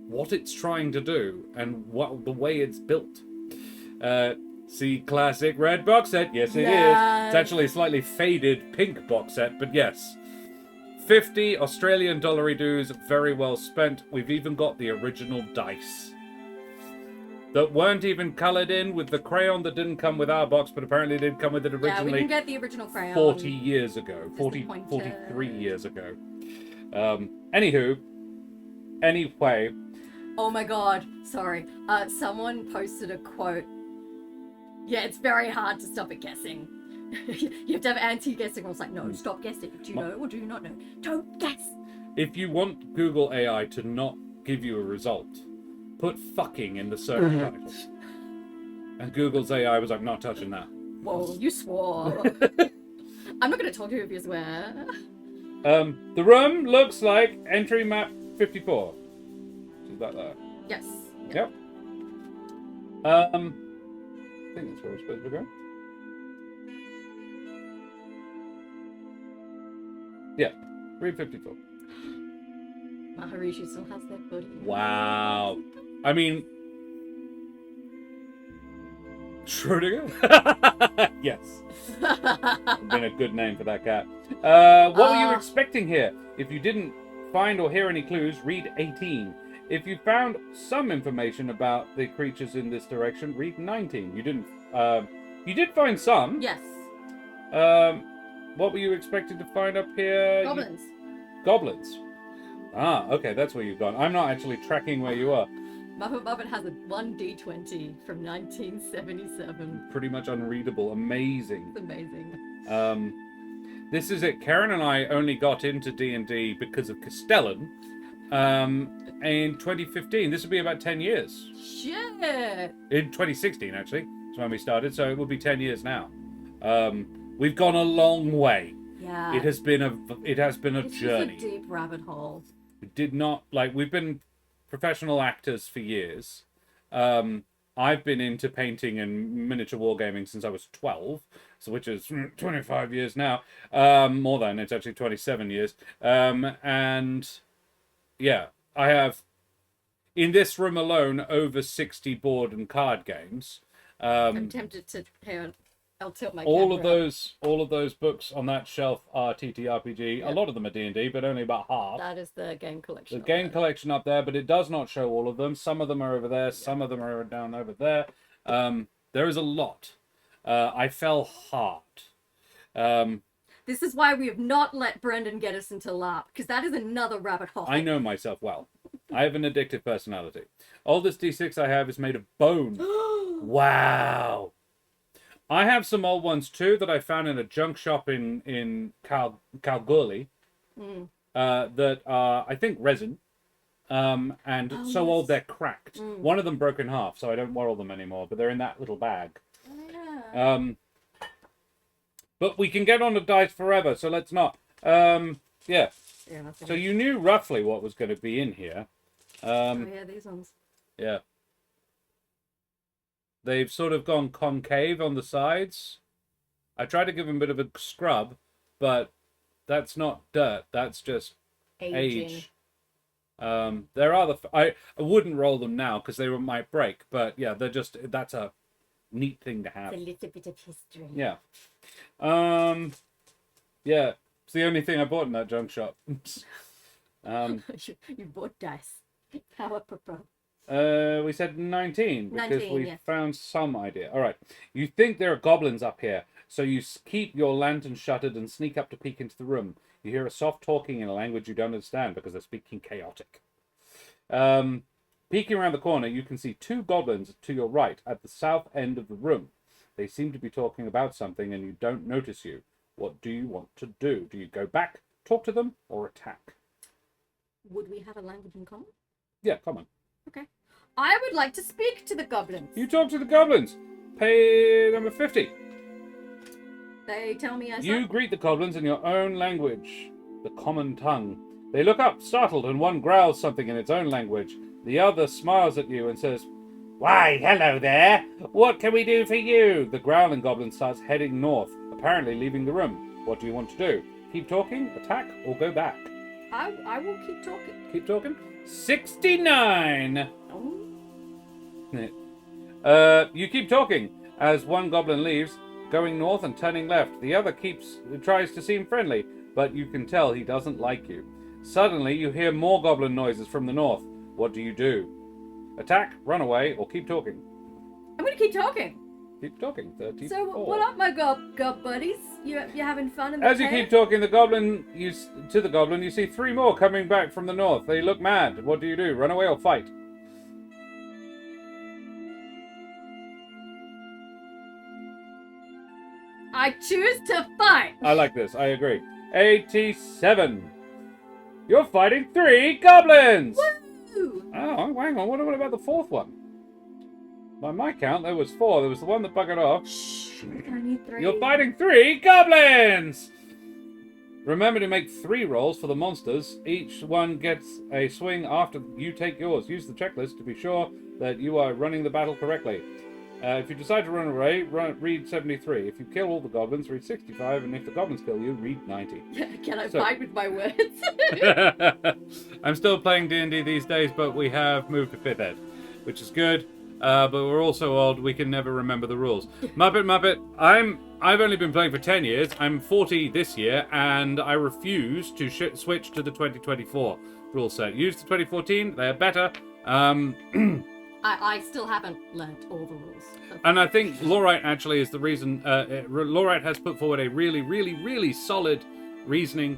S1: what it's trying to do and what the way it's built. See classic red box set? Yes, it is. It's actually a slightly faded pink box set, but yes. 50 Australian dollary dues, very well spent. We've even got the original dice that weren't even coloured in with the crayon that didn't come with our box, but apparently did come with it originally.
S2: Yeah, we didn't get the original crayon.
S1: 40 years ago. 43 years ago. Anyway.
S2: Oh my god, sorry. Someone posted a quote. Yeah, it's very hard to stop at guessing. You have to have anti-guessing rules like, no, stop guessing. Do you know or do you not know? Don't guess.
S1: If you want Google AI to not give you a result, put fucking in the search title. And Google's AI was like, not touching that.
S2: Whoa, you swore. I'm not going to talk to you if you swear.
S1: The room looks like entry map 54. Is that there?
S2: Yes.
S1: Yep. I think that's where we're supposed to go. Yeah, 354.
S2: Maharishi still has that booty.
S1: Wow. I mean, Schrödinger? Yes. Been a good name for that cat. What were you expecting here? If you didn't find or hear any clues, read 18. If you found some information about the creatures in this direction, read 19. You didn't. You did find some.
S2: Yes.
S1: What were you expecting to find up here?
S2: Goblins.
S1: Goblins. Ah, okay, that's where you've gone. I'm not actually tracking where you are.
S2: Muppet Muppet has a 1d20 from 1977.
S1: Pretty much unreadable. Amazing.
S2: It's amazing.
S1: This is it. Keren and I only got into D&D because of Castellan in 2015. This would be about 10 years.
S2: Shit!
S1: In 2016, actually. That's when we started, so it will be 10 years now. We've gone a long way.
S2: Yeah.
S1: It has been a
S2: It's
S1: journey.
S2: It's a deep rabbit hole.
S1: We did not, we've been professional actors for years. I've been into painting and miniature wargaming since I was 12, so which is 25 years now. More than, it's actually 27 years. And yeah, I have, in this room alone, over 60 board and card games.
S2: I'm tempted to, hang on, I'll tilt my
S1: all
S2: camera
S1: of those books on that shelf are TTRPG.
S2: Yep.
S1: A lot of them are D&D, but only about half.
S2: That is the game collection.
S1: The game collection up there, but it does not show all of them. Some of them are over there. Some of them are down over there. There is a lot. I fell hard.
S2: This is why we have not let Brendan get us into LARP, because that is another rabbit hole.
S1: I know myself well. I have an addictive personality. All this D6 I have is made of bone. Wow. I have some old ones too that I found in a junk shop in Kalgoorlie that are, I think, resin. And so old they're cracked. One of them broke in half, so I don't borrow them anymore, but they're in that little bag.
S2: Yeah.
S1: But we can get on the dice forever, so let's not. Yeah. So you knew roughly what was going to be in here.
S2: Oh yeah, these ones.
S1: Yeah. They've sort of gone concave on the sides. I tried to give them a bit of a scrub, but that's not dirt. That's just age. There are I wouldn't roll them now because they might break, but yeah, that's a neat thing to have.
S2: It's a little bit of history.
S1: Yeah. Yeah. It's the only thing I bought in that junk shop.
S2: You bought dice. How apropos.
S1: We said 19 because
S2: 19,
S1: we
S2: yes.
S1: found some idea. All right. You think there are goblins up here, so you keep your lantern shuttered and sneak up to peek into the room. You hear a soft talking in a language you don't understand because they're speaking chaotic. Peeking around the corner, you can see two goblins to your right at the south end of the room. They seem to be talking about something and you don't notice you. What do you want to do? Do you go back, talk to them, or attack?
S2: Would we have a language in common?
S1: Yeah, come on.
S2: Okay. I would like to speak to the goblins.
S1: You talk to the goblins. Pay number 50.
S2: They tell me I
S1: You
S2: suck.
S1: greet the goblins in your own language, the common tongue. They look up, startled, and one growls something in its own language. The other smiles at you and says, "Why, hello there. What can we do for you?" The growling goblin starts heading north, apparently leaving the room. What do you want to do? Keep talking, attack, or go back?
S2: I will keep talking.
S1: Keep talking. 69!
S2: Oh.
S1: You keep talking as one goblin leaves, going north and turning left. The other tries to seem friendly, but you can tell he doesn't like you. Suddenly, you hear more goblin noises from the north. What do you do? Attack, run away, or keep talking?
S2: I'm gonna keep talking.
S1: Keep talking. 34.
S2: So what up, my gob buddies? You having fun in the
S1: As you
S2: cave?
S1: keep talking, the goblin you see three more coming back from the north. They look mad. What do you do? Run away or fight?
S2: I choose to fight.
S1: I like this. I agree. 87. You're fighting 3 goblins!
S2: Woo!
S1: Oh, hang on. What about the fourth one? By my count, there was 4. There was the one that buggered off.
S2: Shh. I need 3.
S1: You're fighting 3 goblins! Remember to make 3 rolls for the monsters. Each one gets a swing after you take yours. Use the checklist to be sure that you are running the battle correctly. If you decide to run away, read 73. If you kill all the goblins, read 65. And if the goblins kill you, read 90.
S2: Can I fight with my words?
S1: I'm still playing D&D these days, but we have moved to 5th ed, which is good. But we're all so old we can never remember the rules. Muppet, I've only been playing for 10 years. I'm 40 this year, and I refuse to switch to the 2024 rule set. Use the 2014; they're better.
S2: I still haven't learnt all the rules.
S1: And I think Lawrite actually is the reason. Lawrite has put forward a really, really, really solid reasoning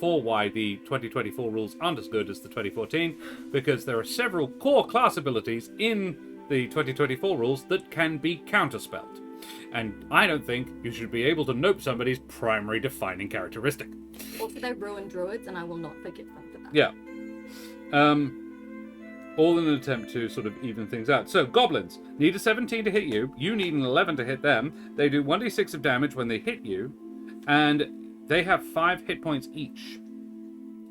S1: for why the 2024 rules aren't as good as the 2014, because there are several core class abilities in the 2024 rules that can be counterspelled. And I don't think you should be able to nope somebody's primary defining characteristic.
S2: Also, they ruin druids, and I will not forgive them for that.
S1: Yeah. All in an attempt to sort of even things out. So, goblins need a 17 to hit you. You need an 11 to hit them. They do 1d6 of damage when they hit you. And they have 5 hit points each.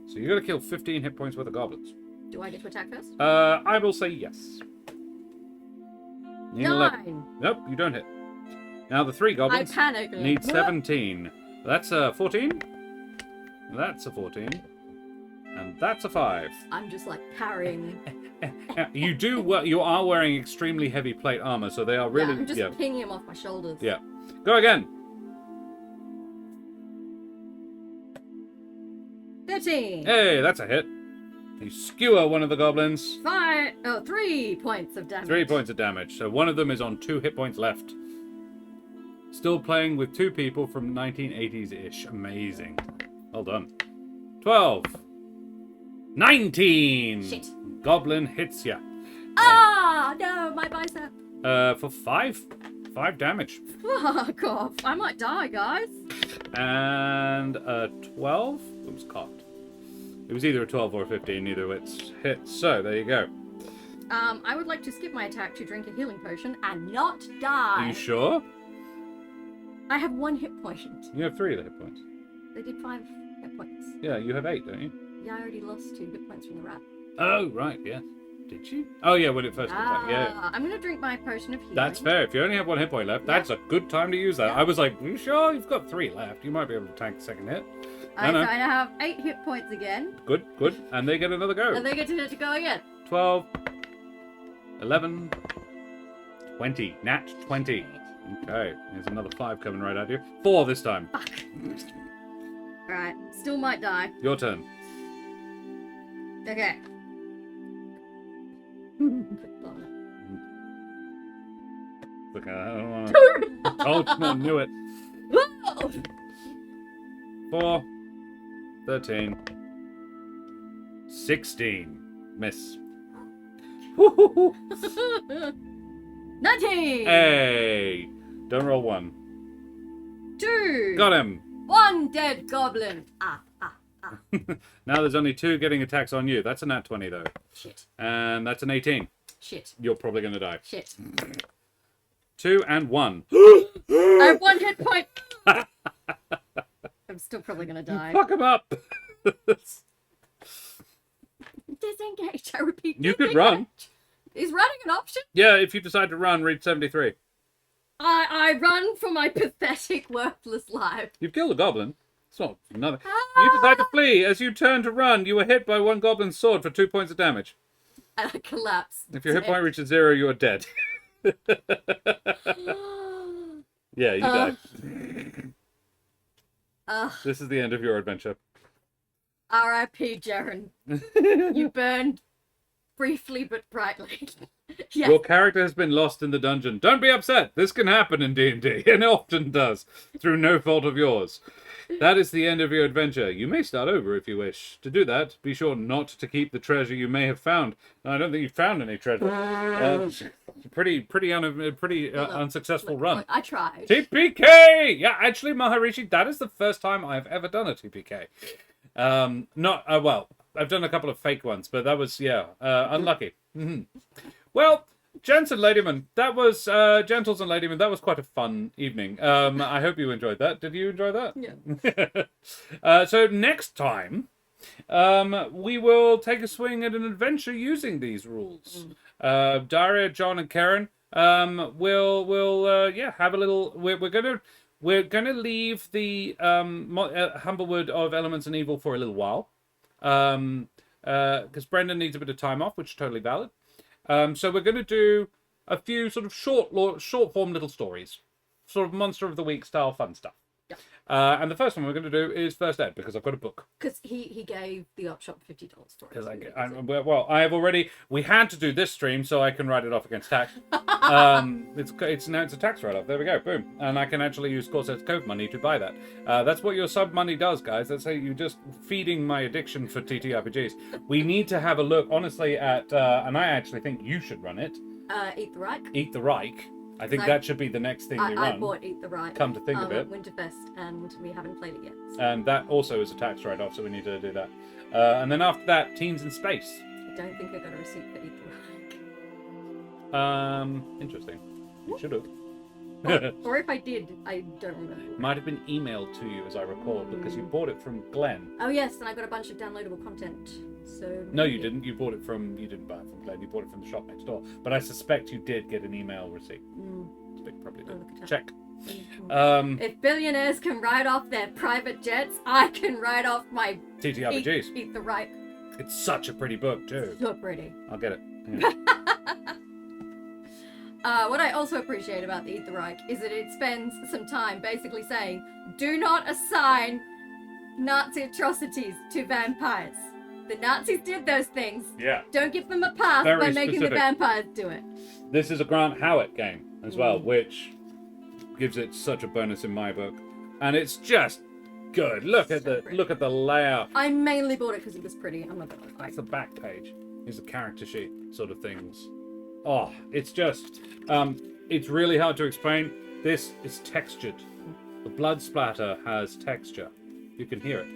S1: So you got to kill 15 hit points worth of goblins.
S2: Do I get to attack first?
S1: I will say yes. Need 11.
S2: 9.
S1: Nope, you don't hit. Now the 3 goblins
S2: I panic.
S1: need 17. That's a 14. That's a 14. And that's a 5.
S2: I'm just like parrying.
S1: You are wearing extremely heavy plate armor, so they are really...
S2: Yeah, I'm just pinging him off my shoulders.
S1: Yeah. Go again.
S2: 13.
S1: Hey, that's a hit. You skewer one of the goblins.
S2: 3 points of damage.
S1: 3 points of damage. So one of them is on 2 hit points left. Still playing with 2 people from 1980s-ish. Amazing. Well done. 12. 19.
S2: Shit.
S1: Goblin hits ya.
S2: Ah, no, my bicep.
S1: For 5 damage.
S2: Fuck off. I might die, guys.
S1: And a 12. It was cocked. It was either a 12 or a 15. Either it's hit. So there you go.
S2: I would like to skip my attack to drink a healing potion and not die.
S1: Are you sure?
S2: I have 1 hit point.
S1: You have 3 hit points.
S2: They did 5 hit points.
S1: Yeah, you have 8, don't you?
S2: Yeah, I already lost 2 hit points from the rat.
S1: Oh, right, yeah. Did you? Oh, yeah, when it first attacked, yeah.
S2: I'm gonna drink my potion of healing.
S1: That's fair. If you only have 1 hit point left, that's a good time to use that.
S2: Yeah.
S1: I was like, you sure? You've got 3 left. You might be able to tank the second hit.
S2: So
S1: No.
S2: I have 8 hit points again.
S1: Good. And they get another go.
S2: And they get to go again.
S1: 12, 11, 20. Nat 20. Okay, here's another 5 coming right at you. 4 this time.
S2: Fuck. Alright, still might die.
S1: Your turn.
S2: Okay.
S1: Look, I don't want to... Told you, I knew it. 4, 13, 16. Miss.
S2: 19!
S1: Hey! Don't roll 1.
S2: 2!
S1: Got him!
S2: 1 dead goblin! Ah.
S1: Now there's only 2 getting attacks on you. That's a nat 20, though.
S2: Shit.
S1: And that's an 18.
S2: Shit.
S1: You're probably going to die.
S2: Shit.
S1: 2 and 1.
S2: I have 1 hit point! I'm still probably gonna die.
S1: Fuck him up!
S2: Disengage, I repeat.
S1: You could
S2: disengage.
S1: run.
S2: Is running an option?
S1: Yeah, if you decide to run, read 73.
S2: I run for my pathetic, worthless life.
S1: You've killed a goblin. It's not another. You decide to flee. As you turn to run, you are hit by one goblin's sword for 2 points of damage.
S2: And I collapse.
S1: If your hit point reaches 0, you are dead. Yeah, you die. This is the end of your adventure.
S2: R.I.P. Jaren. You burned briefly but brightly. Yes.
S1: Your character has been lost in the dungeon. Don't be upset. This can happen in D&D, and it often does, through no fault of yours. That is the end of your adventure. You may start over if you wish. To do that, be sure not to keep the treasure you may have found. I don't think you found any treasure. Pretty unsuccessful run.
S2: I tried.
S1: TPK! Yeah, actually, Maharishi, that is the first time I've ever done a TPK. Well, I've done a couple of fake ones, but that was, unlucky. Well, gents and ladymen, that was, gentles and ladymen, that was quite a fun evening. I hope you enjoyed that. Did you enjoy that?
S2: Yeah.
S1: So next time, we will take a swing at an adventure using these rules. Daria, John, and Keren, will have a little. We're gonna leave the Humblewood of Elements and Evil for a little while, because Brendan needs a bit of time off, which is totally valid. So we're gonna do a few sort of short form little stories, sort of Monster of the Week style fun stuff.
S2: Yeah.
S1: And the first one we're going to do is First Ed, because I've got a book.
S2: Because he gave the op shop $50 for it.
S1: I have already. We had to do this stream so I can write it off against tax. It's now a tax write-off. There we go, boom, and I can actually use Corset's Cove money to buy that. That's what your sub money does, guys. That's how you're just feeding my addiction for TTRPGs. We need to have a look, honestly, at and I actually think you should run it.
S2: Eat the Reich.
S1: Eat the Reich. I think that should be the next thing we run.
S2: I bought Eat the Reich.
S1: Come to think of it.
S2: At Winterfest, and we haven't played it yet. So.
S1: And that also is a tax write-off, so we need to do that. And then after that, Teens in Space.
S2: I don't think I got a receipt for Eat the Reich.
S1: Interesting. You should have.
S2: Or if I did, I don't remember.
S1: Might have been emailed to you, as I recall, because you bought it from Glenn.
S2: Oh yes, and I got a bunch of downloadable content. So
S1: no, you didn't. You bought it from. You didn't buy it from Glenn. You bought it from the shop next door. But I suspect you did get an email receipt. Probably did. Check.
S2: If billionaires can write off their private jets, I can write off my
S1: TTRPGs.
S2: Eat the Reich.
S1: It's such a pretty book too.
S2: So pretty.
S1: I'll get it.
S2: What I also appreciate about the Eat the Reich is that it spends some time basically saying, do not assign Nazi atrocities to vampires. The Nazis did those things.
S1: Yeah.
S2: Don't give them a pass
S1: Very
S2: by making
S1: specific.
S2: the vampires do it.
S1: This is a Grant Howitt game as well, which gives it such a bonus in my book, and it's just good. Look at the layout.
S2: I mainly bought it because it was pretty. I'm not gonna lie.
S1: That's the back page. These are character sheet sort of things. Oh, it's just, it's really hard to explain. This is textured. The blood splatter has texture. You can hear it.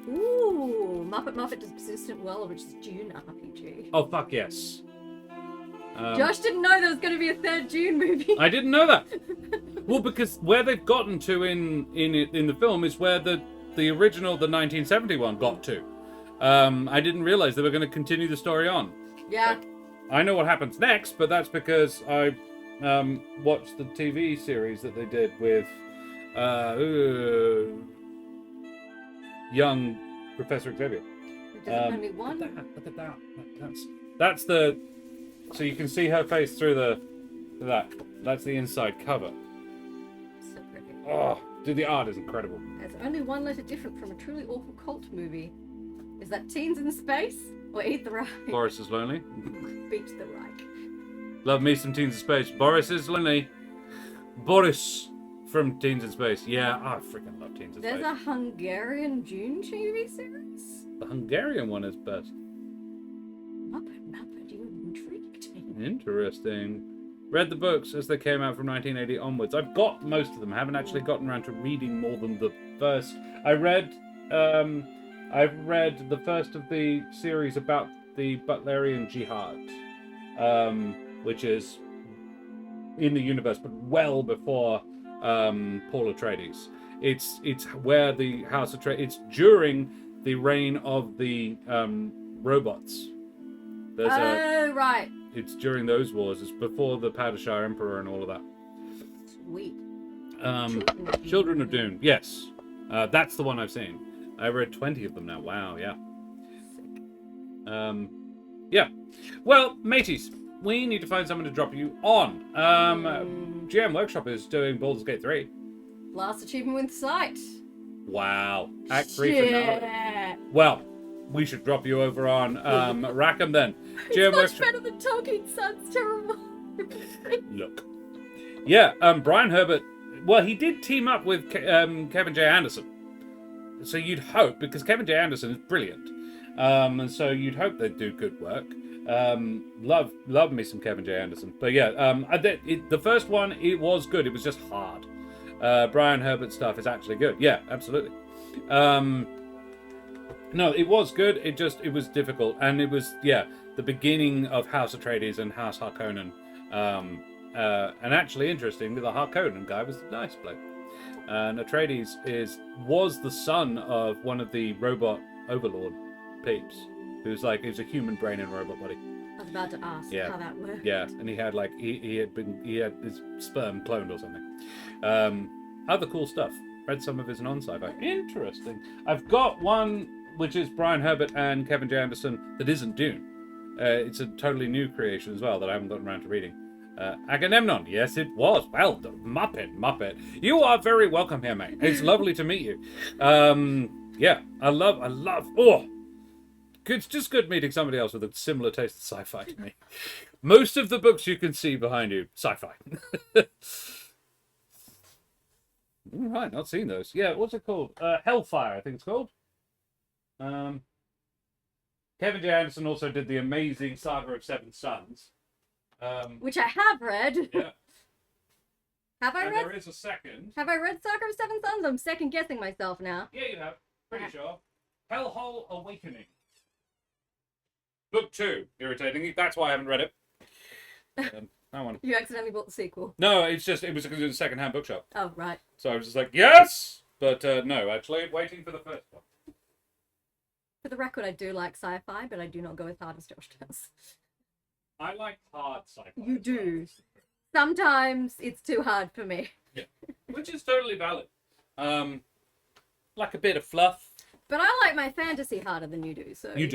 S2: Ooh, Muppet does Persistent World, which is June RPG.
S1: Oh, fuck yes.
S2: Josh didn't know there was going to be a third June movie.
S1: I didn't know that. Well, because where they've gotten to in the film is where the original, the 1971 got to. I didn't realize they were going to continue the story on.
S2: Yeah.
S1: I know what happens next, but that's because I watched the TV series that they did with young Professor Xavier.
S2: There's only one.
S1: Look at that. That's the. So you can see her face through that. That's the inside cover.
S2: So pretty.
S1: Oh, dude, the art is incredible.
S2: There's only one letter different from a truly awful cult movie. Is that Teens in Space or Eat the Reich?
S1: Boris is lonely.
S2: Beat the Reich.
S1: Love me some Teens in Space. Boris is lonely. Boris from Teens in Space. Yeah, I freaking love Teens in Space.
S2: There's a Hungarian June TV series?
S1: The Hungarian one is best.
S2: Not
S1: Interesting. Read the books as they came out from 1980 onwards. I've got most of them. Haven't actually gotten around to reading more than the first. I've read the first of the series about the Butlerian Jihad, which is in the universe, but well before Paul Atreides. It's where the House Atreides. It's during the reign of the robots.
S2: Right.
S1: It's during those wars. It's before the Padishah Emperor and all of that.
S2: Sweet.
S1: Children of Dune. Yes, that's the one I've seen. I read 20 of them now. Wow. Yeah. Yeah. Well, mateys, we need to find someone to drop you on. GM Workshop is doing Baldur's Gate 3.
S2: Last achievement with sight.
S1: Wow. Act 3 finale. Well, we should drop you over on Rackham then.
S2: It's much better than Talking Sun's terrible.
S1: Look. Yeah, Brian Herbert, well, he did team up with Kevin J. Anderson. So you'd hope, because Kevin J. Anderson is brilliant. And so you'd hope they'd do good work. Love me some Kevin J. Anderson. But yeah, the first one, it was good. It was just hard. Brian Herbert's stuff is actually good. Yeah, absolutely. No, it was good. It was difficult. And it was, the beginning of House Atreides and House Harkonnen. And actually, interestingly, the Harkonnen guy was a nice bloke. And Atreides was the son of one of the robot overlord peeps, who's like, he's a human brain and robot body.
S2: I was about to ask how that worked.
S1: Yeah, and he had like he had his sperm cloned or something. Other cool stuff. Read some of his non-sci-fi. Interesting. I've got one which is Brian Herbert and Kevin J. Anderson that isn't Dune. It's a totally new creation as well that I haven't gotten around to reading. Agamemnon, yes it was. Well, Muppet. You are very welcome here, mate. It's lovely to meet you. Yeah, I love, it's just good meeting somebody else with a similar taste of sci-fi to me. Most of the books you can see behind you, sci-fi. All right, not seen those. Yeah, what's it called? Hellfire, I think it's called. Kevin J. Anderson also did the amazing Saga of Seven Sons.
S2: Which I have read.
S1: Yeah.
S2: Have I read?
S1: There is a second.
S2: Have I read Saga of Seven Sons? I'm second guessing myself now.
S1: Yeah, you have. Pretty sure. Hellhole Awakening. Book 2. Irritatingly. That's why I haven't read it. That one.
S2: You accidentally bought the sequel.
S1: No, it was because it was a second-hand bookshop.
S2: Oh, right.
S1: So I was just like, yes! But no, actually, waiting for the first one.
S2: For the record, I do like sci-fi, but I do not go as hard as Josh does.
S1: I like hard sci-fi.
S2: You do. Sometimes it's too hard for me.
S1: Yeah, which is totally valid. Like a bit of fluff.
S2: But I like my fantasy harder than you do, so...
S1: You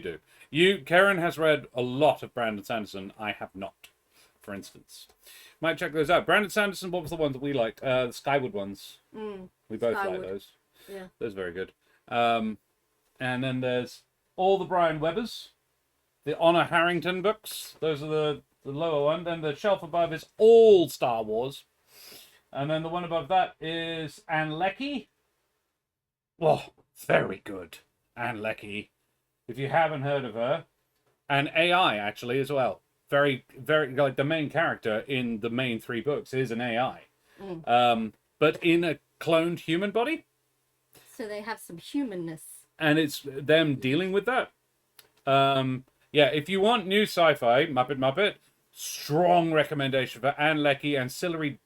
S1: do. Karen has read a lot of Brandon Sanderson. I have not, for instance. Might check those out. Brandon Sanderson, what was the one that we liked? The Skyward ones. We both like those.
S2: Yeah.
S1: Those are very good. And then there's all the Brian Webbers. The Honor Harrington books. Those are the lower one. Then the shelf above is all Star Wars. And then the one above that is Anne Leckie. Oh, very good. Anne Leckie. If you haven't heard of her. And AI, actually, as well. Very, very, like the main character in the main 3 books is an AI. But in a cloned human body.
S2: So they have some humanness. And
S1: it's them dealing with that. Yeah, if you want new sci-fi, Muppet, strong recommendation for Anne Leckie, Ancillary.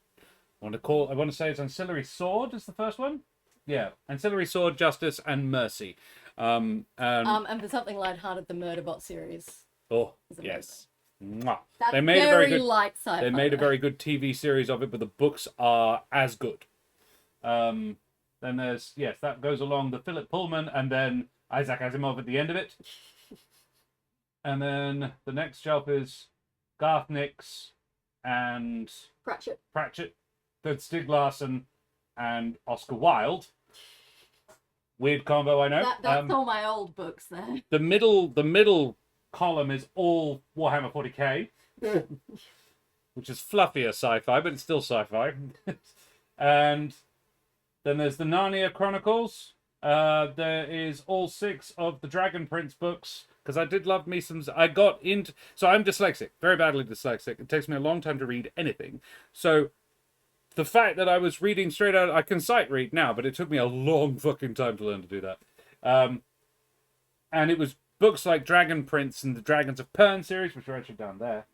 S1: I want to say it's Ancillary Sword is the first one. Yeah, Ancillary Sword, Justice, and Mercy.
S2: And for something lighthearted, the Murderbot series.
S1: Oh, yes. Mwah.
S2: That's
S1: they made
S2: very
S1: a very good,
S2: light sci-fi.
S1: They made a very good TV series of it, but the books are as good. Then there's, that goes along the Philip Pullman, and then Isaac Asimov at the end of it. And then the next shelf is Garth Nix and Pratchett, then Stig Larsson and Oscar Wilde. Weird combo, I know.
S2: That's all my old books there.
S1: The middle column is all Warhammer 40k, which is fluffier sci-fi, but it's still sci-fi. And then there's the Narnia Chronicles, There is all 6 of the Dragon Prince books, because I did love me some. I got into. So I'm dyslexic, very badly dyslexic. It takes me a long time to read anything. So the fact that I was reading straight out, I can sight read now, but it took me a long fucking time to learn to do that. And it was books like Dragon Prince and the Dragons of Pern series, which are actually down there.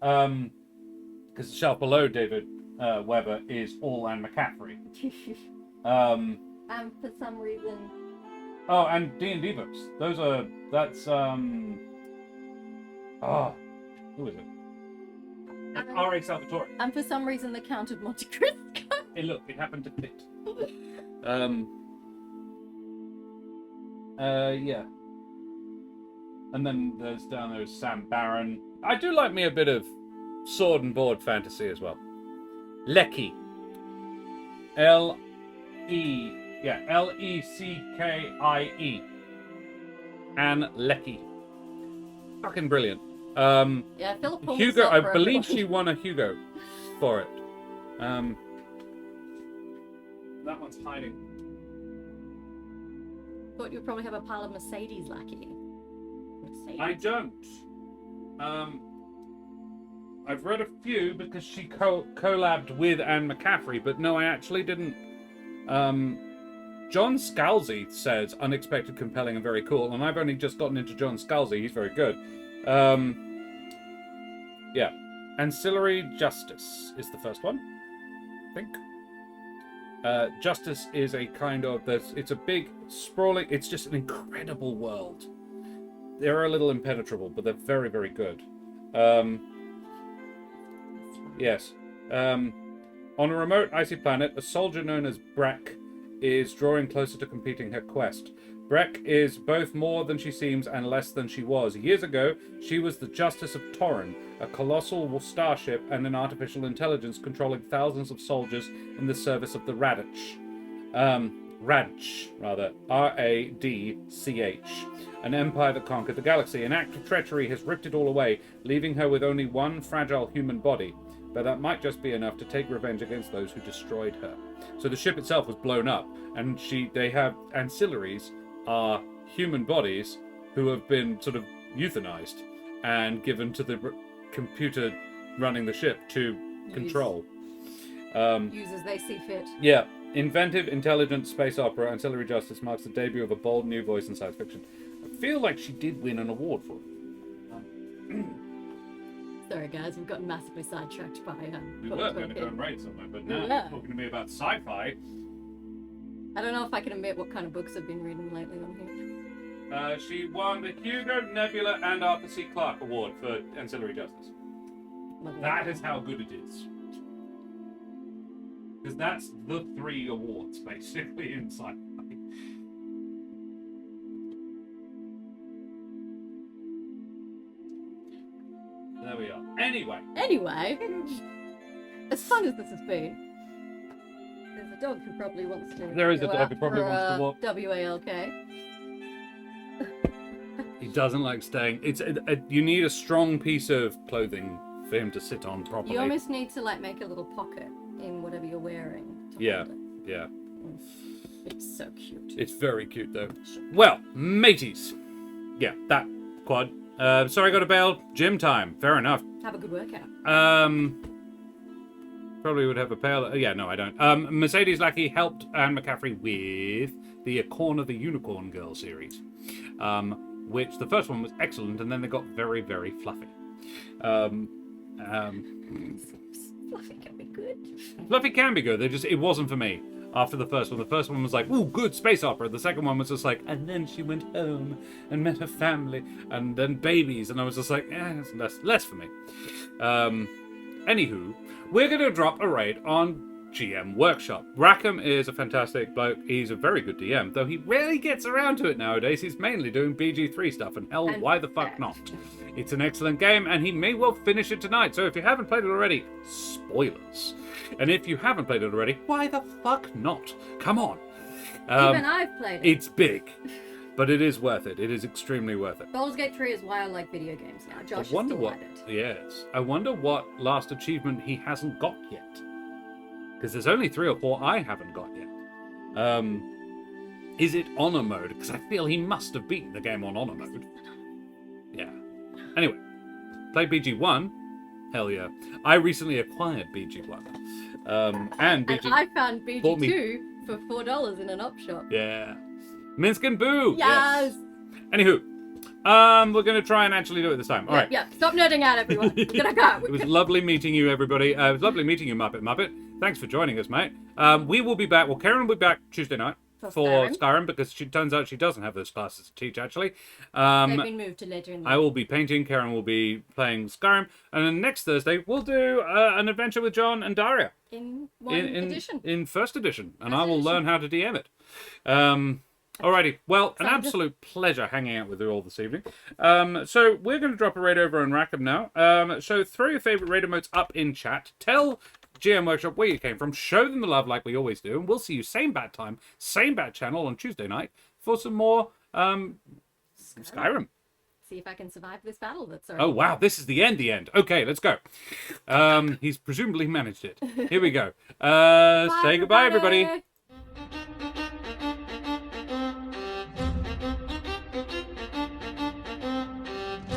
S1: Because the shelf below David Weber is all Anne McCaffrey.
S2: And for some reason...
S1: Oh, and D&D books. That's who is it? R.A. Salvatore.
S2: And for some reason, the Count of Monte Cristo.
S1: Hey, look, it happened to fit. Yeah. And then there's down there is Sam Barron. I do like me a bit of sword and board fantasy as well. Lecky. Leckie. Anne Lecky. Fucking brilliant.
S2: Yeah, Philip pulled
S1: Hugo,
S2: this off
S1: I
S2: for
S1: believe
S2: everyone.
S1: she won a Hugo for it. That one's hiding.
S2: Thought you'd probably have a pile of Mercedes lacking.
S1: I don't. I've read a few because she collabed with Anne McCaffrey, but no, I actually didn't. John Scalzi says unexpected, compelling, and very cool, and I've only just gotten into John Scalzi. He's very good. Yeah. Ancillary Justice is the first one, I think. Justice is a kind of... It's a big, sprawling... It's just an incredible world. They're a little impenetrable, but they're very, very good. Yes. On a remote, icy planet, a soldier known as Breck is drawing closer to completing her quest. Breck is both more than she seems and less than she was. Years ago, she was the Justice of Torren, a colossal starship and an artificial intelligence controlling thousands of soldiers in the service of the Radch. Radch, rather. R-A-D-C-H. An empire that conquered the galaxy. An act of treachery has ripped it all away, leaving her with only one fragile human body. But that might just be enough to take revenge against those who destroyed her. So the ship itself was blown up, and they have ancillaries, are human bodies who have been sort of euthanized and given to the computer running the ship to control.
S2: Use as they see fit.
S1: Yeah. Inventive, intelligent space opera, Ancillary Justice marks the debut of a bold new voice in science fiction. I feel like she did win an award for it.
S2: Sorry guys, we've gotten massively sidetracked by
S1: We were going to go and write somewhere, but now you're talking to me about sci-fi.
S2: I don't know if I can admit what kind of books I've been reading lately on here.
S1: She won the Hugo, Nebula, and Arthur C. Clarke Award for Ancillary Justice.
S2: Lovely.
S1: That is how good it is. Because that's the 3 awards, basically, in sci-fi. There we are.
S2: Anyway, as fun as this has been, there's a dog who probably wants to.
S1: There is a dog who probably wants to walk.
S2: WALK.
S1: He doesn't like staying. You need a strong piece of clothing for him to sit on properly.
S2: You almost need to like make a little pocket in whatever you're wearing.
S1: Yeah,
S2: hold it.
S1: yeah.
S2: It's so cute.
S1: It's very cute though. Well, mateys. Yeah, that quad. Sorry, I got to bail. Gym time. Fair enough.
S2: Have a good workout.
S1: Probably would have a pail. Yeah, no, I don't. Mercedes Lackey helped Anne McCaffrey with the Corner the Unicorn Girl series, which the first one was excellent, and then they got very, very fluffy.
S2: Fluffy can be good.
S1: Fluffy can be good. It wasn't for me. After the first one was like, ooh, good space opera. The second one was just like, and then she went home and met her family, and then babies, and I was just like, it's less for me. Anywho, we're going to drop a raid on GM Workshop. Rackham is a fantastic bloke. He's a very good DM, though he rarely gets around to it nowadays. He's mainly doing BG3 stuff, and hell, why the fuck not? It's an excellent game, and he may well finish it tonight. So if you haven't played it already, spoilers. And if you haven't played it already, why the fuck not? Come on.
S2: Even I've played it.
S1: It's big, but it is worth it. It is extremely worth it.
S2: Baldur's Gate 3 is why I like video games now. Josh
S1: I wonder
S2: is
S1: what.
S2: delighted.
S1: Yes, I wonder what last achievement he hasn't got yet. Because there's only 3 or 4 I haven't got yet. Is it honor mode? Because I feel he must have beaten the game on honor mode. Yeah. Anyway, played BG1. Hell yeah. I recently acquired BG1. And BG...
S2: And I found
S1: bought me-
S2: BG2 for $4 in an op shop.
S1: Yeah. Minsk and Boo!
S2: Yes!
S1: Anywho, we're going to try and actually do it this time. All right.
S2: Yeah, stop nerding out, everyone. We're gonna go.
S1: It was lovely meeting you, everybody. It was lovely meeting you, Muppet. Thanks for joining us, mate. We will be back. Well, Karen will be back Tuesday night for Skyrim because she turns out she doesn't have those classes to teach, actually.
S2: They've been moved to later in the
S1: I will be painting. Karen will be playing Skyrim. And then next Thursday, we'll do an adventure with John and Daria.
S2: in one edition.
S1: In first edition. And
S2: First
S1: I will
S2: edition.
S1: learn how to DM it. Alrighty, well, an absolute pleasure hanging out with you all this evening. So we're going to drop a raid over on Rackham now. So throw your favourite raid emotes up in chat. Tell GM Workshop where you came from. Show them the love like we always do. And we'll see you same bad time, same bad channel on Tuesday night for some more Skyrim.
S2: See if I can survive this battle that's
S1: Oh, wow, this is the end. Okay, let's go. He's presumably managed it. Here we go. Say goodbye, everybody.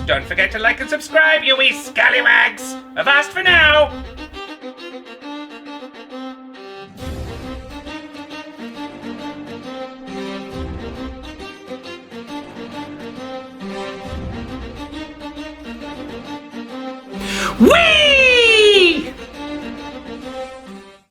S3: Don't forget to like and subscribe, you wee scallywags! Avast for now! Whee!